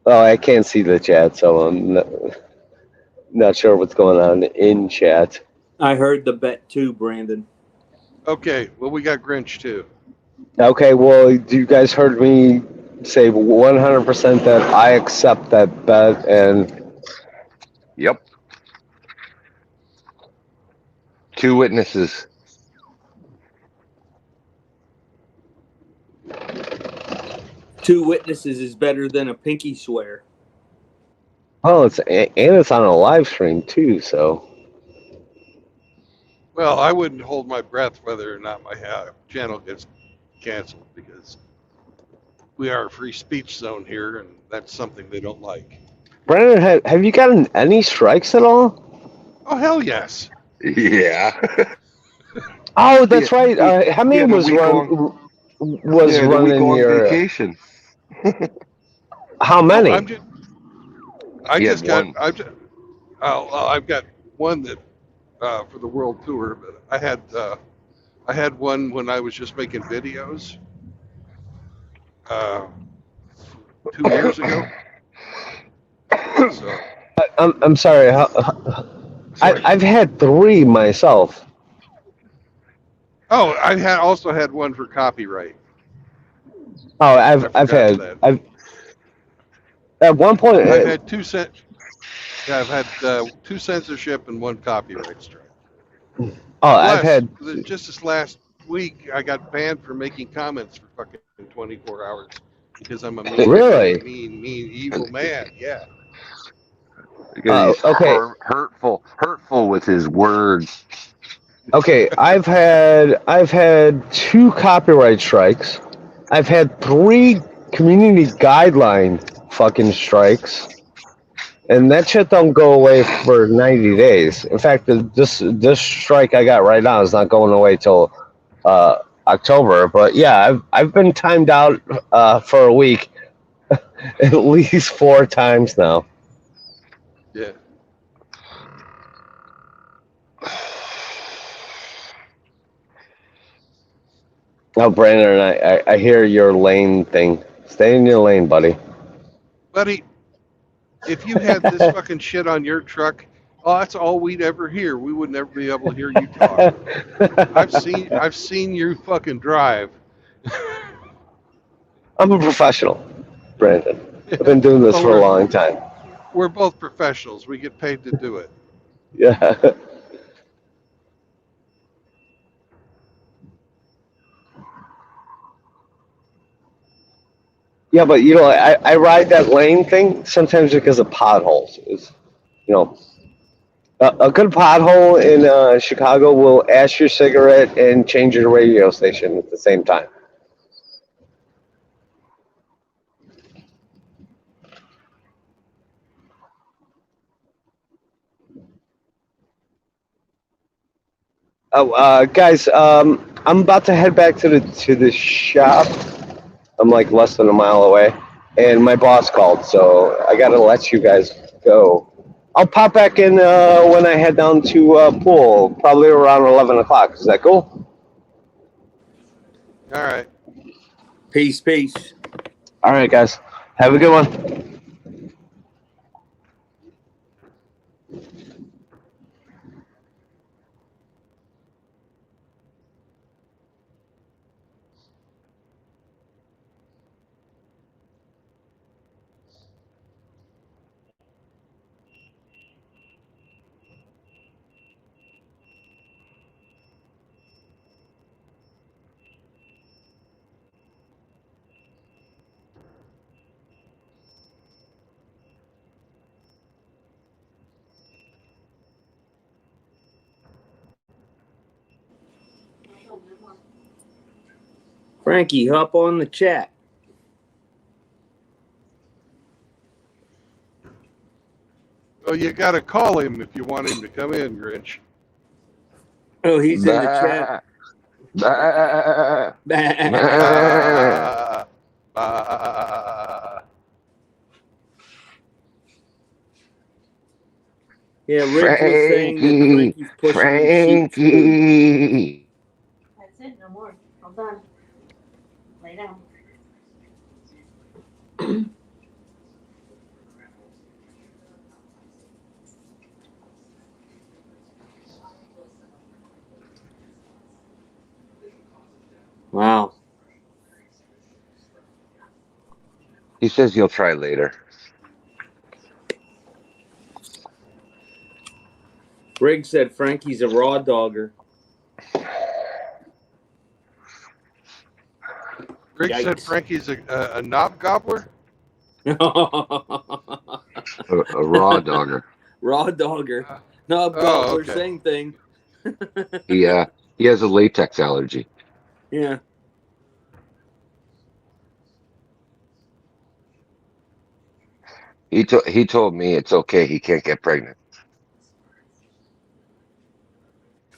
Oh, I can't see the chat, so I'm not sure what's going on in chat. I heard the bet too, Brandon. Okay. Well, we got Grinch too. Okay, well, you guys heard me say 100% that I accept that bet, and Yep. 2 witnesses. Two witnesses is better than a pinky swear. oh, it's on a live stream too, so Well, I wouldn't hold my breath whether or not my channel gets canceled because we are a free speech zone here, and that's something they don't like. Brandon, have you gotten any strikes at all? Oh, hell yes. Yeah. Oh, He, that's right. he Hemi had a was week long. was Yeah, the week running long your. vacation. How Oh, many? I He had just got, one. I've got one that for the world tour, but I had one when I was just making videos uh, 2 years ago. So, I'm sorry. Sorry. I've had 3 myself. oh, also had one for copyright. Oh, I I've forgot had that. at one point. I've had Yeah, I've had 2 censorship and 1 copyright strike. I've Plus, had. just this last week, I got banned for making comments for fucking 24 hours because I'm a Really? mean, evil man. Yeah. Because he's Okay. hurtful with his words. Okay, I've had 2 copyright strikes. I've had 3 community guideline fucking strikes, and that shit don't go away for 90 days. In fact, this strike I got right now is not going away till October. But yeah, I've been timed out for a week at least 4 times now. Yeah. Oh, Brandon, I hear your lane thing. Stay in your lane, buddy. Buddy, if you had this fucking shit on your truck, oh, that's all we'd ever hear. We would never be able to hear you talk. I've seen you fucking drive. I'm a professional, Brandon. I've been doing this Well, for a long time. we're both professionals. We get paid to do it. Yeah. Yeah, but I ride that lane thing sometimes because of potholes. You know, a good pothole in Chicago will ash your cigarette and change your radio station at the same time. Oh, guys, I'm about to head back to the shop. I'm like less than a mile away, and my boss called, so I gotta let you guys go. I'll pop back in when I head down to pool, probably around 11 o'clock. Is that cool? All right. Peace, peace. All right, guys. Have a good one. Frankie, hop on the chat. Well, you got to call him if you want him to come in, Grinch. Oh, he's in the chat. Bah, bah, bah. Yeah, Riggs was saying that Frankie's pushing his sheep's food. Frankie. That's it, no more. All done. Lay down. Wow. He says you'll try later. Riggs said Frankie's a raw dogger. Rick said Yikes. Frankie's a knob gobbler. A raw dogger. Raw dogger. Knob Oh, gobbler, okay. same thing. He has a latex allergy. Yeah. He told me it's okay. He can't get pregnant.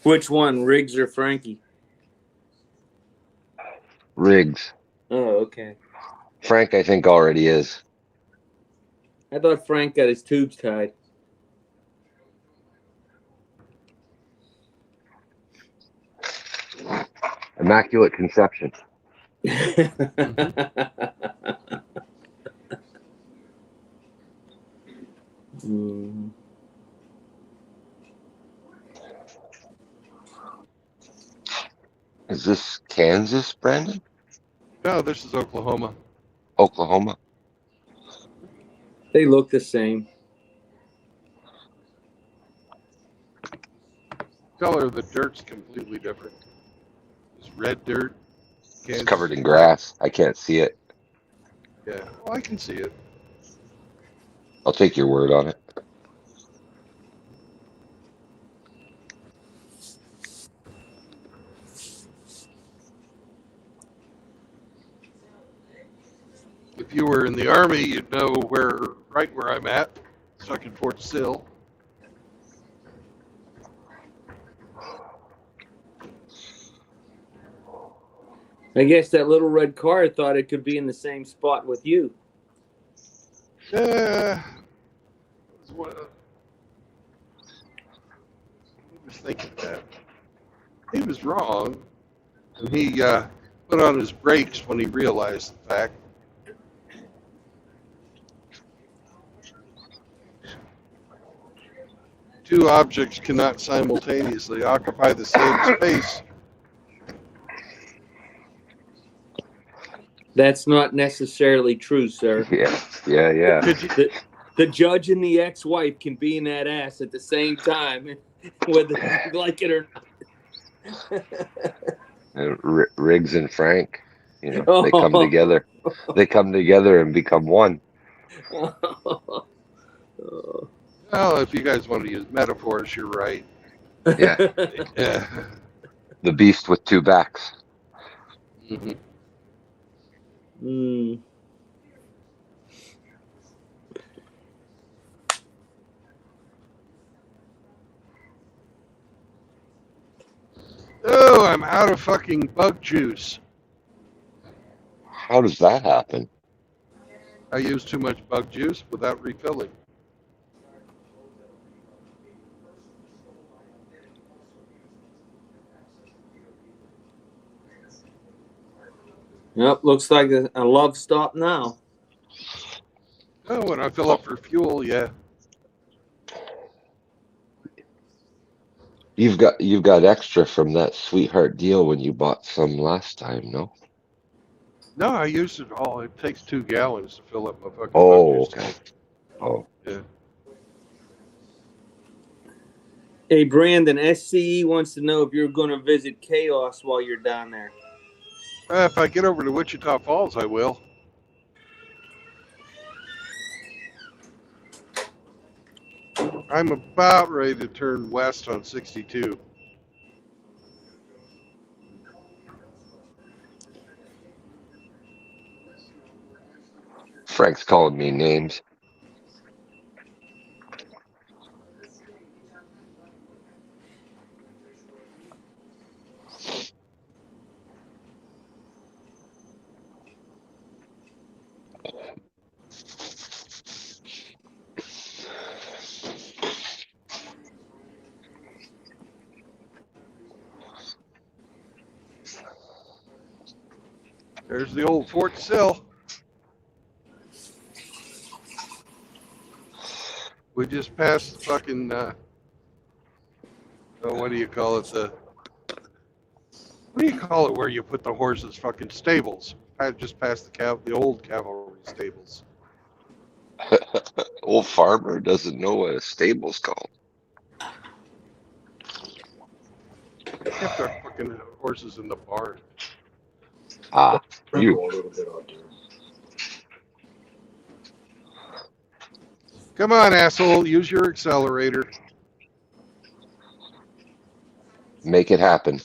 Which one, Riggs or Frankie? Riggs. Oh, okay. Frank, I think, already is. I thought Frank got his tubes tied. Immaculate conception. Mm. Is this Kansas, Brandon? No, this is Oklahoma. Oklahoma? They look the same. Color of the dirt's completely different. It's red dirt. It's Kansas covered in is grass. I can't see it. white. Yeah, well, I can see it. I'll take your word on it. If you were in the Army, you'd know right where I'm at, stuck in Fort Sill. I guess that little red car thought it could be in the same spot with you. He was thinking that. He was wrong. And he put on his brakes when he realized the fact. Two objects cannot simultaneously occupy the same space. That's not necessarily true, sir. Yeah. The judge and the ex-wife can be in that ass at the same time, whether you like it or And Riggs and Frank, they come together. They come together and become one. not. Well, if you guys want to use metaphors, you're right. Yeah. Yeah. The beast with two backs. Mm-hmm. Mm. Oh, I'm out of fucking bug juice. How does that happen? I used too much bug juice without refilling. Yep, looks like a love stop now. Oh, when I fill up for fuel, yeah. You've got extra from that sweetheart deal when you bought some last time, no? No, I used it all. It takes 2 gallons to fill up my fucking Oh, bug juice okay. tank. Oh, Yeah. Hey, Brandon, SCE wants to know if you're going to visit Chaos while you're down there. If I get over to Wichita Falls, I will. I'm about ready to turn west on 62. Frank's calling me names. There's the old Fort Sill. We just passed the fucking, what do you call it? What do you call it where you put the horses? Fucking stables. I just passed the old cavalry stables. Old farmer doesn't know what a stable's called. They kept our fucking horses in the barn. Ah, you. Come on, asshole. Use your accelerator. Make it happen.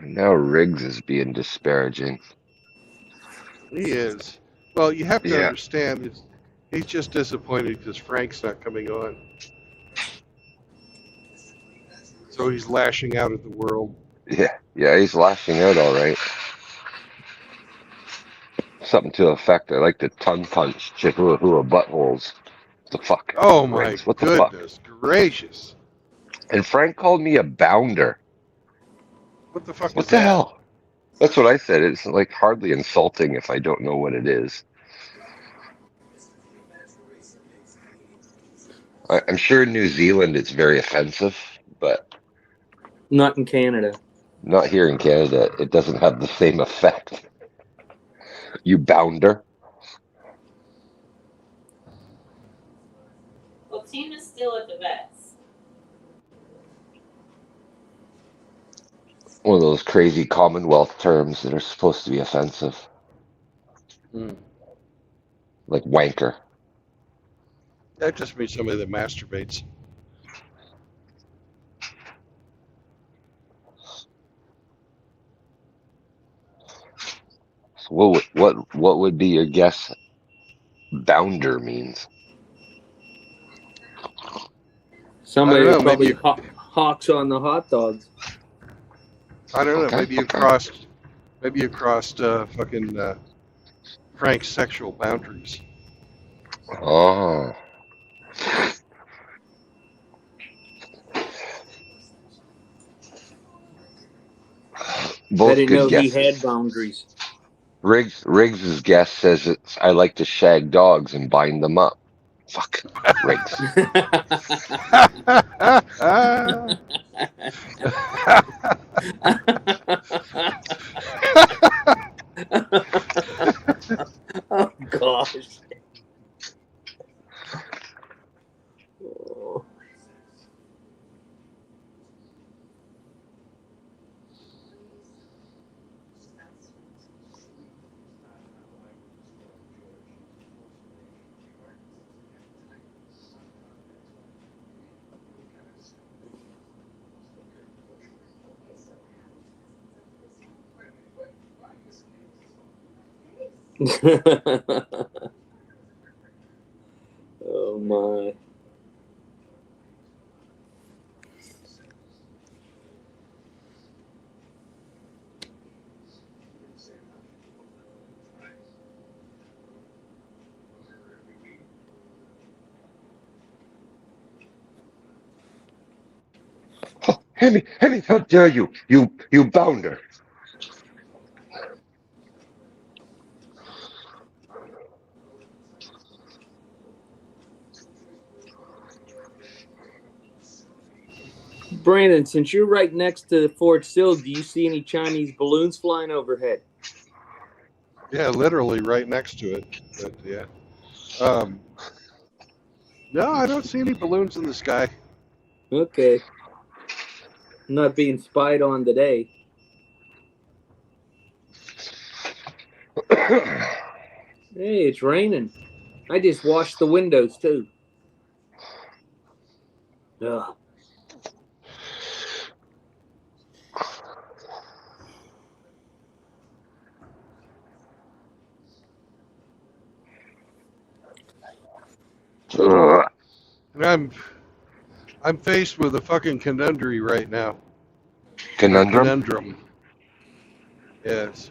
Now Riggs is being disparaging. He is. Well, you have to Yeah. understand, he's just disappointed because Frank's not coming on. So he's lashing out at the world. Yeah, he's lashing out all right. Something to the effect, I like to tongue punch Chihuahua buttholes. What the fuck? Oh my Riggs, what the fuck? goodness gracious. And Frank called me a bounder. What the fuck What is the that? hell? That's what I said. It's like hardly insulting if I don't know what it is. I'm sure in New Zealand it's very offensive, but Not in Canada. not here in Canada. It doesn't have the same effect. You bounder. Well, Tina's still at the vet's. One of those crazy Commonwealth terms that are supposed to be offensive. Hmm. Like wanker. That just means somebody that masturbates. So what would be your guess bounder means? Somebody I don't that know, maybe probably hawks on the hot dogs. I don't know. Okay, Maybe you okay. crossed. Maybe you crossed fucking Frank's sexual boundaries. Oh. I Both didn't good know guesses. he had boundaries. Riggs's guess says it's I like to shag dogs and bind them up. Fuck. Riggs. Oh gosh. Oh. Oh my. Oh, Hemmy, how dare you? You bounder. Brandon, since you're right next to Fort Sill, do you see any Chinese balloons flying overhead? Yeah, literally right next to it. But yeah. No, I don't see any balloons in the sky. Okay. Not being spied on today. Hey, it's raining. I just washed the windows too. Ugh. Ugh. I'm faced with a fucking conundrum right now. Conundrum? Conundrum. Yes.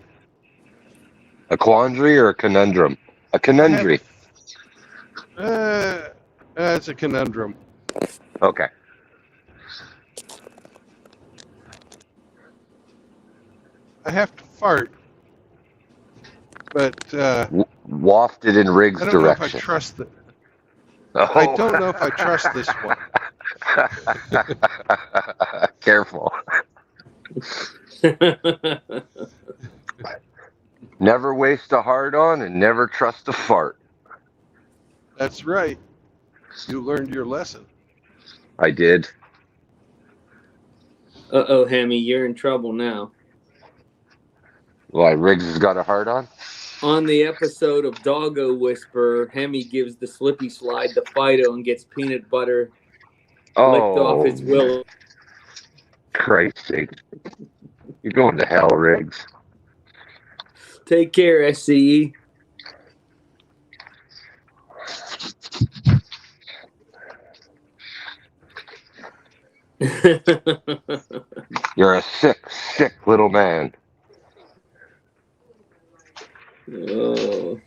A quandary or a conundrum? A conundrum. It's a conundrum. Okay. I have to fart, but Wafted in Riggs' I don't know if I direction. trust it. Oh. I don't know if I trust this one. Careful. Never waste a hard on and never trust a fart. That's right. You learned your lesson. I did. Uh-oh, Hemi, you're in trouble now. Why, Riggs has got a hard on? On the episode of Doggo Whisperer, Hemi gives the slippy slide to Fido and gets peanut butter licked off his willy. Christ's sake. You're going to hell, Riggs. Take care, SCE. You're a sick, sick little man. Oh.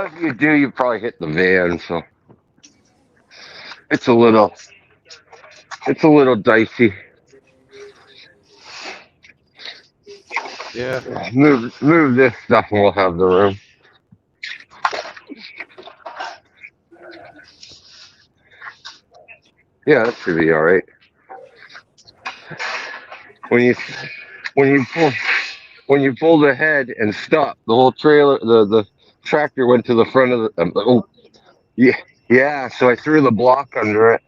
If you do, you probably hit the van, so it's a little dicey. Yeah. Move this stuff and we'll have the room. Yeah, that should be all right. When you pulled ahead and stopped, the whole trailer, the tractor went to the front of the. Yeah. So I threw the block under it.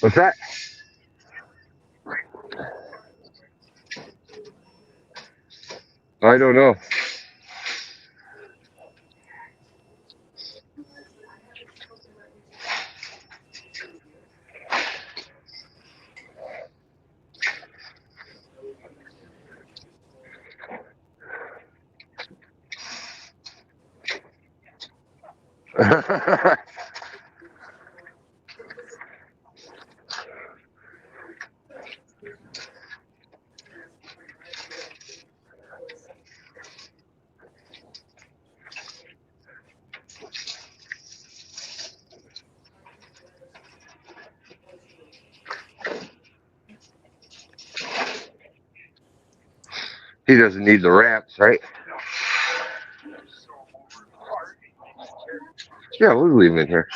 What's that? I don't know. He doesn't need the ramps, right? Yeah, we'll leave him in here.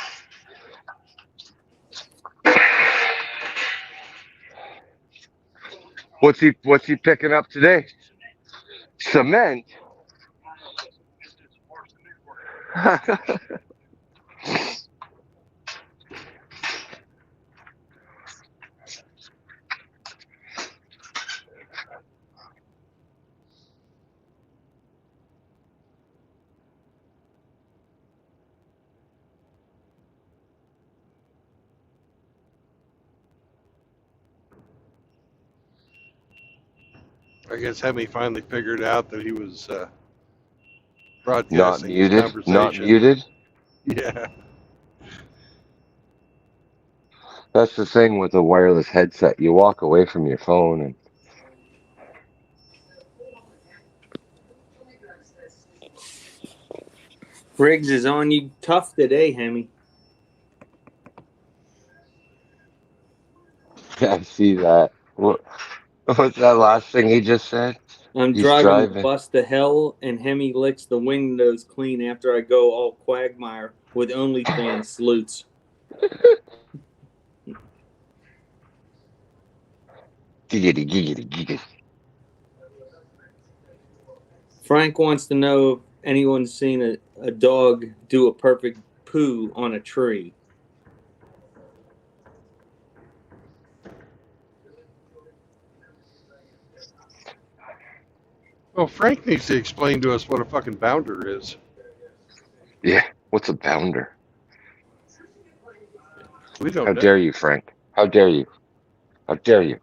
What's he picking up today? Cement. I guess Hemi finally figured out that he was Not broadcasting his muted. conversation. Not muted. Yeah. That's the thing with a wireless headset. You walk away from your phone and Riggs is on you tough today, Hemi. I see that. What's that last thing he just said? I'm He's driving the driving. bus to hell, and Hemi licks the windows clean after I go all Quagmire with OnlyFans salutes. Giggity, giggity, giggity. Frank wants to know if anyone's seen a dog do a perfect poo on a tree. Well, Frank needs to explain to us what a fucking bounder is. Yeah, what's a bounder? We don't How know. dare you, Frank? How dare you? How dare you?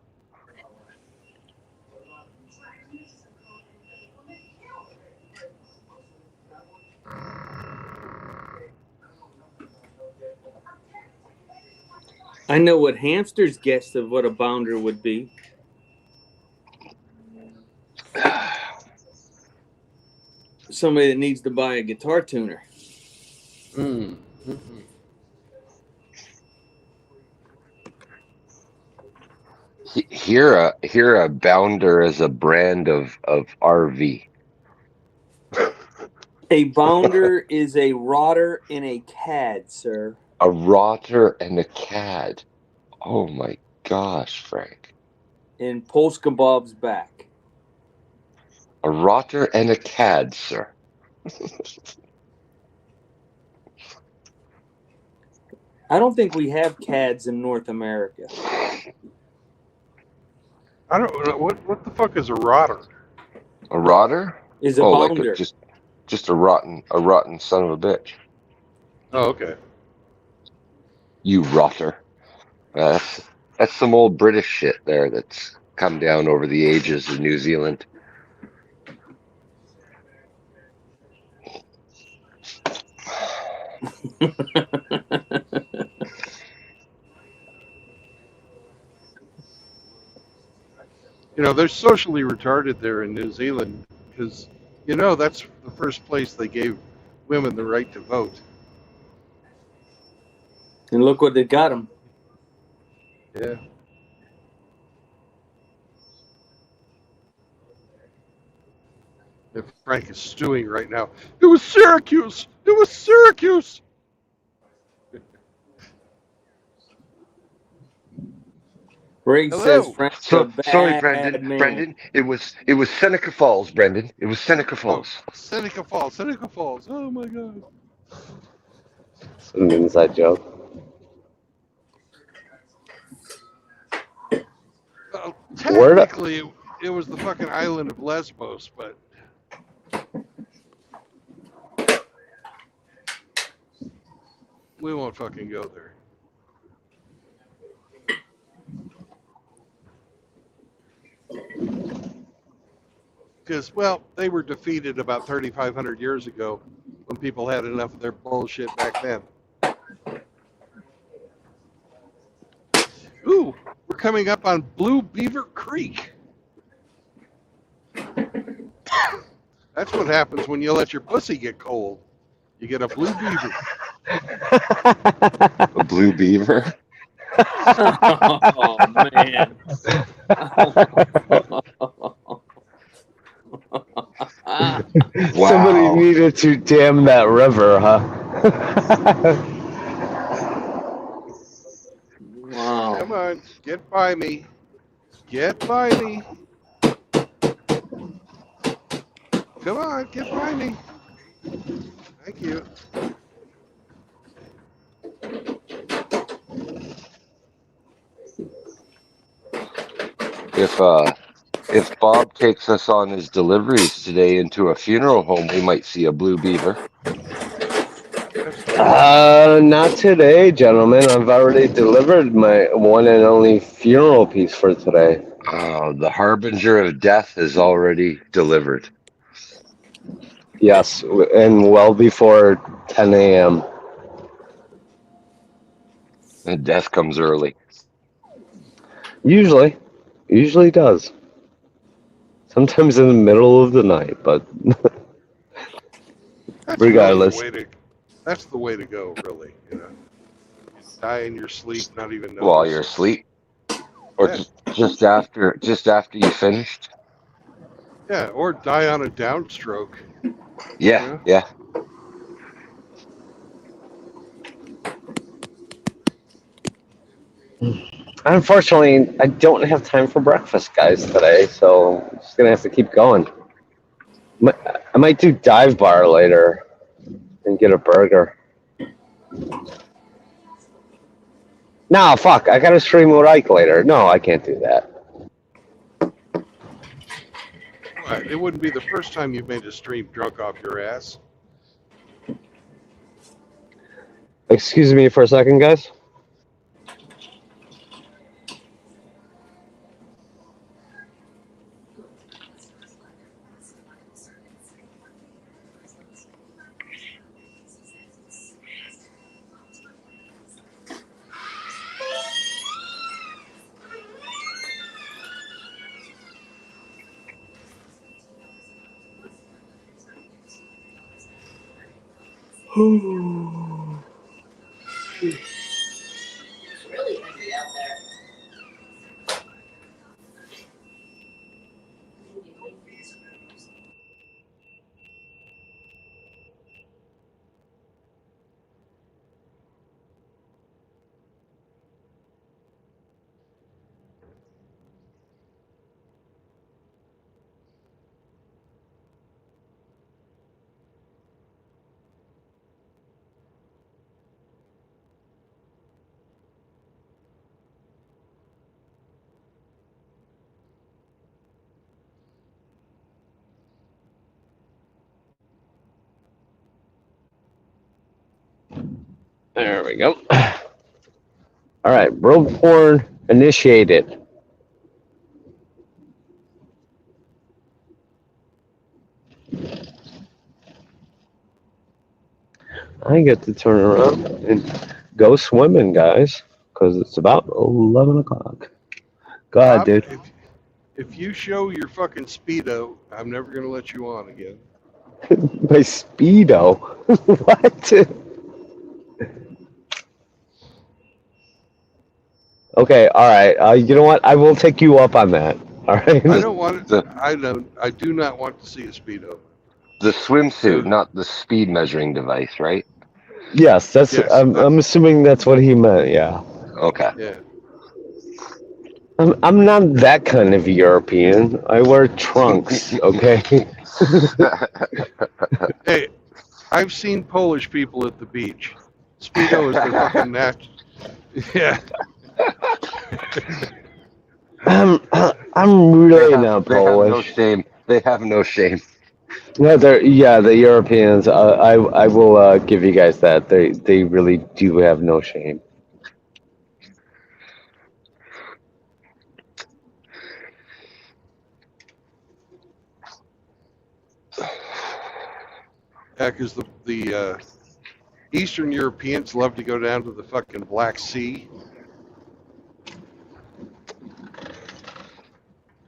I know what hamsters guessed of what a bounder would be. Somebody that needs to buy a guitar tuner. Mm. Here a bounder is a brand of RV. A bounder is a rotter in a cad, sir. A rotter and a cad. Oh my gosh, Frank. In Polska Bob's back. A rotter and a cad, sir. I don't think we have cads in North America. I don't know what the fuck is a rotter. A rotter? Is a Like bounder. just a rotten son of a bitch. Oh, okay. You rotter. That's some old British shit there that's come down over the ages of New Zealand. You know, they're socially retarded there in New Zealand because, you know, that's the first place they gave women the right to vote. And look what they got them. Yeah. If Frank is stewing right now, it was Syracuse! It was Syracuse! Rig Hello. says Frank's a So, bad sorry, Brendan. man. Brendan, it was Seneca Falls, Brendan. It was Seneca Falls. Oh, Seneca Falls, Seneca Falls. Oh my God. It's an inside joke. Technically, it was the fucking island of Lesbos, but we won't fucking go there. Because, well, they were defeated about 3,500 years ago when people had enough of their bullshit back then. Ooh, we're coming up on Blue Beaver Creek. That's what happens when you let your pussy get cold. You get a blue beaver. A blue beaver. Oh, man. Wow. Somebody needed to dam that river, huh? Wow. Come on, get by me. Get by me. Come on, get by me. Thank you. If Bob takes us on his deliveries today into a funeral home, we might see a blue beaver. Not today, gentlemen. I've already delivered my one and only funeral piece for today. The harbinger of death is already delivered. Yes, and well before 10 a.m. And death comes early. Usually does. Sometimes in the middle of the night, but That's regardless. Really that's the way to go, really. You know, die in your sleep, not even know. While you're asleep, or Yeah. just after you finished. Yeah, or die on a downstroke. Yeah, yeah. Unfortunately, I don't have time for breakfast, guys, today, so I'm just gonna have to keep going. I might do dive bar later and get a burger. No, fuck, I gotta stream with Ike later. No, I can't do that. What? It wouldn't be the first time you've made a stream drunk off your ass. Excuse me for a second, guys. It's really windy out there. There we go. All right, road porn initiated. I get to turn around and go swimming, guys, because it's about 11 o'clock. Go ahead, Bob, dude. if you show your fucking Speedo, I'm never going to let you on again. My Speedo? What? Okay, all right. You know what? I will take you up on that. All right. I don't want it. I do not want to see a Speedo. The swimsuit, not the speed measuring device, right? Yes, that's. Yes, I'm assuming that's what he meant. Yeah. Okay. Yeah. I'm not that kind of European. I wear trunks. Okay. Hey, I've seen Polish people at the beach. Speedo is their fucking natural. Yeah. I'm really They not have no Polish. shame. They have no shame. No, the Europeans. I will give you guys that. They really do have no shame. Yeah, because the Eastern Europeans love to go down to the fucking Black Sea.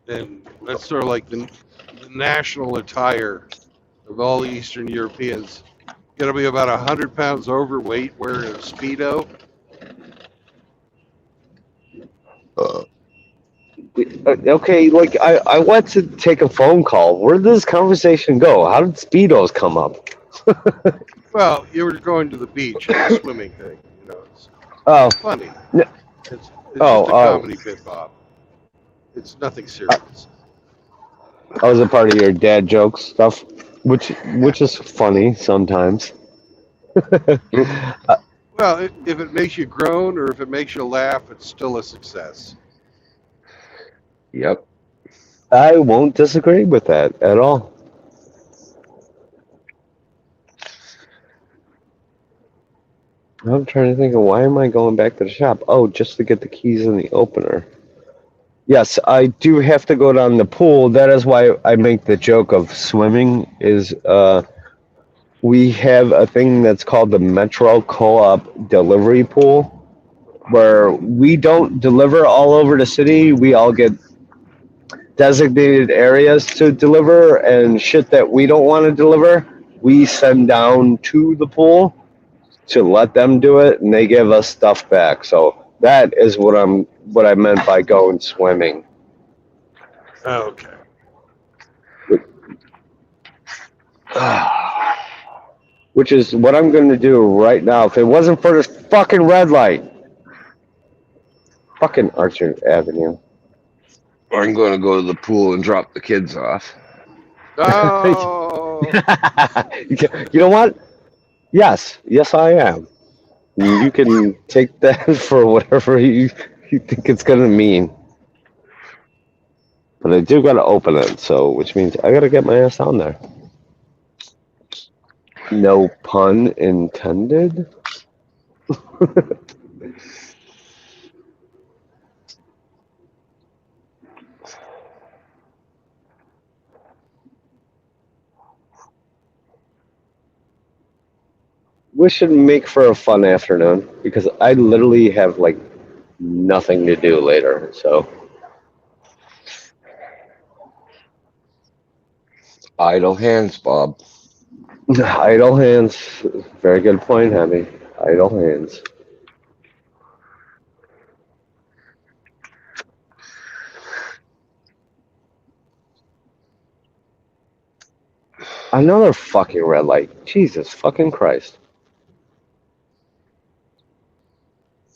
And that's sort of like the national attire of all the Eastern Europeans. Got to be about 100 pounds overweight wearing a Speedo. Okay, like I went to take a phone call. Where did this conversation go? How did Speedos come up? Well, you were going to the beach, it's a swimming thing. You know, Oh, it's funny. No. It's Oh, just a comedy bit, Bob. It's nothing serious. I was a part of your dad joke stuff, which is funny sometimes. Well, if it makes you groan or if it makes you laugh, it's still a success. Yep. I won't disagree with that at all. I'm trying to think of why am I going back to the shop? Oh, just to get the keys in the opener. Yes, I do have to go down the pool. That is why I make the joke of swimming. Is we have a thing that's called the Metro Co-op Delivery Pool, where we don't deliver all over the city. We all get designated areas to deliver, and shit that we don't want to deliver, we send down to the pool to let them do it, and they give us stuff back. So that is what I meant by going swimming. Okay. Which is what I'm going to do right now. If it wasn't for this fucking red light. Fucking Archer Avenue. I'm going to go to the pool and drop the kids off. Oh, You know what? Yes. Yes, I am. You can take that for whatever you think it's going to mean. But I do got to open it, so which means I got to get my ass on there. No pun intended. We should make for a fun afternoon because I literally have like nothing to do later. So Idle hands, Bob. idle hands. Very good point, Hemi. Idle hands. Another fucking red light. Jesus fucking Christ.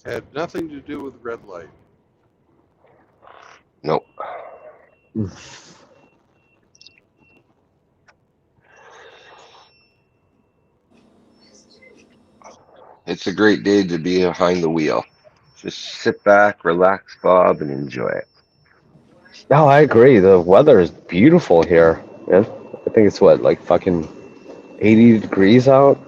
had nothing to do with red light. Nope. It's a great day to be behind the wheel. Just sit back, relax, Bob, and enjoy it. No, I agree. The weather is beautiful here, man. I think it's what, like fucking 80 degrees out?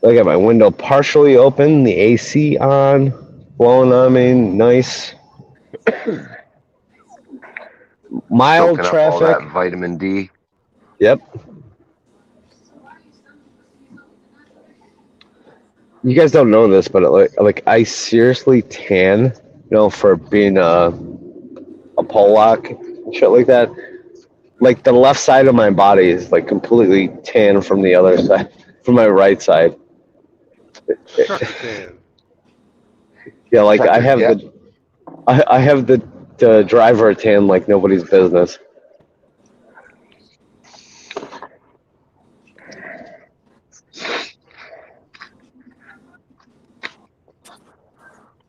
Look at my window partially open, the AC on, blowing on me, nice. Mild Soaking up all that traffic. vitamin D. Yep. You guys don't know this, but like I seriously tan, for being a Polak and shit like that. Like the left side of my body is like completely tan from the other side, from my right side. Trucker tan. Yeah, like I Trucker, have yeah. I have the driver tan like nobody's business.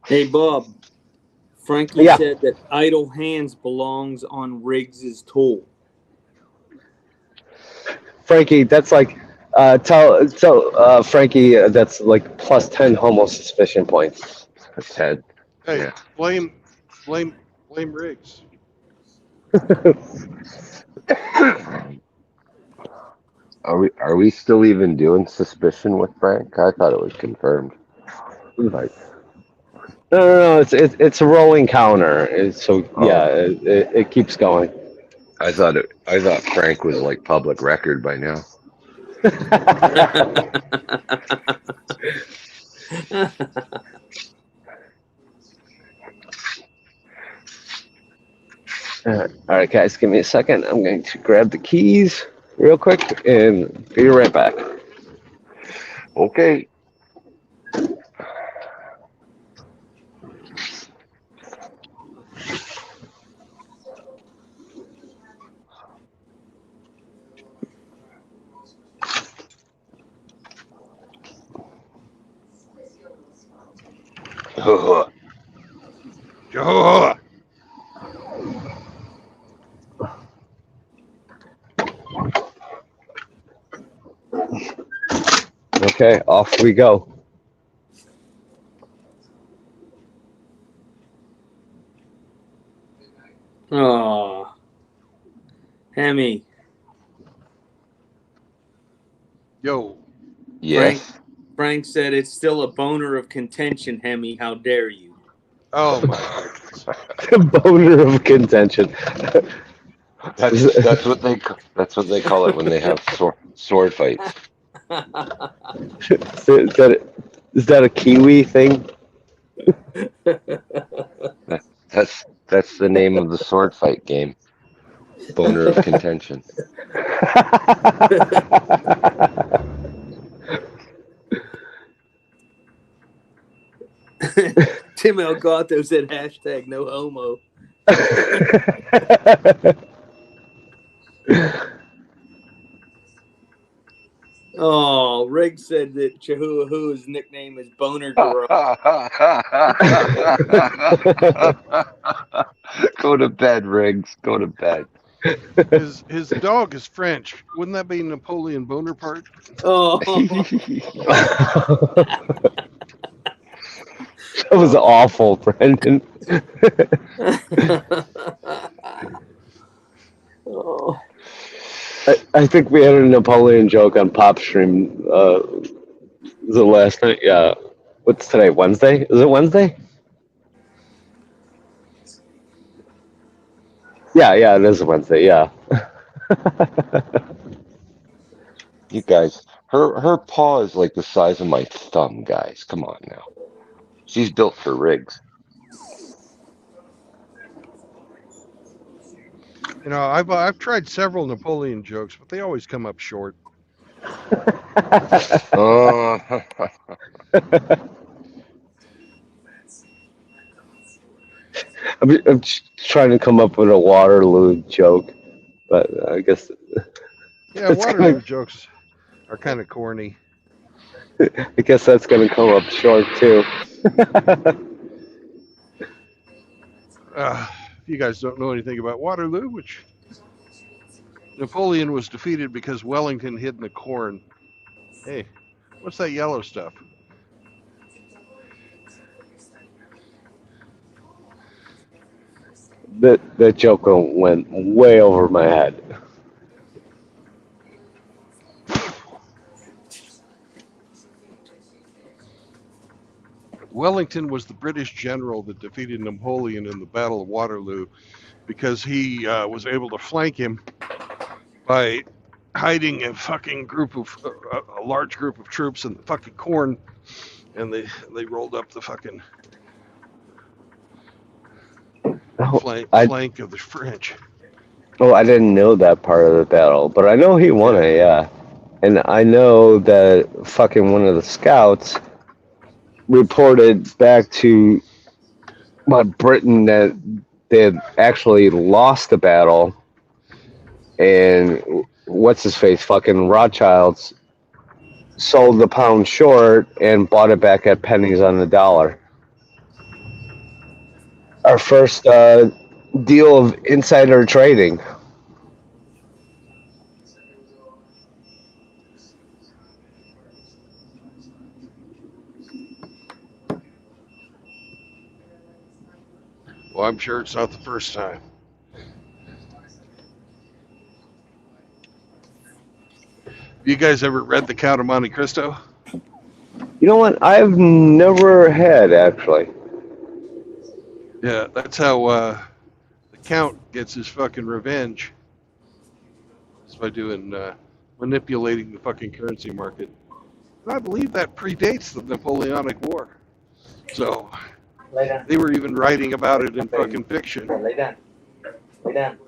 Hey, Bob. Frankie Yeah. said that idle hands belongs on Riggs's tool. Frankie, that's like tell Frankie that's like plus 10 homo suspicion points. Ted. Hey, Yeah. blame Riggs. Are we still even doing suspicion with Frank? I thought it was confirmed. Like, No, it's a rolling counter. So yeah, Oh. it keeps going. I thought Frank was like public record by now. All right, guys, give me a second. I'm going to grab the keys real quick and be right back. Okay. Jehovah. Okay, off we go. Oh, Hemi. Yo. Yes. Frank said it's still a boner of contention, Hemi. How dare you? Oh my The boner of contention. That's what they call it when they have sword fights. Is that a Kiwi thing? That's the name of the sword fight game. Boner of contention. Tim Elgato said hashtag no homo. Oh, Riggs said that Chihuahua's nickname is Boner Garage. Go to bed, Riggs. Go to bed. His dog is French. Wouldn't that be Napoleon Bonaparte? Oh, That was awful, Brendan. oh. I think we had a Napoleon joke on Pop Stream the last night. Yeah. What's today? Wednesday? Is it Wednesday? Yeah, it is Wednesday. Yeah. You guys, her paw is like the size of my thumb, guys. Come on now. She's built for Riggs. You know, I've tried several Napoleon jokes, but they always come up short. Oh, I'm just trying to come up with a Waterloo joke, but I guess Yeah, Waterloo jokes are kind of corny. that's going to come up short too. If you guys don't know anything about Waterloo, which Napoleon was defeated because Wellington hid in the corn. Hey, what's that yellow stuff? That joke went way over my head. Wellington was the British general that defeated Napoleon in the Battle of Waterloo because he was able to flank him by hiding a fucking a large group of troops in the fucking corn, and they rolled up the fucking flank of the French. Oh, I didn't know that part of the battle, but I know he won it, yeah. And I know that fucking one of the scouts reported back to Britain that they had actually lost the battle, and what's his face, fucking Rothschilds, sold the pound short and bought it back at pennies on the dollar. Our first deal of insider trading. Well, I'm sure it's not the first time. You guys ever read The Count of Monte Cristo? You know what? I've never had, actually. Yeah, that's how the Count gets his fucking revenge. It's by doing manipulating the fucking currency market. And I believe that predates the Napoleonic War. So they were even writing about it in fucking fiction. Lay down. Lay down.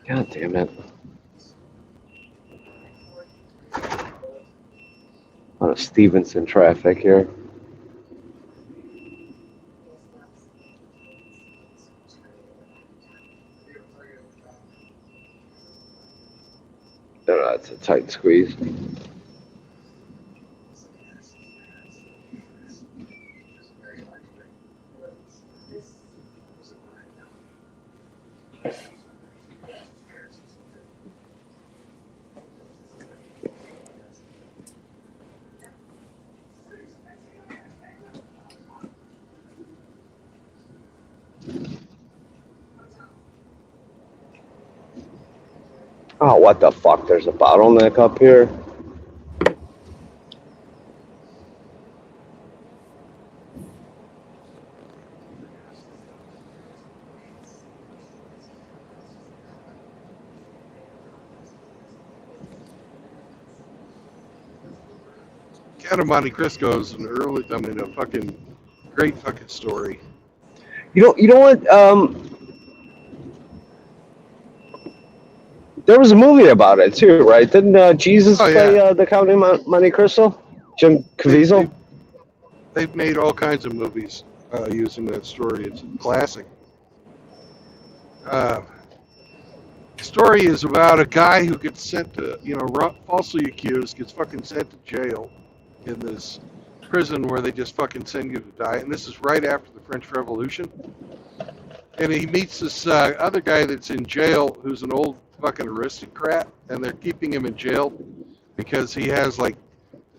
God damn it. A lot of Stevenson traffic here. Oh, that's a tight squeeze. Oh, what the fuck? There's a bottleneck up here. Count of Monte Cristo is a fucking great fucking story. You know what? There was a movie about it too, right? Didn't Jesus Oh, play yeah. the Count of Monte Cristo? Jim They, Caviezel? they, they've made all kinds of movies using that story. It's a classic. Uh, the story is about a guy who gets sent to, falsely accused, gets fucking sent to jail in this prison where they just fucking send you to die. And this is right after the French Revolution. And he meets this other guy that's in jail who's an old fucking aristocrat, and they're keeping him in jail because he has like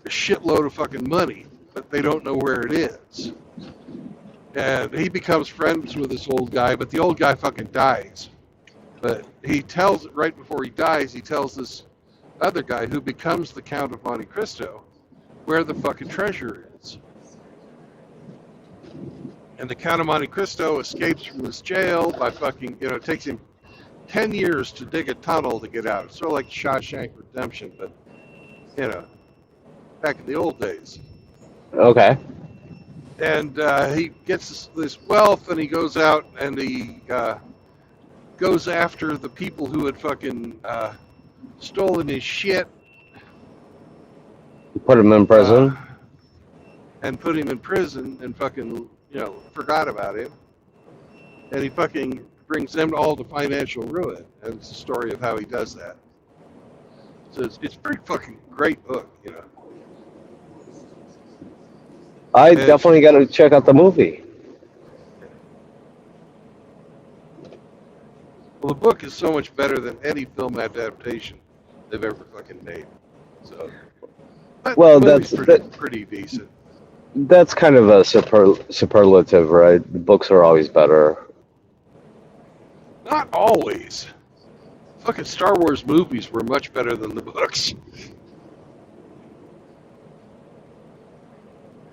a shitload of fucking money, but they don't know where it is. And he becomes friends with this old guy, but the old guy fucking dies. But he tells, right before he dies, he tells this other guy who becomes the Count of Monte Cristo where the fucking treasure is. And the Count of Monte Cristo escapes from this jail by fucking, it takes him 10 years to dig a tunnel to get out. It's sort of like Shawshank Redemption, but, back in the old days. Okay. And he gets this wealth, and he goes out and he goes after the people who had fucking stolen his shit. Put him in prison. And put him in prison and fucking, forgot about him. And he fucking brings them all to financial ruin. And it's the story of how he does that. So it's a pretty fucking great book, I definitely got to check out the movie. Well, the book is so much better than any film adaptation they've ever fucking made. So, Well, the movie's pretty decent. That's kind of a superlative, right? The books are always better. Not always. Fucking Star Wars movies were much better than the books.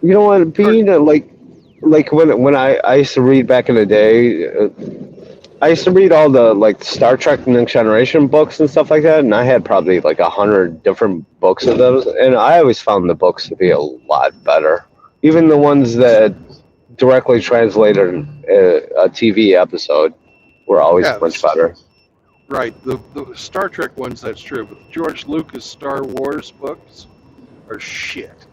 You know what, Pete? Like when I used to read back in the day, I used to read all the like Star Trek Next Generation books and stuff like that, and I had probably like 100 different books of those, and I always found the books to be a lot better. Even the ones that directly translated a TV episode were always much better. Right. The Star Trek ones, that's true, but the George Lucas Star Wars books are shit.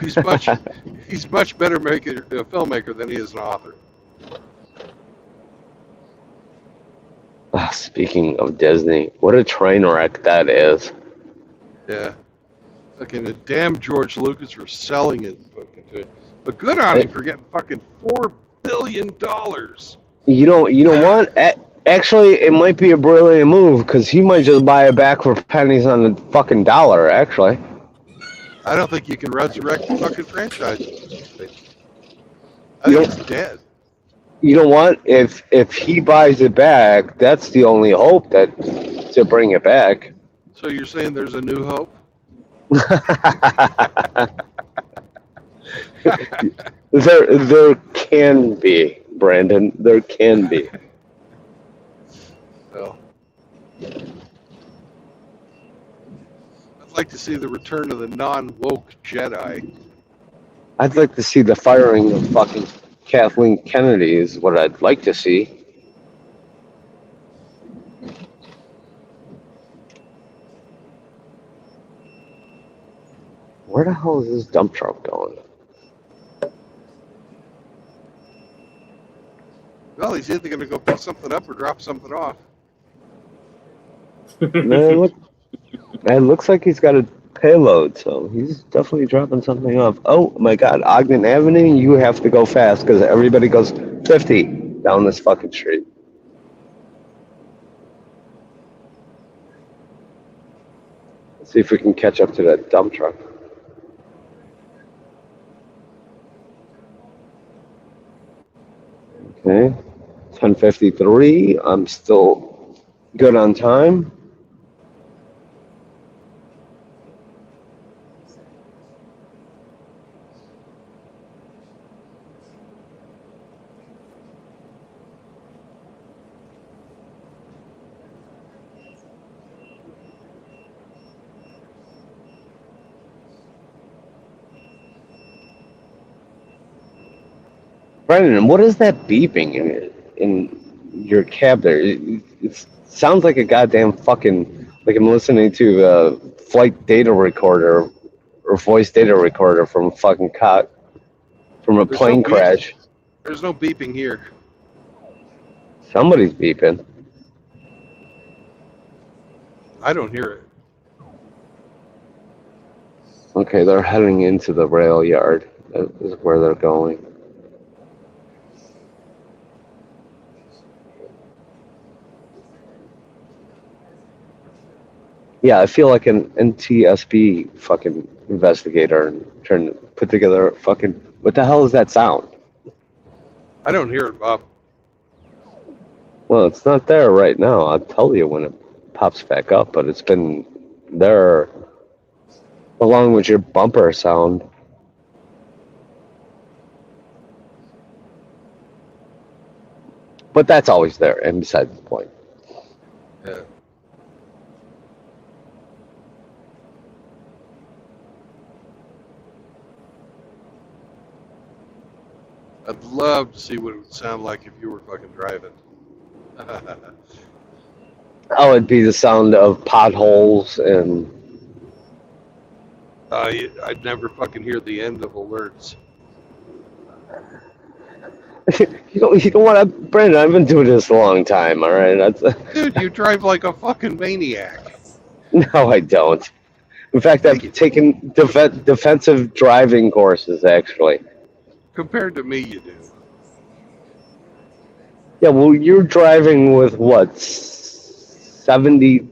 He's much better a filmmaker than he is an author. Speaking of Disney, what a train wreck that is. Yeah. Fucking the damn George Lucas for selling it fucking to it. But good on him for getting fucking $4 billion. You know what? Actually, it might be a brilliant move because he might just buy it back for pennies on the fucking dollar, actually. I don't think you can resurrect the fucking franchise. I think it's dead. You know what? If he buys it back, that's the only hope to bring it back. So you're saying there's a new hope? There can be, Brandon. There can be. Well, I'd like to see the return of the non-woke Jedi. I'd like to see the firing of fucking Kathleen Kennedy is what I'd like to see. Where the hell is this dump truck going? Well, he's either going to go pick something up or drop something off. Man, it looks like he's got a payload, so he's definitely dropping something off. Oh my God, Ogden Avenue, you have to go fast because everybody goes 50 down this fucking street. Let's see if we can catch up to that dump truck. Okay, 10:53. I'm still good on time. Brandon, what is that beeping in your cab there? It Sounds like a goddamn fucking like I'm listening to a flight data recorder or voice data recorder from fucking from a There's no plane beep. crash. There's no beeping here. Somebody's beeping. I don't hear it. Okay, they're heading into the rail yard. That is where they're going. Yeah, I feel like an NTSB fucking investigator and trying to put together a fucking. What the hell is that sound? I don't hear it, Bob. Well, it's not there right now. I'll tell you when it pops back up, but it's been there along with your bumper sound. But that's always there, and besides the point. Yeah. I'd love to see what it would sound like if you were fucking driving. Oh, it'd be the sound of potholes and. I'd never fucking hear the end of alerts. You don't want to, Brandon. I've been doing this a long time. All right, Dude, you drive like a fucking maniac. no, I don't. In fact, I've taken defensive driving courses actually. Compared to me, you do. Yeah, well, you're driving with what, 70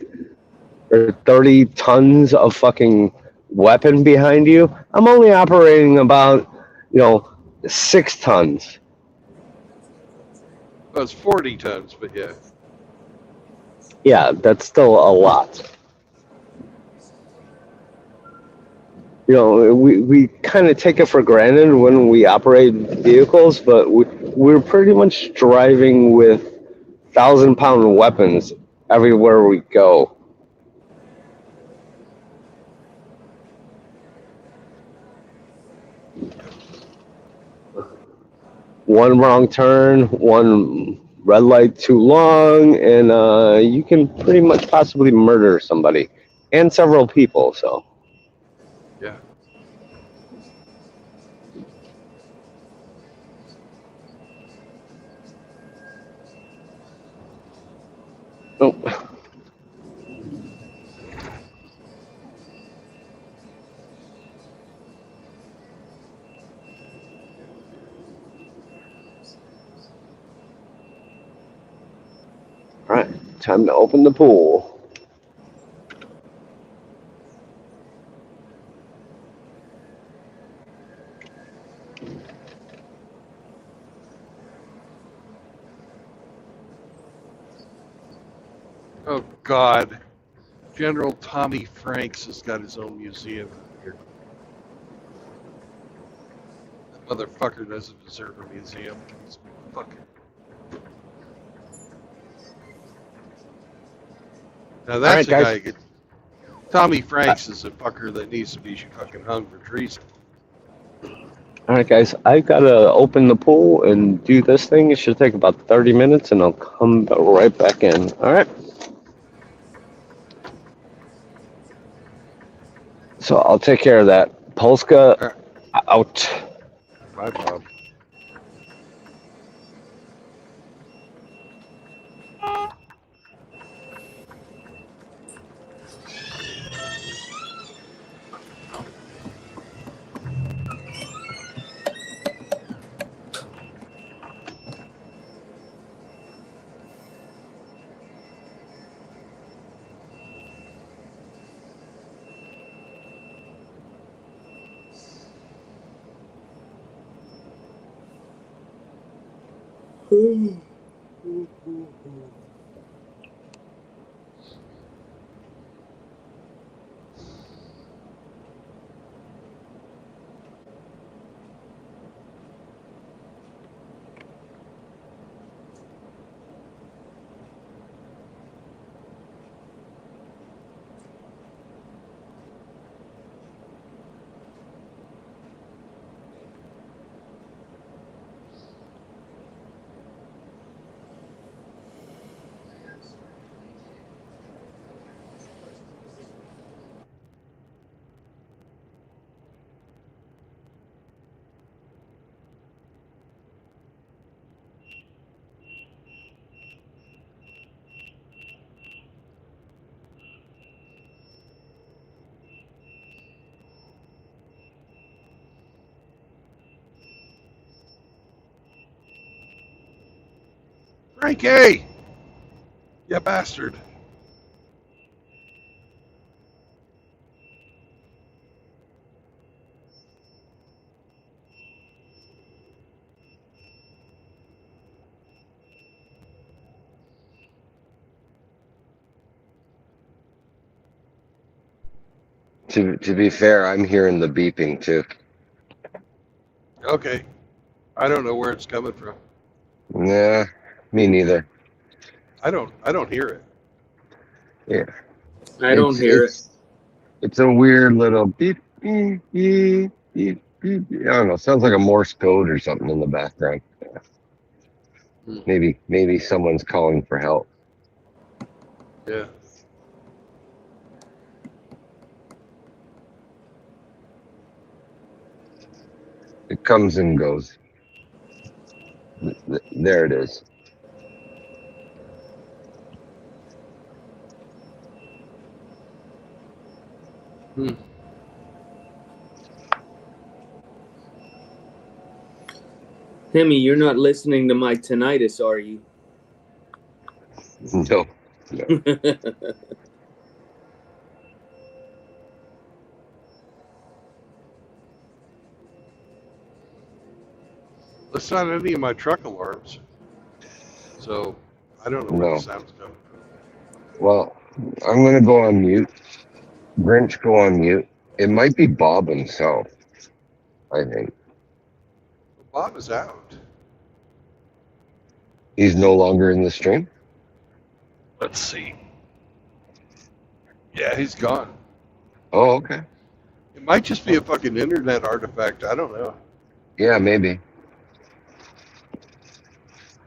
or 30 tons of fucking weapon behind you. I'm only operating about, 6 tons. Well, it's 40 tons, but yeah. Yeah, that's still a lot. We kind of take it for granted when we operate vehicles, but we're pretty much driving with 1,000-pound weapons everywhere we go. One wrong turn, one red light too long, and you can pretty much possibly murder somebody and several people. So. Yeah. Oh. All right, time to open the pool. Oh, God. General Tommy Franks has got his own museum here. That motherfucker doesn't deserve a museum. He's fucking. Now that's All right, a guy. Tommy Franks is a fucker that needs to be fucking hung for treason. All right, guys, I gotta open the pool and do this thing. It should take about 30 minutes, and I'll come right back in. All right. So I'll take care of that. Polska Right. out. Bye, Bob. Frankie! You bastard. To be fair, I'm hearing the beeping too. Okay. I don't know where it's coming from. Nah, me neither. I don't hear it. Yeah, I don't hear it. it's a weird little beep beep beep beep beep. I don't know. Sounds like a Morse code or something in the background. Hmm. Maybe someone's calling for help. Yeah. It comes and goes. There it is. Hmm. Hemi, you're not listening to my tinnitus, are you? No. That's not any of my truck alarms. So I don't know where No. the sound's coming from. Well, I'm gonna go on mute. Grinch, go on mute. It might be Bob himself. I think Well, Bob is out. he's no longer in the stream. Let's see. Yeah, he's gone. Oh, okay. It might just be a fucking internet artifact. I don't know. Yeah, maybe.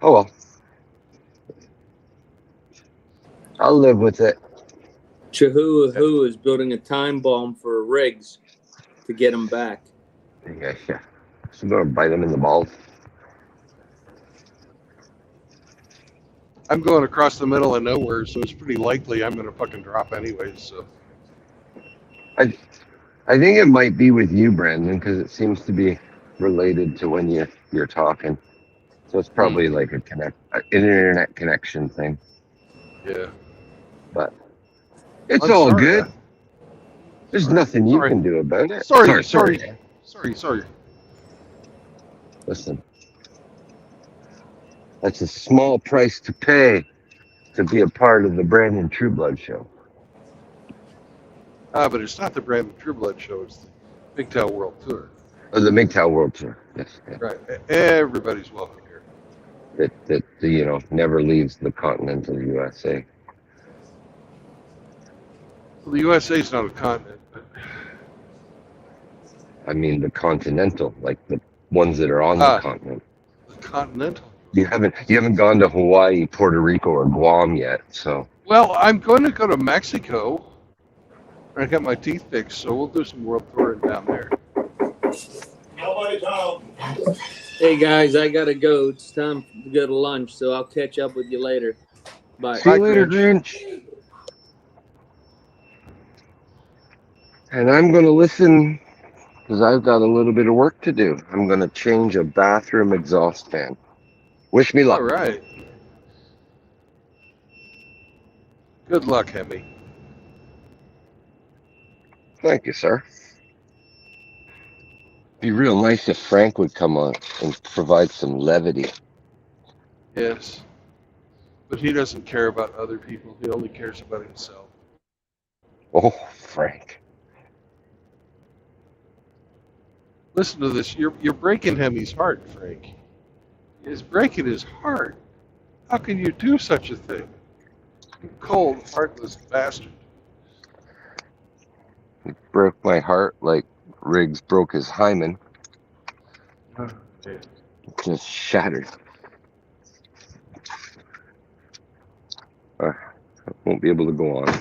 Oh well. I'll live with it. Chahu is building a time bomb for Riggs to get him back. Yeah. So I'm gonna bite him in the balls. I'm going across the middle of nowhere, so it's pretty likely I'm going to fucking drop anyways. So I think it might be with you, Brandon, because it seems to be related to when you're talking. So it's probably like an internet connection thing. yeah. But it's I'm all sorry. good. There's nothing you Sorry. can do about it. Sorry. Listen, that's a small price to pay to be a part of the Brandon Trueblood show. But it's not the Brandon Trueblood show. It's the MGTOW World Tour. Oh, the MGTOW World Tour. Yes. Yeah. Right. Everybody's welcome here. That never leaves the continental USA. Well, the USA is not a continent, but I mean the continental, like the ones that are on the continent. the continental. You haven't gone to Hawaii, Puerto Rico, or Guam yet, so. Well, I'm going to go to Mexico. I got my teeth fixed, so we'll do some world touring down there. Nobody's home. Hey guys, I gotta go. It's time to go to lunch, so I'll catch up with you later. Bye. See you Bye, later, Grinch. Grinch. And I'm going to listen because I've got a little bit of work to do. I'm going to change a bathroom exhaust fan. Wish me luck. All right. Good luck, Hemi. Thank you, sir. Be real nice if Frank would come on and provide some levity. Yes. But he doesn't care about other people. He only cares about himself. Oh, Frank. Listen to this. You're breaking Hemi's heart, Frank. It's breaking his heart. How can you do such a thing? You cold, heartless bastard. It broke my heart like Riggs broke his hymen. Oh, man. Just shattered. I won't be able to go on.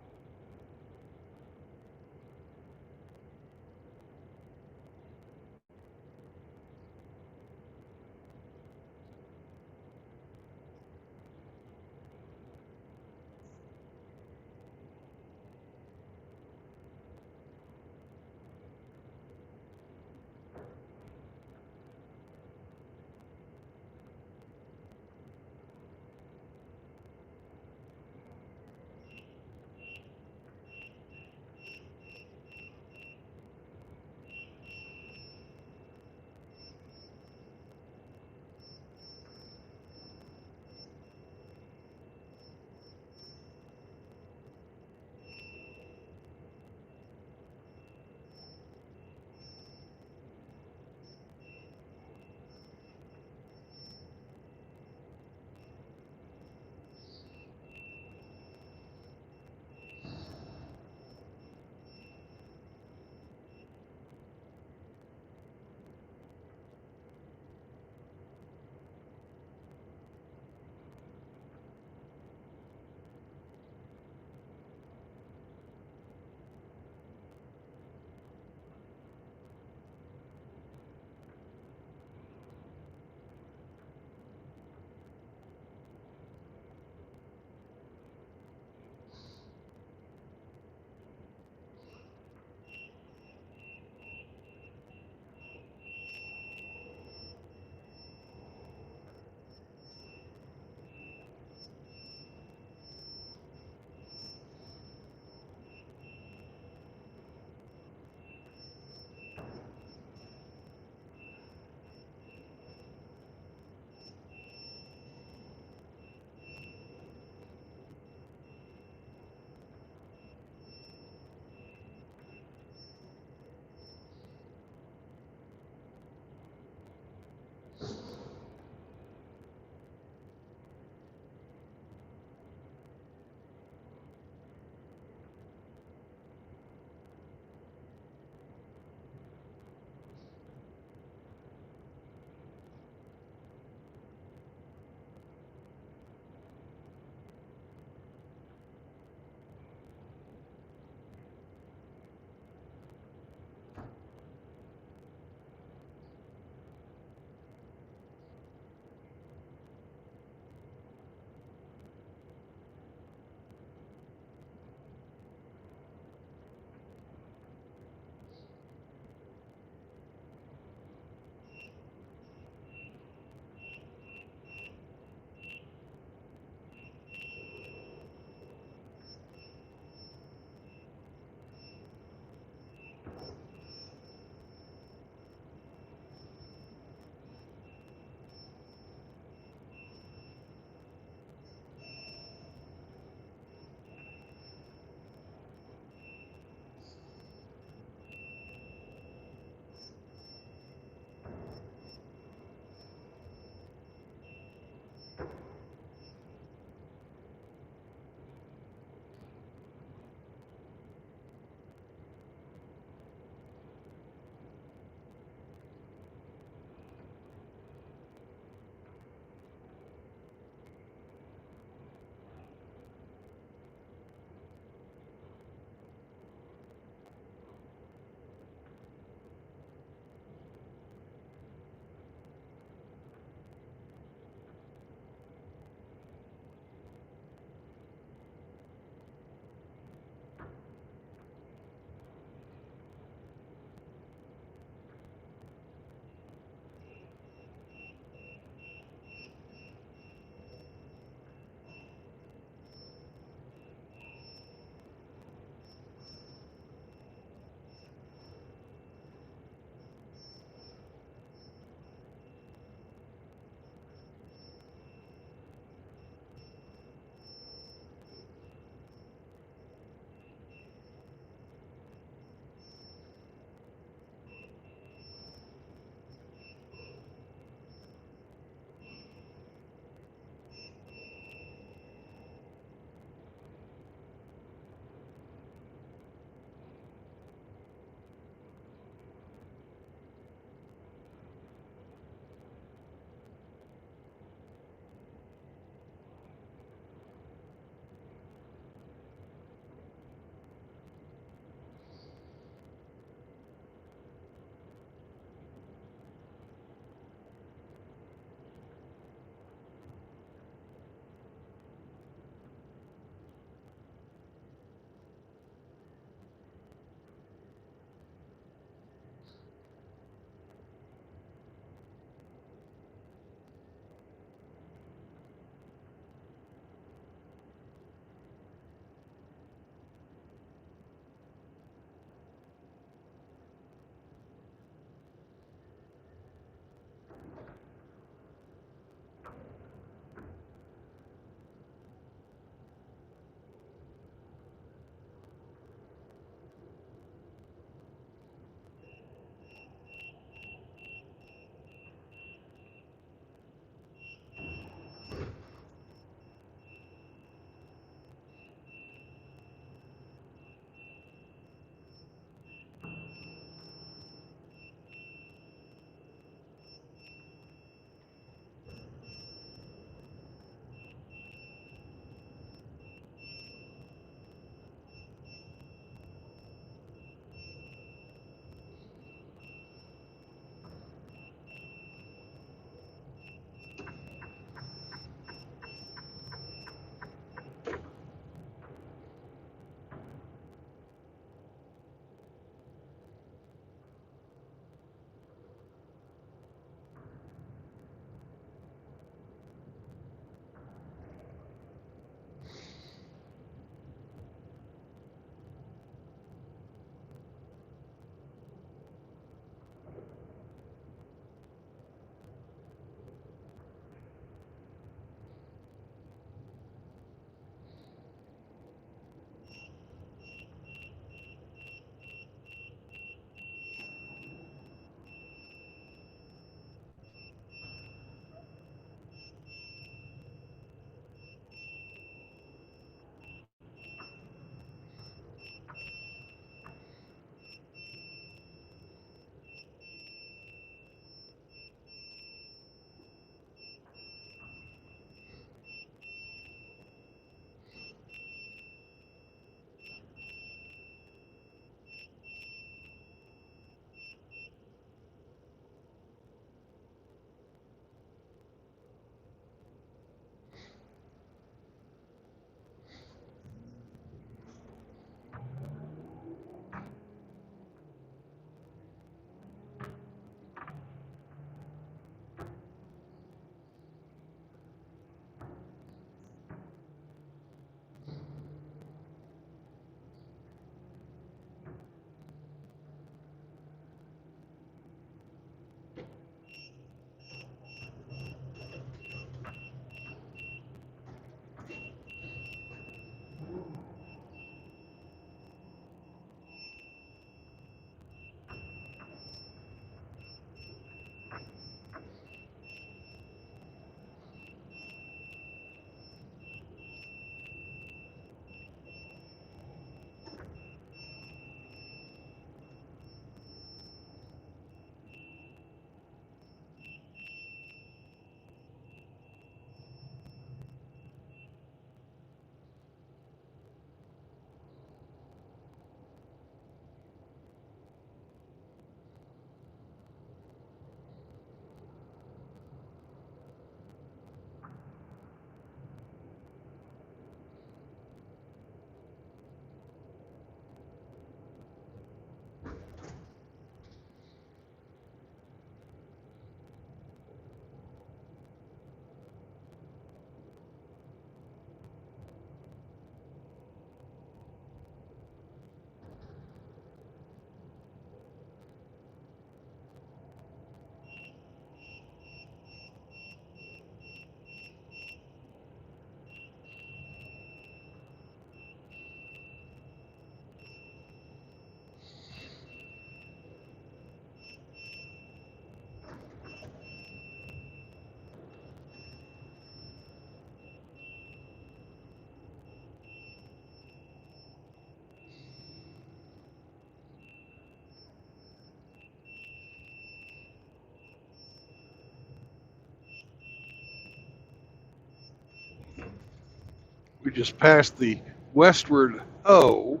We just passed the Westward Ho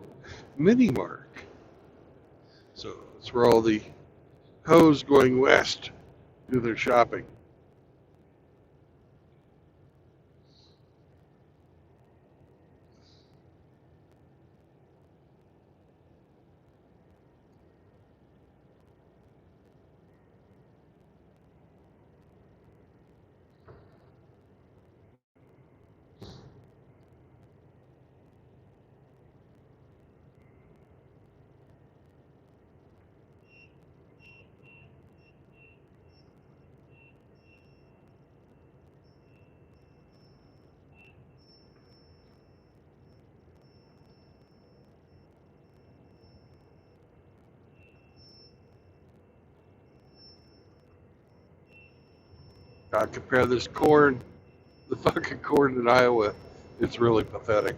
mini mark. So that's where all the hoes going west do their shopping. God, compare this corn, the fucking corn in Iowa. It's really pathetic.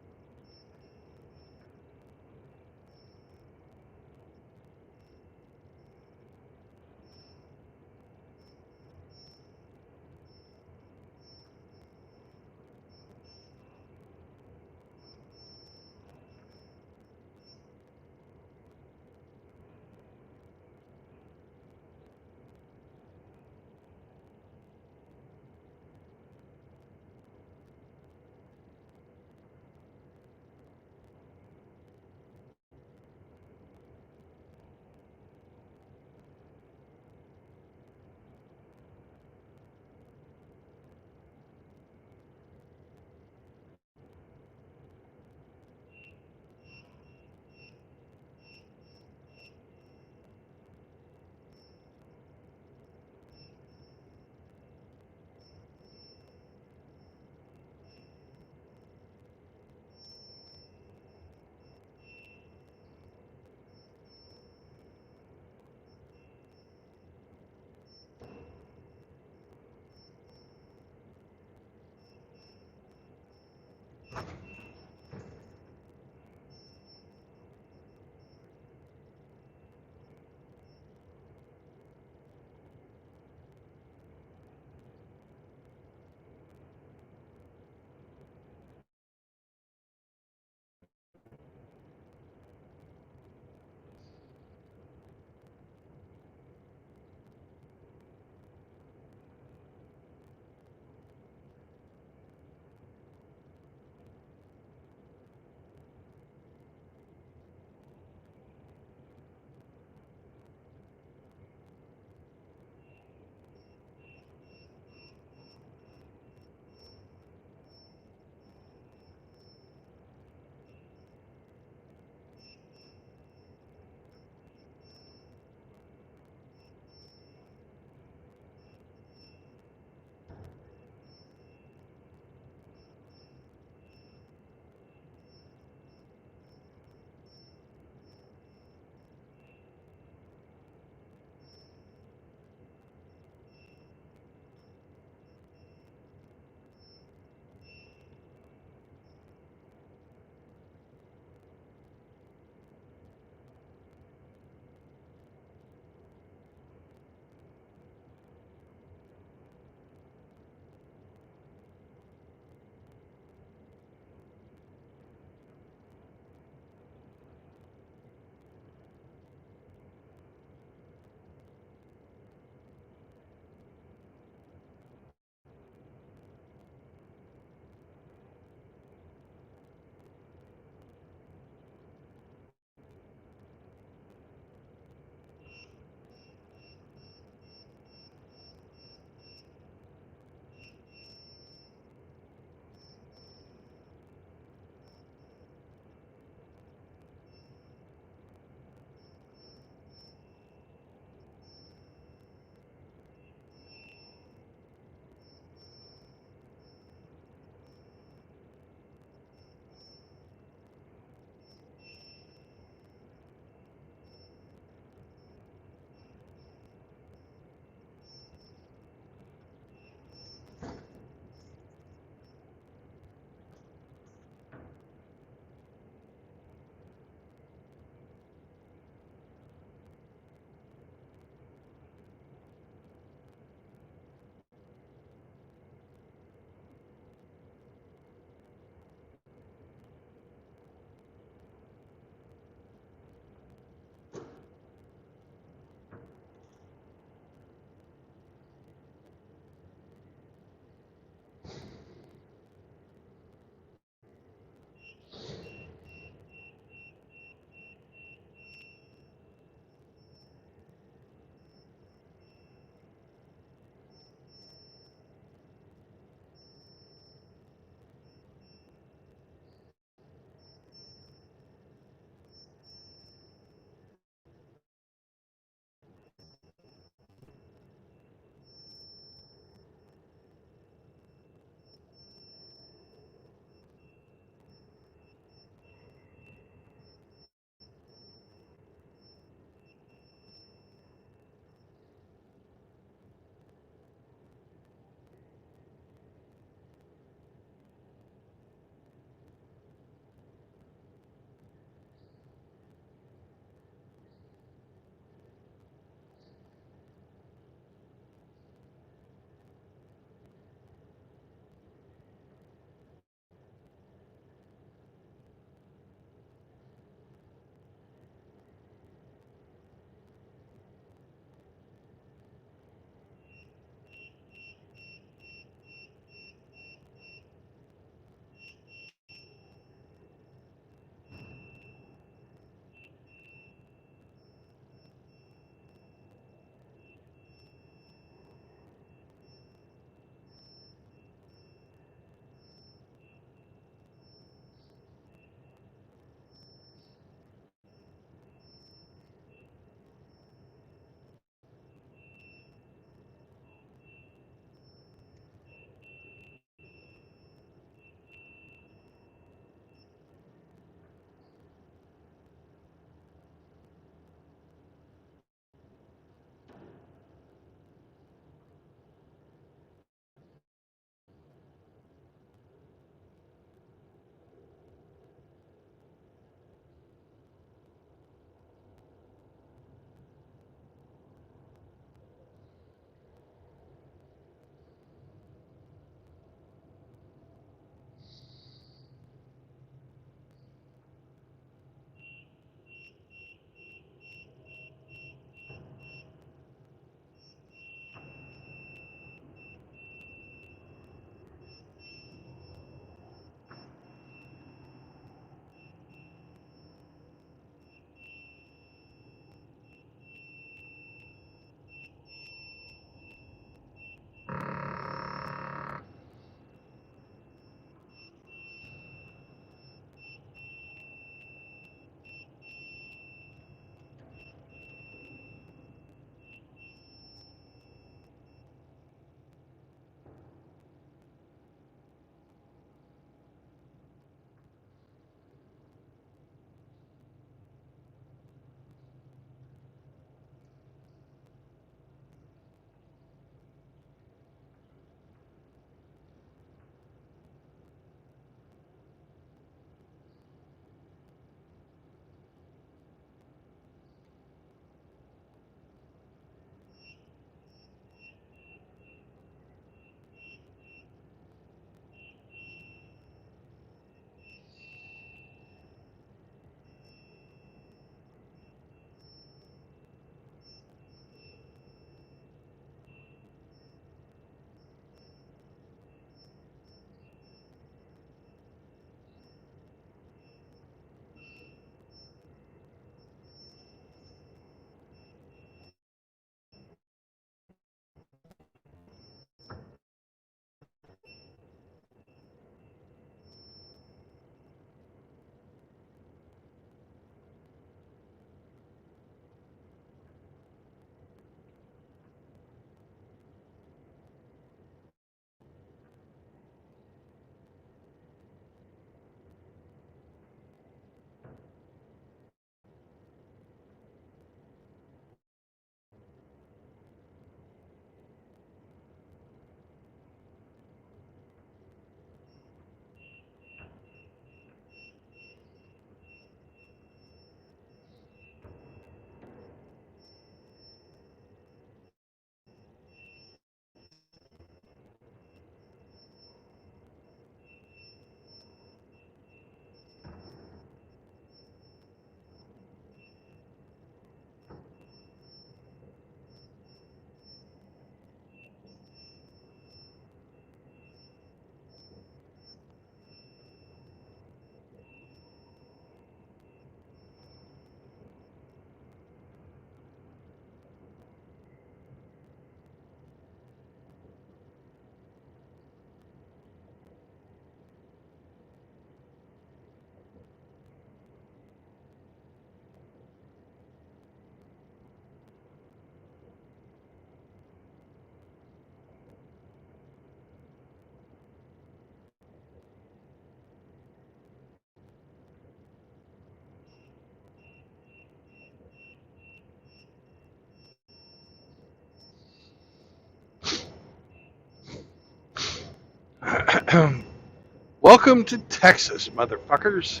Welcome to Texas, motherfuckers.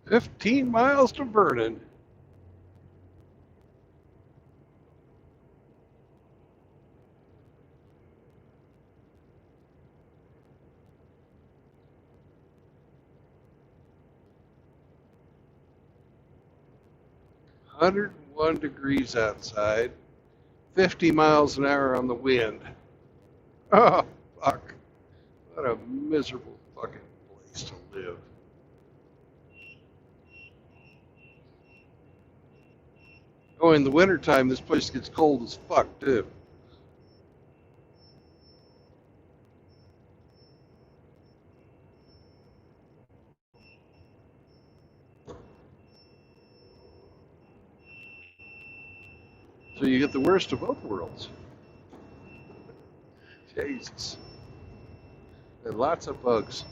"15 miles to Vernon." "101 degrees outside, 50 miles an hour on the wind." Oh, fuck. What a miserable fucking place to live. Oh, in the wintertime, this place gets cold as fuck, too. So you get the worst of both worlds. Jesus. And lots of bugs.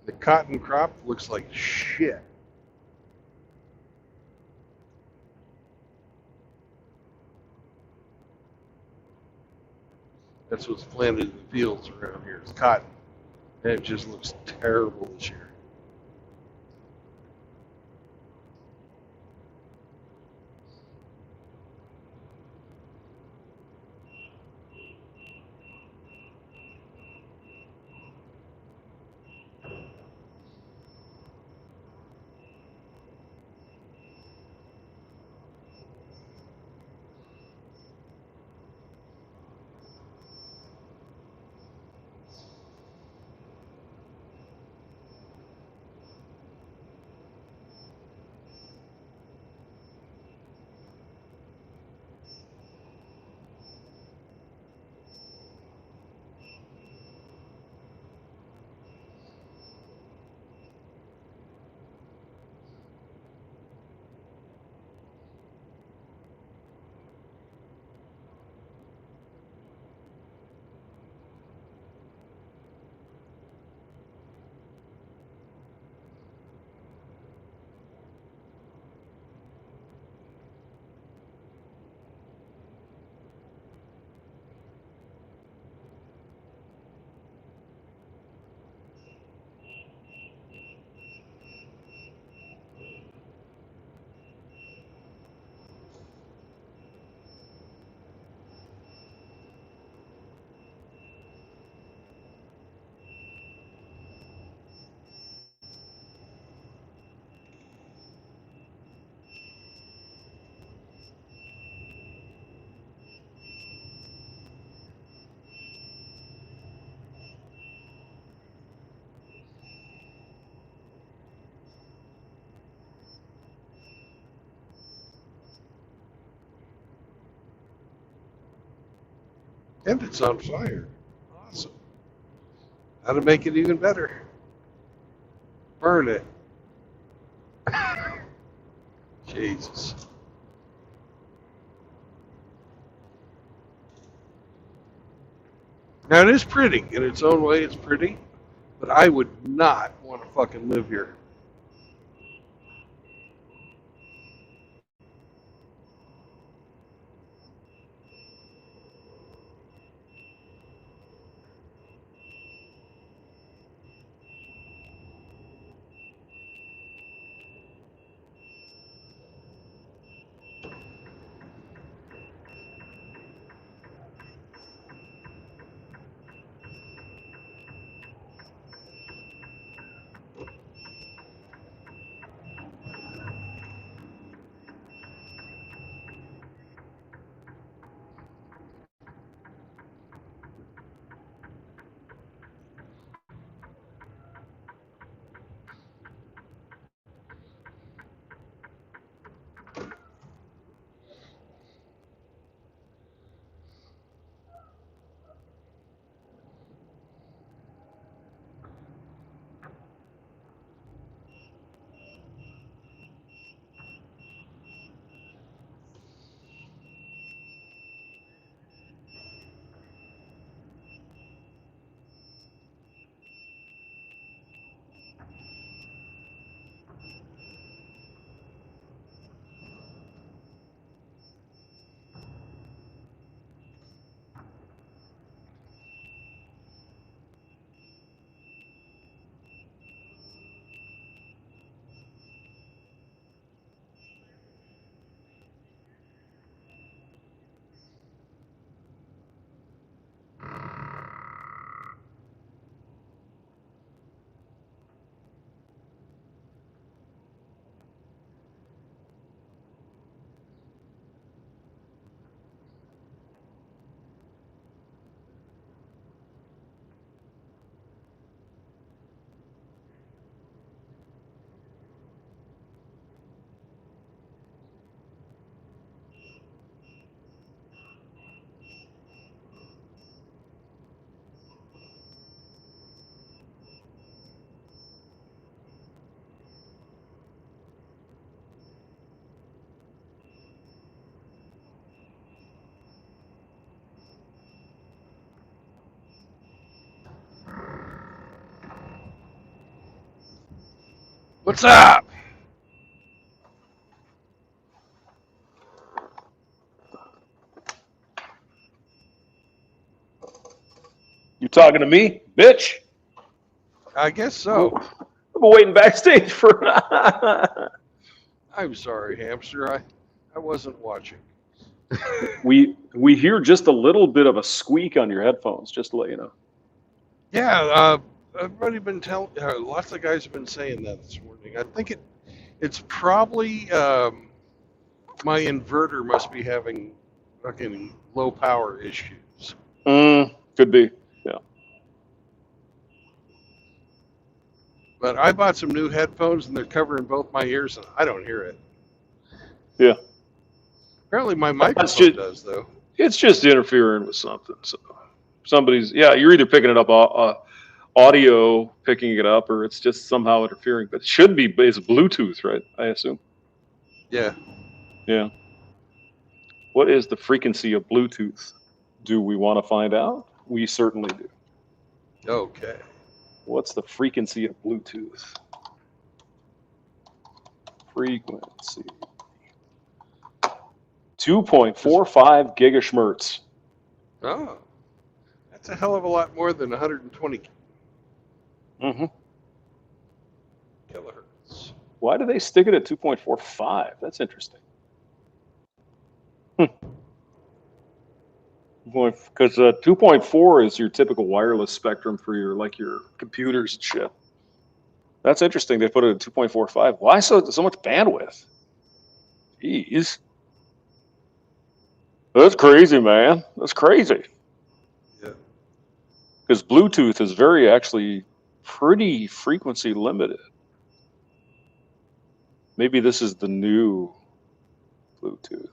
The cotton crop looks like shit. That's what's planted in the fields around here. It's cotton. And it just looks terrible this year. And it's on fire. Awesome. How to make it even better? Burn it. Jesus. Now it is pretty in its own way. It's pretty, but I would not want to fucking live here. What's up? You talking to me, bitch? I guess so. I've been waiting backstage for. I'm sorry, hamster. I wasn't watching. we hear just a little bit of a squeak on your headphones, just to let you know. Yeah, everybody been telling. Lots of guys have been saying that this morning. I think it's probably my inverter must be having fucking low power issues. Could be. Yeah. But I bought some new headphones and they're covering both my ears and I don't hear it. Yeah. Apparently my microphone does though. It's just interfering with something. So somebody's you're either picking it up audio, picking it up, or it's just somehow interfering. But it should be it's Bluetooth, right? I assume. Yeah. Yeah. What is the frequency of Bluetooth? Do we want to find out? We certainly do. Okay. What's the frequency of Bluetooth? Frequency. 2.45 gigahertz. Oh. That's a hell of a lot more than 120 kilohertz. Why do they stick it at 2.45? That's interesting. Because 2.4 is your typical wireless spectrum for your computers and shit. That's interesting. They put it at 2.45. Why so much bandwidth? Jeez, that's crazy, man. That's crazy. Yeah. Because Bluetooth is actually pretty frequency limited. Maybe this is the new Bluetooth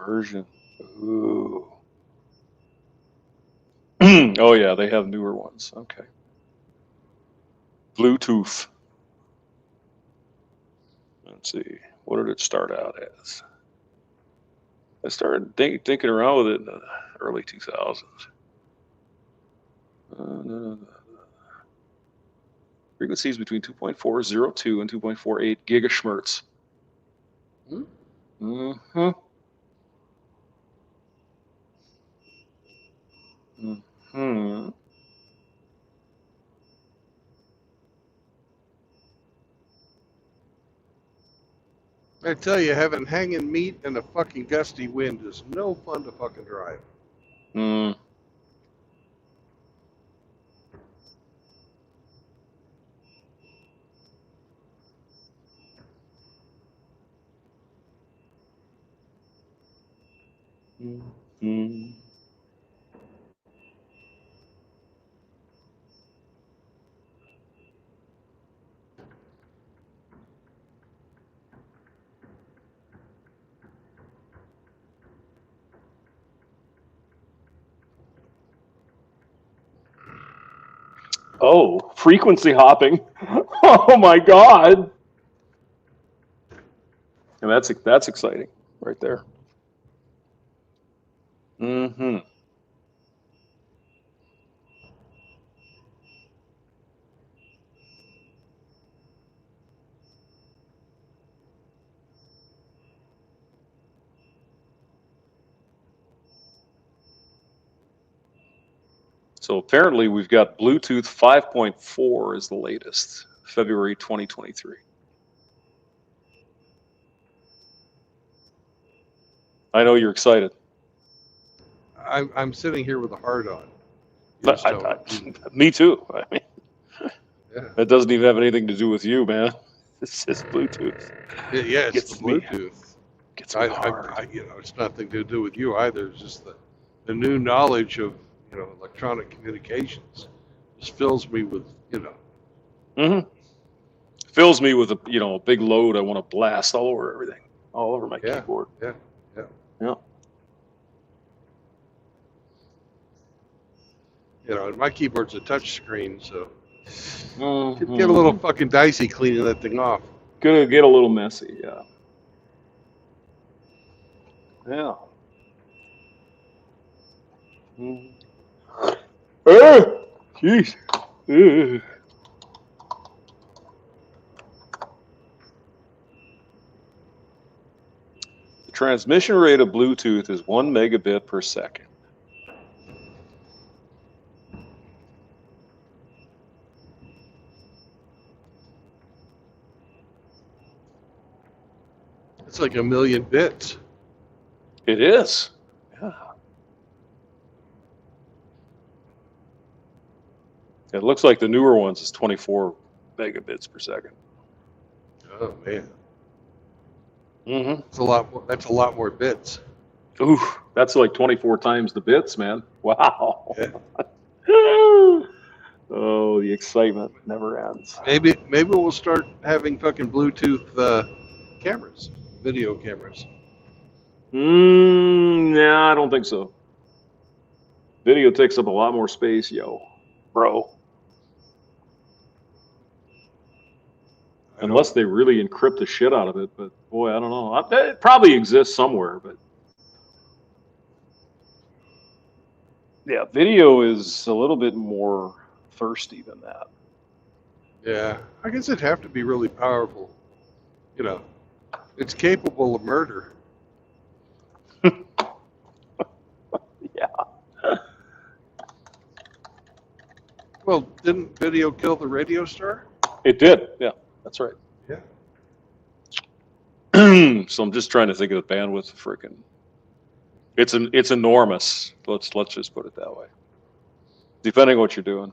version. Ooh. Oh yeah, they have newer ones. Okay. Bluetooth. Let's see. What did it start out as? I started thinking around with it in the early 2000s. Frequencies between 2.402 and 2.48 gigahertz. Mm-hmm. Mm-hmm. I tell you, having hanging meat and a fucking gusty wind is no fun to fucking drive. Mm. Mm-hmm. Oh, frequency hopping. Oh my God. And that's exciting right there. Mm-hmm. So apparently we've got Bluetooth 5.4 is the latest, February 2023. I know you're excited. I'm sitting here with a heart on. Yes, Me too. I mean, yeah. it doesn't even have anything to do with you, man. It's just Bluetooth. Yeah, it's the Bluetooth. Gets me hard. It's nothing to do with you either. It's just the new knowledge of electronic communications just fills me with Mm-hmm. Fills me with a big load. I want to blast all over everything, all over my keyboard. Yeah. And my keyboard's a touch screen, so Mm-hmm. get a little fucking dicey cleaning that thing off. Gonna get a little messy, yeah. Yeah. Jeez. The transmission rate of Bluetooth is 1 megabit per second. It's like 1 million bits. It is. Yeah. It looks like the newer ones is 24 megabits per second. Oh man. Mm-hmm. That's a lot more bits. Ooh, that's like 24 times the bits, man. Wow. Yeah. Oh, the excitement never ends. Maybe we'll start having fucking Bluetooth cameras, video cameras. Nah, I don't think so. Video takes up a lot more space, bro. Unless they really encrypt the shit out of it, but boy, I don't know. It probably exists somewhere, but yeah, video is a little bit more thirsty than that. Yeah, I guess it'd have to be really powerful. It's capable of murder. Yeah. Well, didn't video kill the radio star? It did. Yeah, that's right. Yeah. So I'm just trying to think of the bandwidth. Freaking, it's enormous. Let's just put it that way. Depending on what you're doing.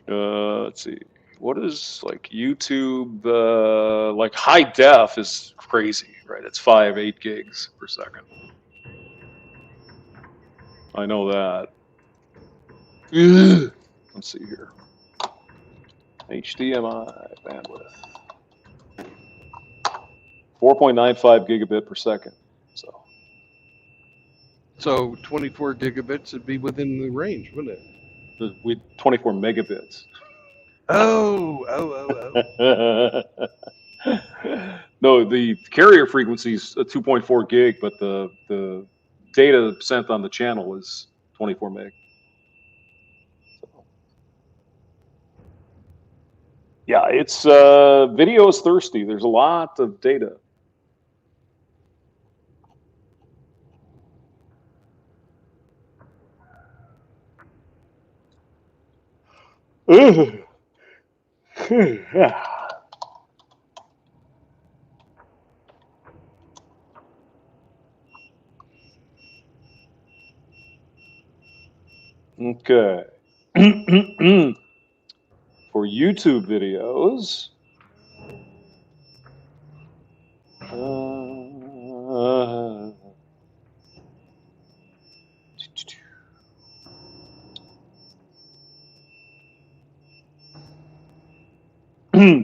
Let's see. What is like YouTube? Like high def is crazy, right? It's 8 gigs per second. I know that. Let's see here. HDMI bandwidth. 4.95 gigabit per second. So 24 gigabits would be within the range, wouldn't it? With 24 megabits. Oh. No, the carrier frequency is 2.4 gig, but the data sent on the channel is 24 meg. So, yeah, it's video is thirsty. There's a lot of data. Okay. For YouTube videos,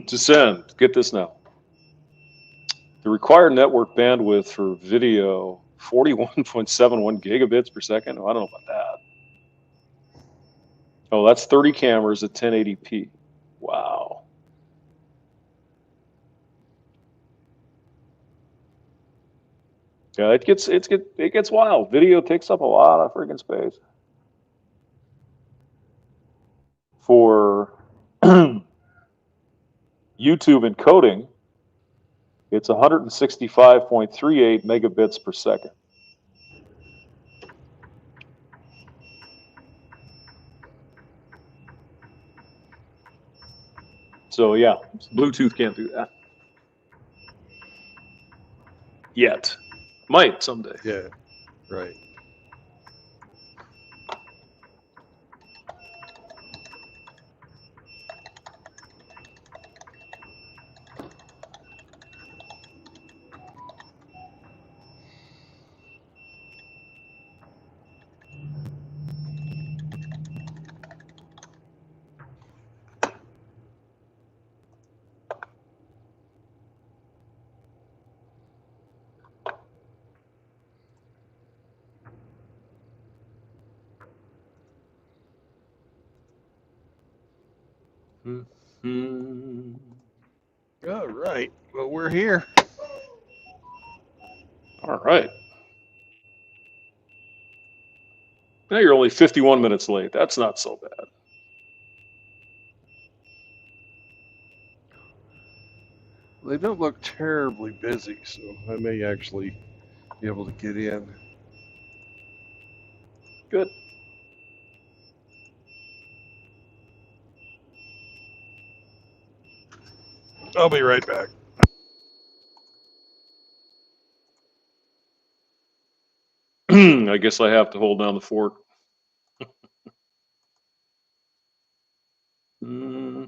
to send, get this now. The required network bandwidth for video, 41.71 gigabits per second. Oh, I don't know about that. Oh, that's 30 cameras at 1080p. Wow. Yeah, it gets wild. Video takes up a lot of freaking space. For YouTube encoding, it's 165.38 megabits per second. So yeah, Bluetooth can't do that yet. Might someday. Yeah, right. Mm-hmm. All right. Well, we're here. All right. Now you're only 51 minutes late. That's not so bad. They don't look terribly busy, so I may actually be able to get in. Good. I'll be right back. I guess I have to hold down the fort. Mm-hmm.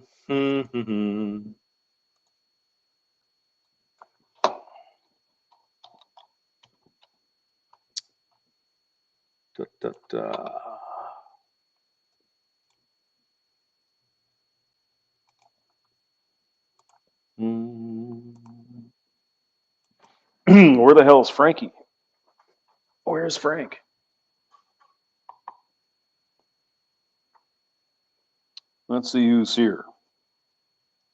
Da, da, da. Mm. Where the hell is Frankie? Where's Frank? Let's see who's here.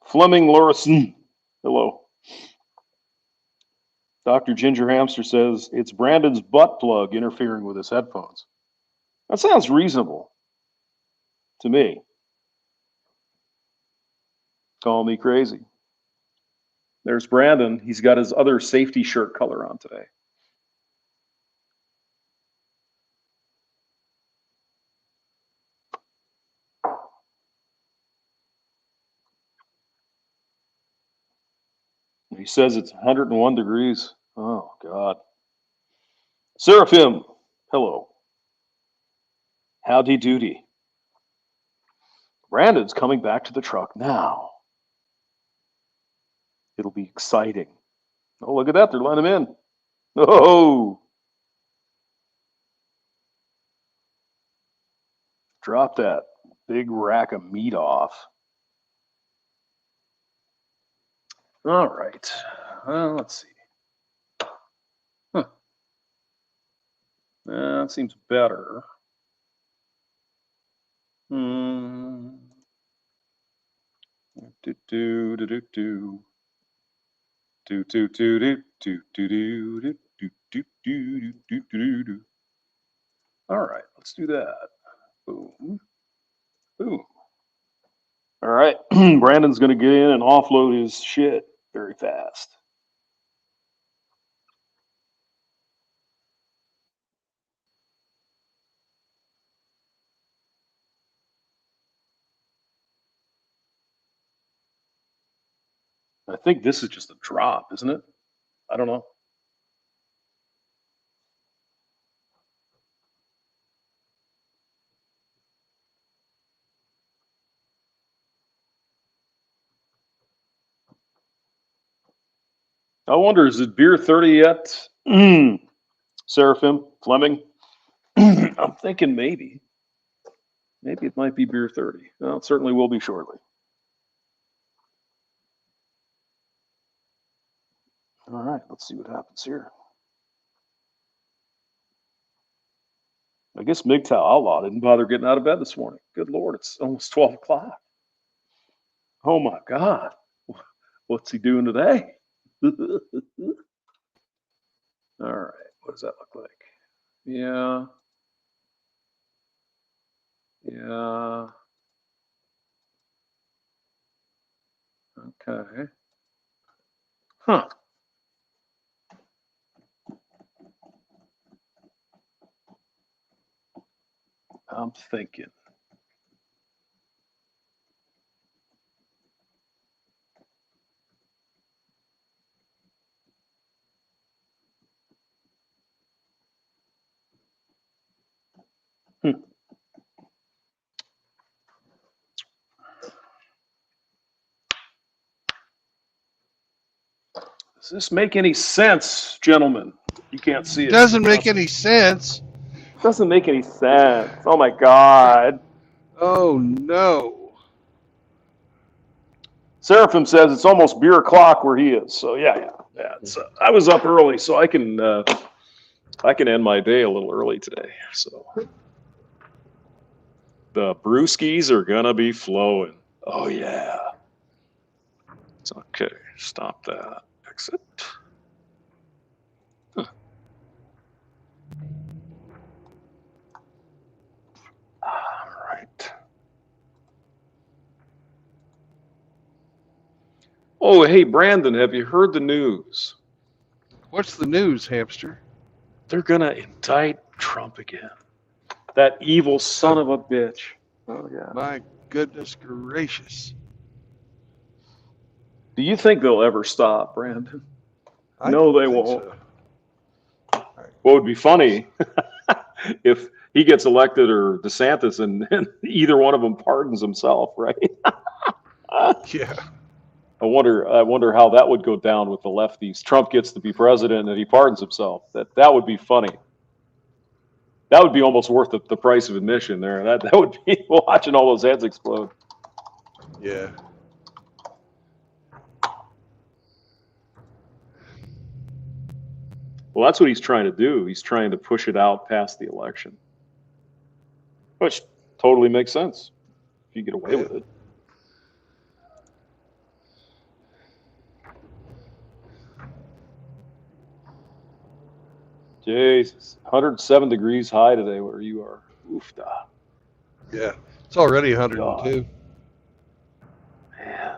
Fleming Lorison. Hello. Dr. Ginger Hamster says it's Brandon's butt plug interfering with his headphones. That sounds reasonable to me. Call me crazy. There's Brandon. He's got his other safety shirt color on today. He says it's 101 degrees. Oh, God. Seraphim, hello. Howdy doody. Brandon's coming back to the truck now. It'll be exciting. Oh, look at that. They're letting him in. Oh, drop that big rack of meat off. All right. Well, let's see. Huh. That seems better. Do. Do do do do do do do do do do do do do do. All right, let's do that. Boom. Boom. All right, Brandon's going to get in and offload his shit very fast. I think this is just a drop, isn't it? I don't know. I wonder, is it beer 30 yet? Seraphim, Fleming? I'm thinking maybe. Maybe it might be beer 30. Well, it certainly will be shortly. All right, let's see what happens here. I guess MGTOW Outlaw didn't bother getting out of bed this morning. Good Lord, it's almost 12 o'clock. Oh my God. What's he doing today? All right, what does that look like? Yeah. Yeah. Okay. Huh. I'm thinking. Does this make any sense, gentlemen? You can't see it. Doesn't make any sense. Doesn't make any sense. Oh my God. Oh no. Seraphim says it's almost beer o'clock where he is. So yeah. It's, I was up early, so I can end my day a little early today. So the brewskis are gonna be flowing. Oh yeah. It's okay. Stop that. Exit. Huh. All right. Oh, hey, Brandon, have you heard the news? What's the news, hamster? They're going to indict Trump again. That evil son of a bitch. Oh, yeah. My goodness gracious. Do you think they'll ever stop, Brandon? I No, don't they think won't. so. What would be funny if he gets elected or DeSantis and either one of them pardons himself, right? Yeah. I wonder how that would go down with the lefties. Trump gets to be president and he pardons himself. That would be funny. That would be almost worth the price of admission there. That would be watching all those heads explode. Yeah. Well, that's what he's trying to do. He's trying to push it out past the election, which totally makes sense if you get away with it. Jesus, 107 degrees high today where you are. Oof da. Yeah. It's already 102. Man.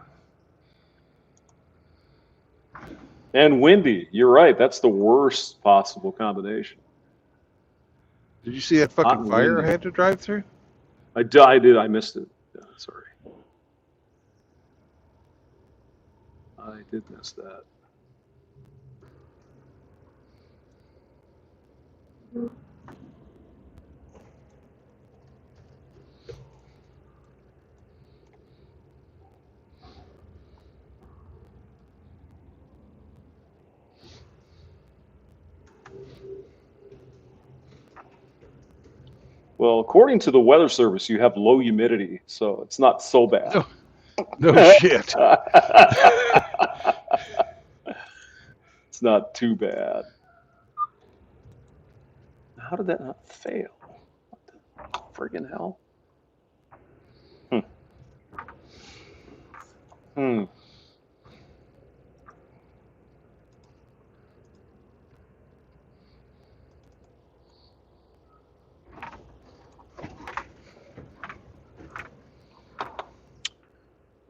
And windy. You're right. That's the worst possible combination. Did you see that Hot fucking and fire windy. I had to drive through? I did. I missed it. Yeah, sorry. I did miss that. Well, according to the weather service, you have low humidity, so it's not so bad. No shit. It's not too bad. How did that not fail? What the friggin' hell?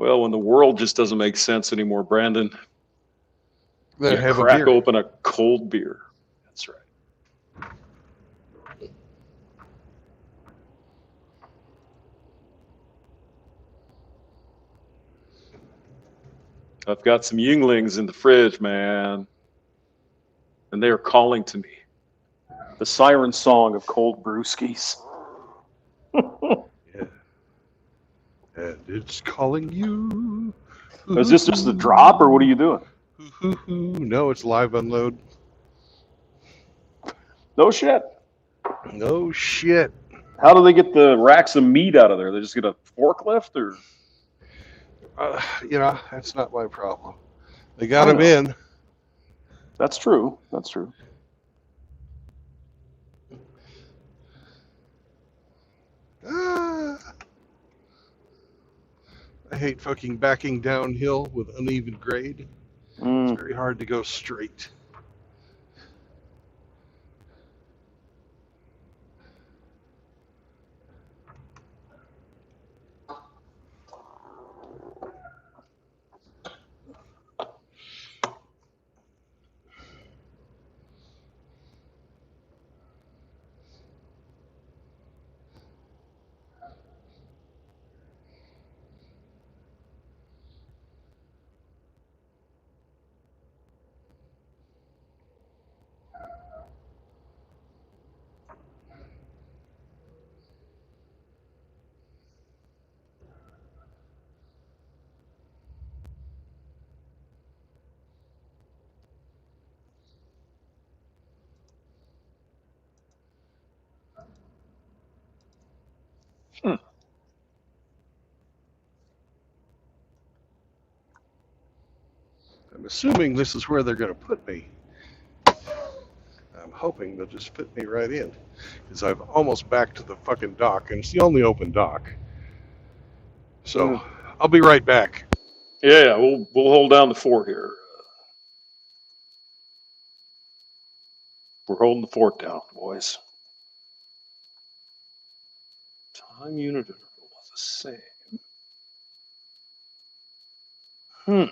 Well, when the world just doesn't make sense anymore, Brandon, Then you have a crack beer. open a cold beer. That's right. I've got some Yinglings in the fridge, man, and they are calling to me. The siren song of cold brewskis. Yeah. And it's calling you. Is this just a drop, or what are you doing? No, it's live unload. No shit. No shit. How do they get the racks of meat out of there? They just get a forklift, or? That's not my problem. They got I him know. in. That's true. That's true. Ah, I hate fucking backing downhill with uneven grade. It's very hard to go straight. I'm assuming this is where they're going to put me. I'm hoping they'll just fit me right in, because I've almost backed to the fucking dock, and it's the only open dock. So I'll be right back. Yeah, we'll hold down the fort here. We're holding the fort down, boys. Time unit interval is the same.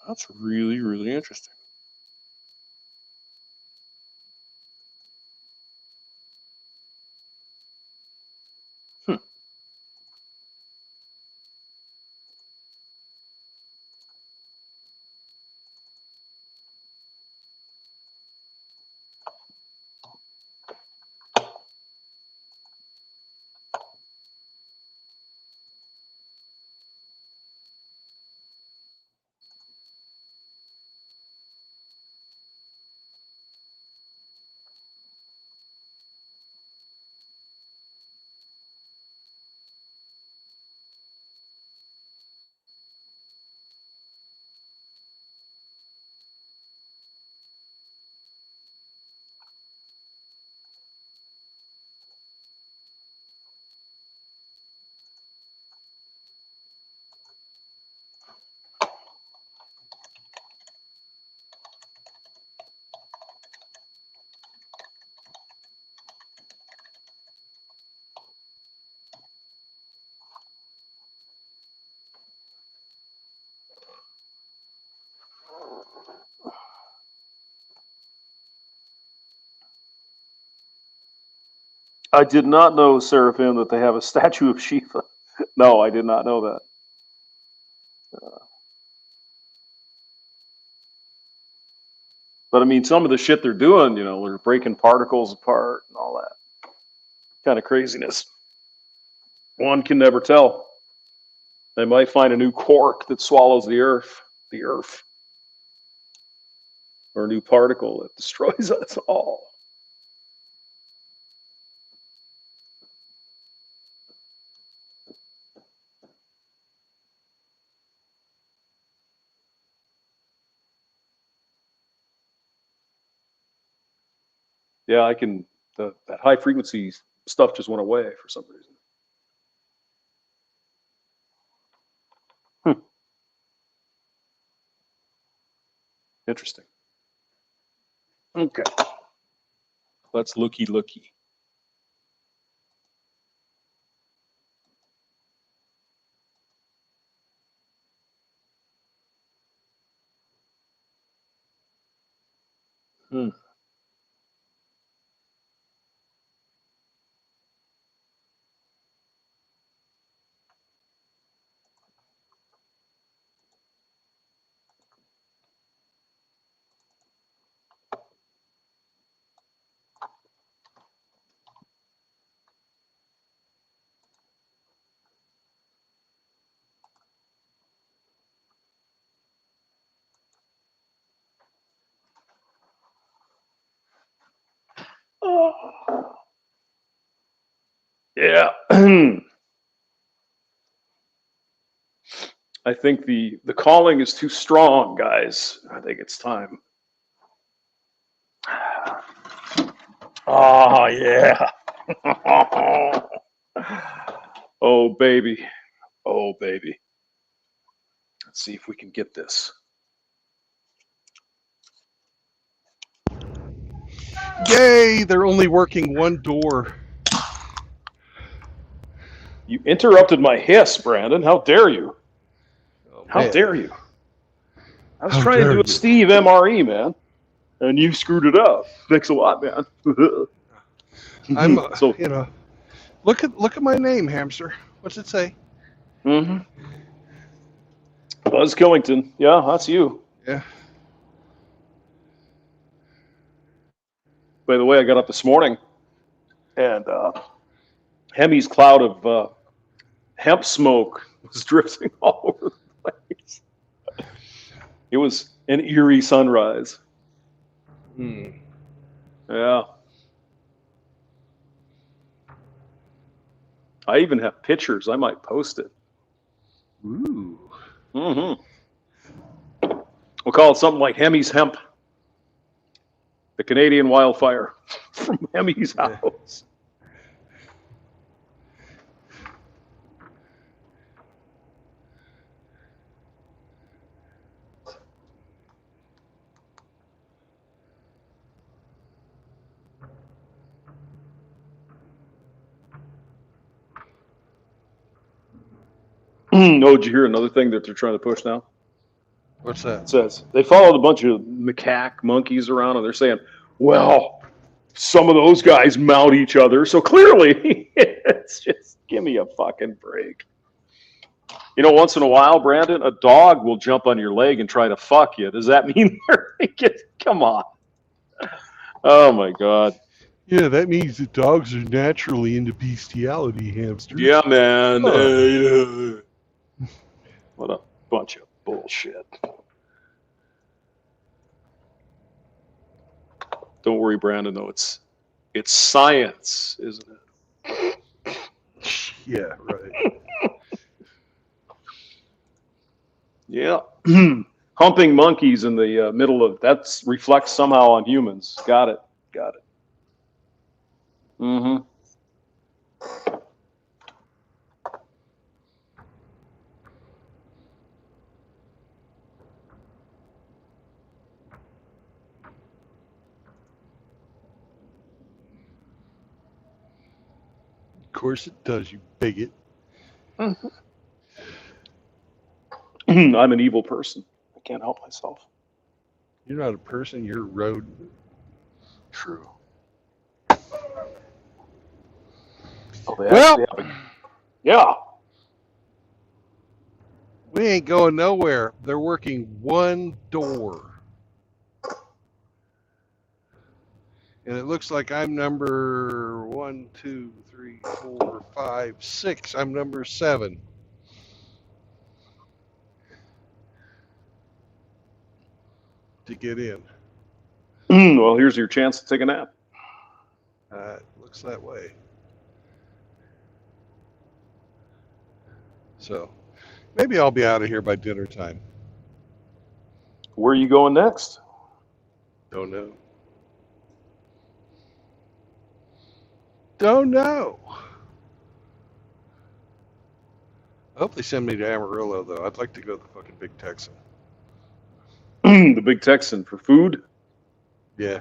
That's really, really interesting. I did not know, Seraphim, that they have a statue of Shiva. No, I did not know that. But I mean, some of the shit they're doing, they're breaking particles apart and all that kind of craziness. One can never tell. They might find a new quark that swallows the Earth, or a new particle that destroys us all. Yeah, I can. That high frequency stuff just went away for some reason. Interesting. Okay. Let's looky. Hmm. Oh. Yeah. I think the calling is too strong, guys. I think it's time. Oh yeah. Oh baby. Oh baby. Let's see if we can get this. Yay! They're only working one door. You interrupted my hiss, Brandon. How dare you? Oh, How man. dare you? I was How trying to dare do a you. Steve MRE, man, and you screwed it up. Thanks a lot, man. I'm, So, you know, look at my name, hamster. What's it say? Buzz Killington. Yeah, that's you. Yeah. By the way, I got up this morning, and Hemi's cloud of hemp smoke was drifting all over the place. It was an eerie sunrise. Yeah. I even have pictures. I might post it. Ooh. We'll call it something like Hemi's Hemp. The Canadian wildfire from Hemi's house. Oh, did you hear another thing that they're trying to push now? What's that? It says they followed a bunch of macaque monkeys around, and they're saying, well, some of those guys mount each other, so clearly it's just give me a fucking break. You know, once in a while, Brandon, a dog will jump on your leg and try to fuck you. Does that mean they're come on? Oh my God. Yeah, that means that dogs are naturally into bestiality, hamsters. Yeah, man. What a bunch of bullshit. Don't worry, Brandon, though. It's science, isn't it? Yeah, right. Yeah. Humping monkeys in the middle of that reflects somehow on humans. Got it. Of course it does, you bigot. I'm an evil person. I can't help myself. You're not a person, you're a rodent. True. Oh, they Well, actually have yeah. we ain't going nowhere. They're working one door. And it looks like I'm number 1, 2, 3, 4, 5, 6. I'm number 7. To get in. Well, here's your chance to take a nap. Looks that way. So maybe I'll be out of here by dinner time. Where are you going next? Don't know. Don't know. I hope they send me to Amarillo, though. I'd like to go to the fucking Big Texan. The Big Texan for food? Yeah.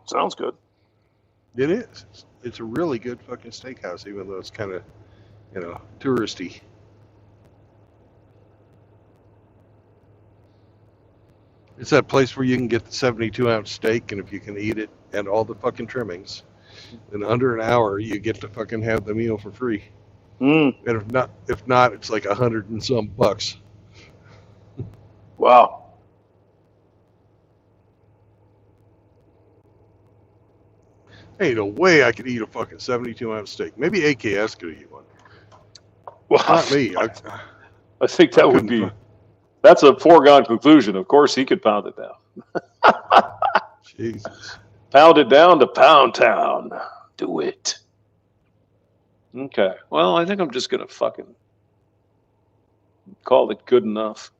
Sounds good. It is. It's a really good fucking steakhouse, even though it's kind of, touristy. It's that place where you can get the 72-ounce steak, and if you can eat it and all the fucking trimmings, in under an hour you get to fucking have the meal for free. Mm. And if not, it's like $100 and some bucks. Wow. Ain't no way I could eat a fucking 72-ounce steak. Maybe AKS could eat one. Well, Not me. I think that would be. That's a foregone conclusion. Of course, he could pound it down. Jesus. Pound it down to Pound Town. Do it. Okay. Well, I think I'm just gonna fucking call it good enough.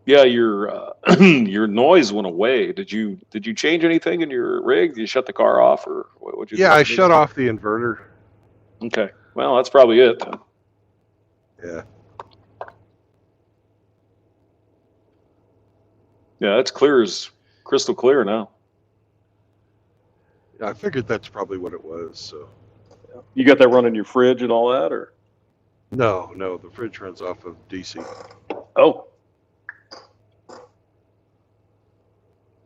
Yeah, your your noise went away. Did you change anything in your rig? Did you shut the car off, or what would you? Yeah, I shut off the inverter. Okay. Well, that's probably it then. Yeah. Yeah, it's clear as crystal clear now. I figured that's probably what it was. So. You got that running your fridge and all that, or? No, the fridge runs off of DC. Oh.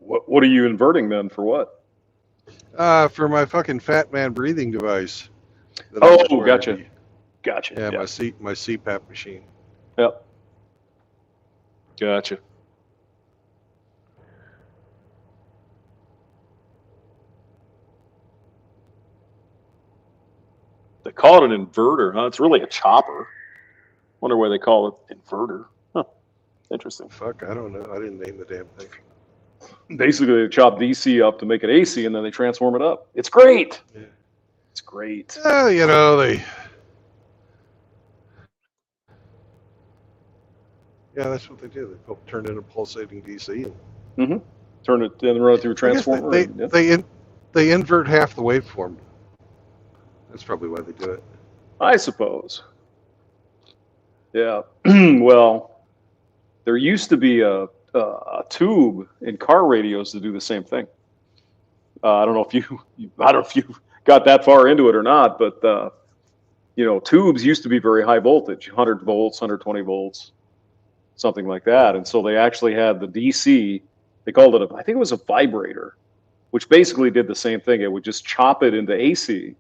What are you inverting then? For what? For my fucking fat man breathing device. Oh, gotcha. Gotcha. Yeah, my CPAP machine. Yep. Gotcha. They call it an inverter, huh? It's really a chopper. Wonder why they call it inverter. Huh. Interesting. Fuck, I don't know. I didn't name the damn thing. Basically, they chop DC up to make it AC, and then they transform it up. It's great. Yeah. It's great. You know, Yeah, that's what they do. They turn it into pulsating DC. Mm-hmm. Turn it and run it through a transformer. They invert half the waveform. That's probably why they do it. I suppose. Yeah. Well, there used to be a tube in car radios to do the same thing. I don't know if you got that far into it or not, but tubes used to be very high voltage, 100 volts, 120 volts, something like that. And so they actually had the DC. They called it I think it was a vibrator, which basically did the same thing. It would just chop it into AC,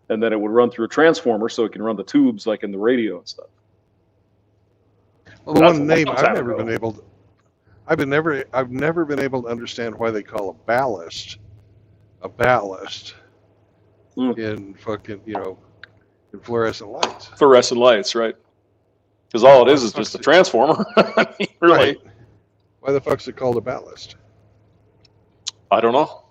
and then it would run through a transformer, so it can run the tubes like in the radio and stuff. Well, the one name I've never been able to understand why they call a ballast in fucking in fluorescent lights. Fluorescent lights, right? Because all it is just a transformer. I mean, really. Right. Why the fuck's it called a ballast? I don't know.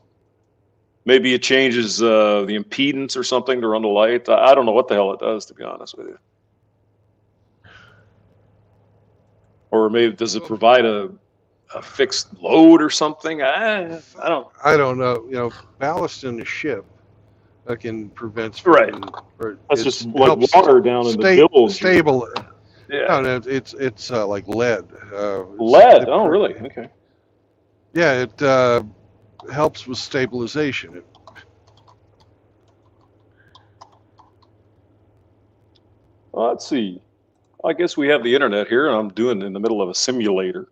Maybe it changes the impedance or something to run the light. I don't know what the hell it does, to be honest with you. Or maybe does it provide a fixed load or something? I don't know. Ballast in a ship can prevents right. That's just like water down in the bilge. Stable. Yeah. No, it's like lead. Lead? Oh, really? Okay. Yeah, it helps with stabilization. Well, let's see. I guess we have the internet here, and I'm doing in the middle of a simulation.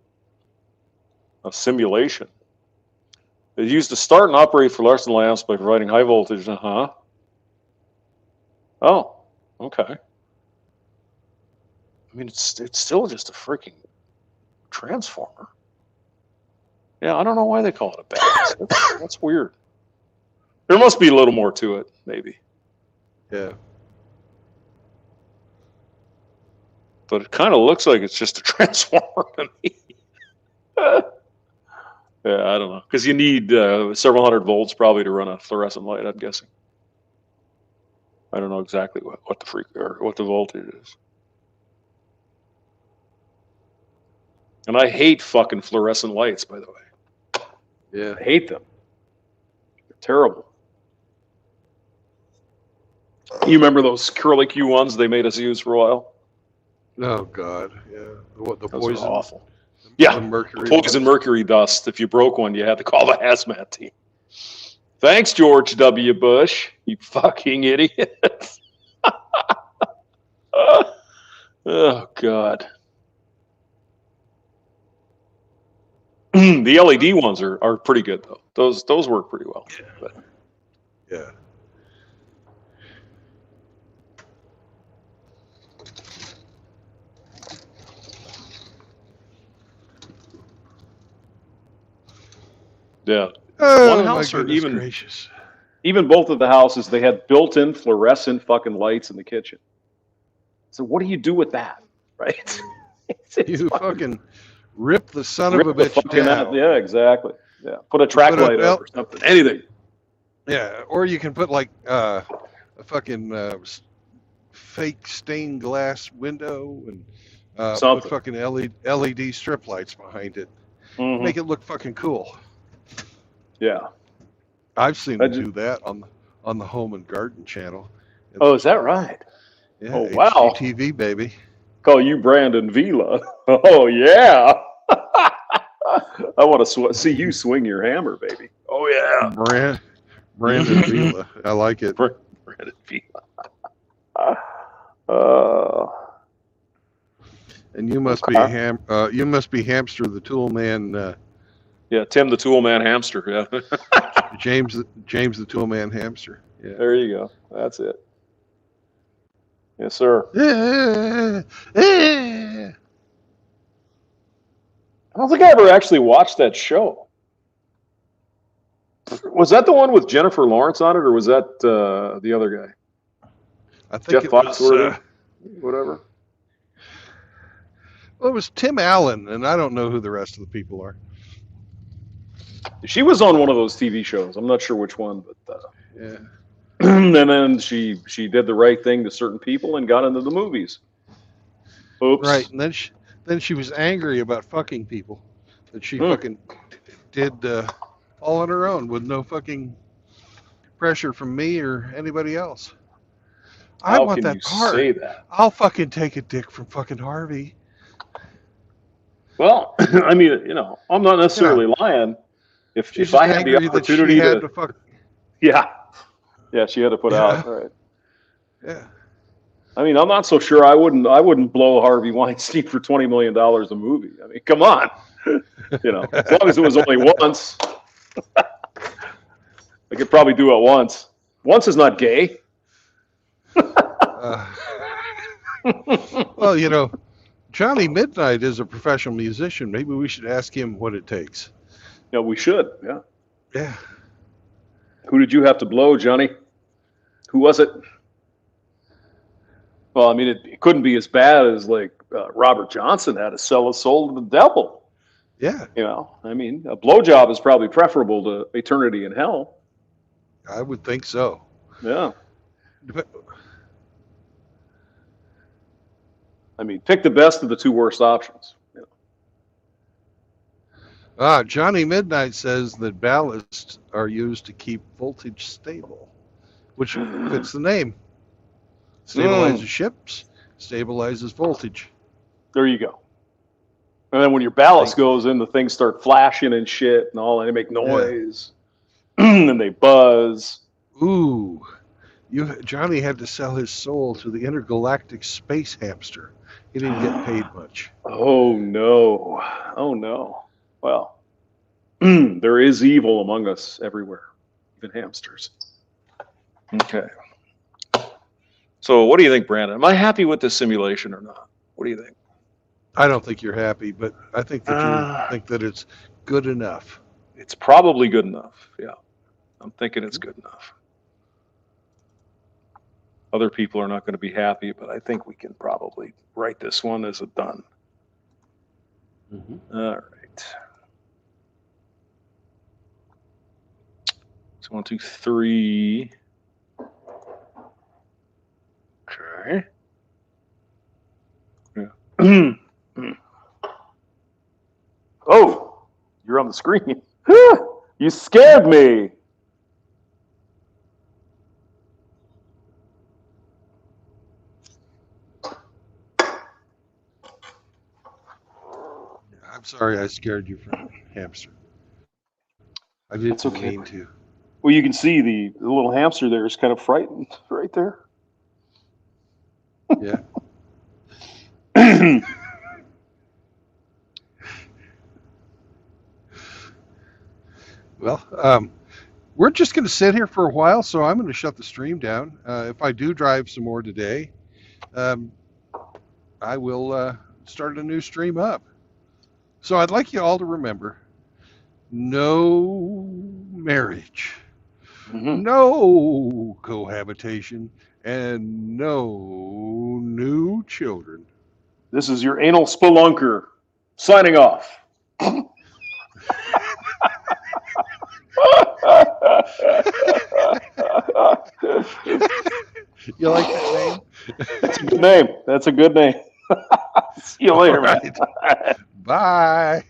It used to start and operate fluorescent lamps by providing high voltage. Oh, okay. I mean, it's still just a freaking transformer. Yeah, I don't know why they call it a ballast. That's weird. There must be a little more to it, maybe. Yeah. But it kind of looks like it's just a transformer to me. Yeah, I don't know. Because you need several hundred volts probably to run a fluorescent light, I'm guessing. I don't know exactly what the voltage is. And I hate fucking fluorescent lights, by the way. Yeah. I hate them. They're terrible. You remember those curly Q ones they made us use for a while? Oh God, yeah. The Those poison. were awful. Yeah, the mercury. Poison mercury dust. If you broke one, you had to call the hazmat team. Thanks, George W. Bush. You fucking idiot. Oh God. The LED ones are pretty good though. Those work pretty well. But Yeah. yeah, Oh, one my house or goodness gracious. even both of the houses, they had built-in fluorescent fucking lights in the kitchen. So what do you do with that, right? It's You fucking rip the son rip of a the bitch fucking down. yeah, exactly. Yeah, put a track put a light up belt- or something. Anything. Yeah, or you can put like a fucking fake stained glass window and put Something. fucking LED strip lights behind it. Mhm. Make it look fucking cool. Yeah. I've seen I them ju- do that on the Home and Garden channel. Oh, is that right? Yeah, Oh, wow. HGTV, baby. Call you Brandon Vila. Oh yeah. I want to see you swing your hammer, baby. Oh yeah. Brandon Vila. I like it. Brandon Vila. And you must be you must be Hamster the Tool Man. Yeah, Tim the Tool Man Hamster. Yeah. James the Tool Man Hamster. Yeah. There you go. That's it. Yes, sir. I don't think I ever actually watched that show. Was that the one with Jennifer Lawrence on it, or was that the other guy? I think Jeff it was Foxworthy? Whatever. well, it was Tim Allen, and I don't know who the rest of the people are. She was on one of those TV shows. I'm not sure which one, but Yeah. and then she did the right thing to certain people and got into the movies. Oops. Right, and then she was angry about fucking people that she fucking did all on her own with no fucking pressure from me or anybody else. I How want can that you part. say that? I'll fucking take a dick from fucking Harvey. Well, I mean, you know, I'm not necessarily lying. She's If just I had the angry that she opportunity had to fuck. yeah, she had to put Yeah. out right. Yeah. I mean, I'm not so sure I wouldn't blow Harvey Weinstein for $20 million a movie. I mean, come on. You know, as long as it was only once. I could probably do it once. Once is not gay. Well, you know, Johnny Midnight is a professional musician. Maybe we should ask him what it takes. Yeah, we should. Yeah. Yeah. Who did you have to blow, Johnny? Who was it? Well, I mean, it couldn't be as bad as like Robert Johnson had to sell his soul to the devil. Yeah. You know, I mean, a blowjob is probably preferable to eternity in hell. I would think so. Yeah. I mean, pick the best of the two worst options. You know. Johnny Midnight says that ballasts are used to keep voltage stable, which fits the name. Stabilizes ships, stabilizes voltage. There you go. And then when your ballast goes in, the things start flashing and shit and all, and they make noise. Yeah. And they buzz. Ooh. Johnny had to sell his soul to the intergalactic space hamster. He didn't get paid much. Oh, no. Oh, no. Well, there is evil among us everywhere, even hamsters. Okay. So what do you think, Brandon? Am I happy with this simulation or not? What do you think? I don't think you're happy, but I think that you think that it's good enough. It's probably good enough. Yeah. I'm thinking it's good enough. Other people are not going to be happy, but I think we can probably write this one as a done. Mm-hmm. All right. So 1, 2, 3. Okay. Yeah. Oh, you're on the screen. You scared me. I'm sorry I scared you from hamster. I didn't mean to. Well, you can see the little hamster there is kind of frightened right there. Yeah. Well, we're just going to sit here for a while, so I'm going to shut the stream down. If I do drive some more today, um, I will start a new stream up. So I'd like you all to remember no marriage, no cohabitation, and no new children. This is your anal spelunker signing off. You like that name? That's a good name. That's a good name. See you later, All right. man. Bye.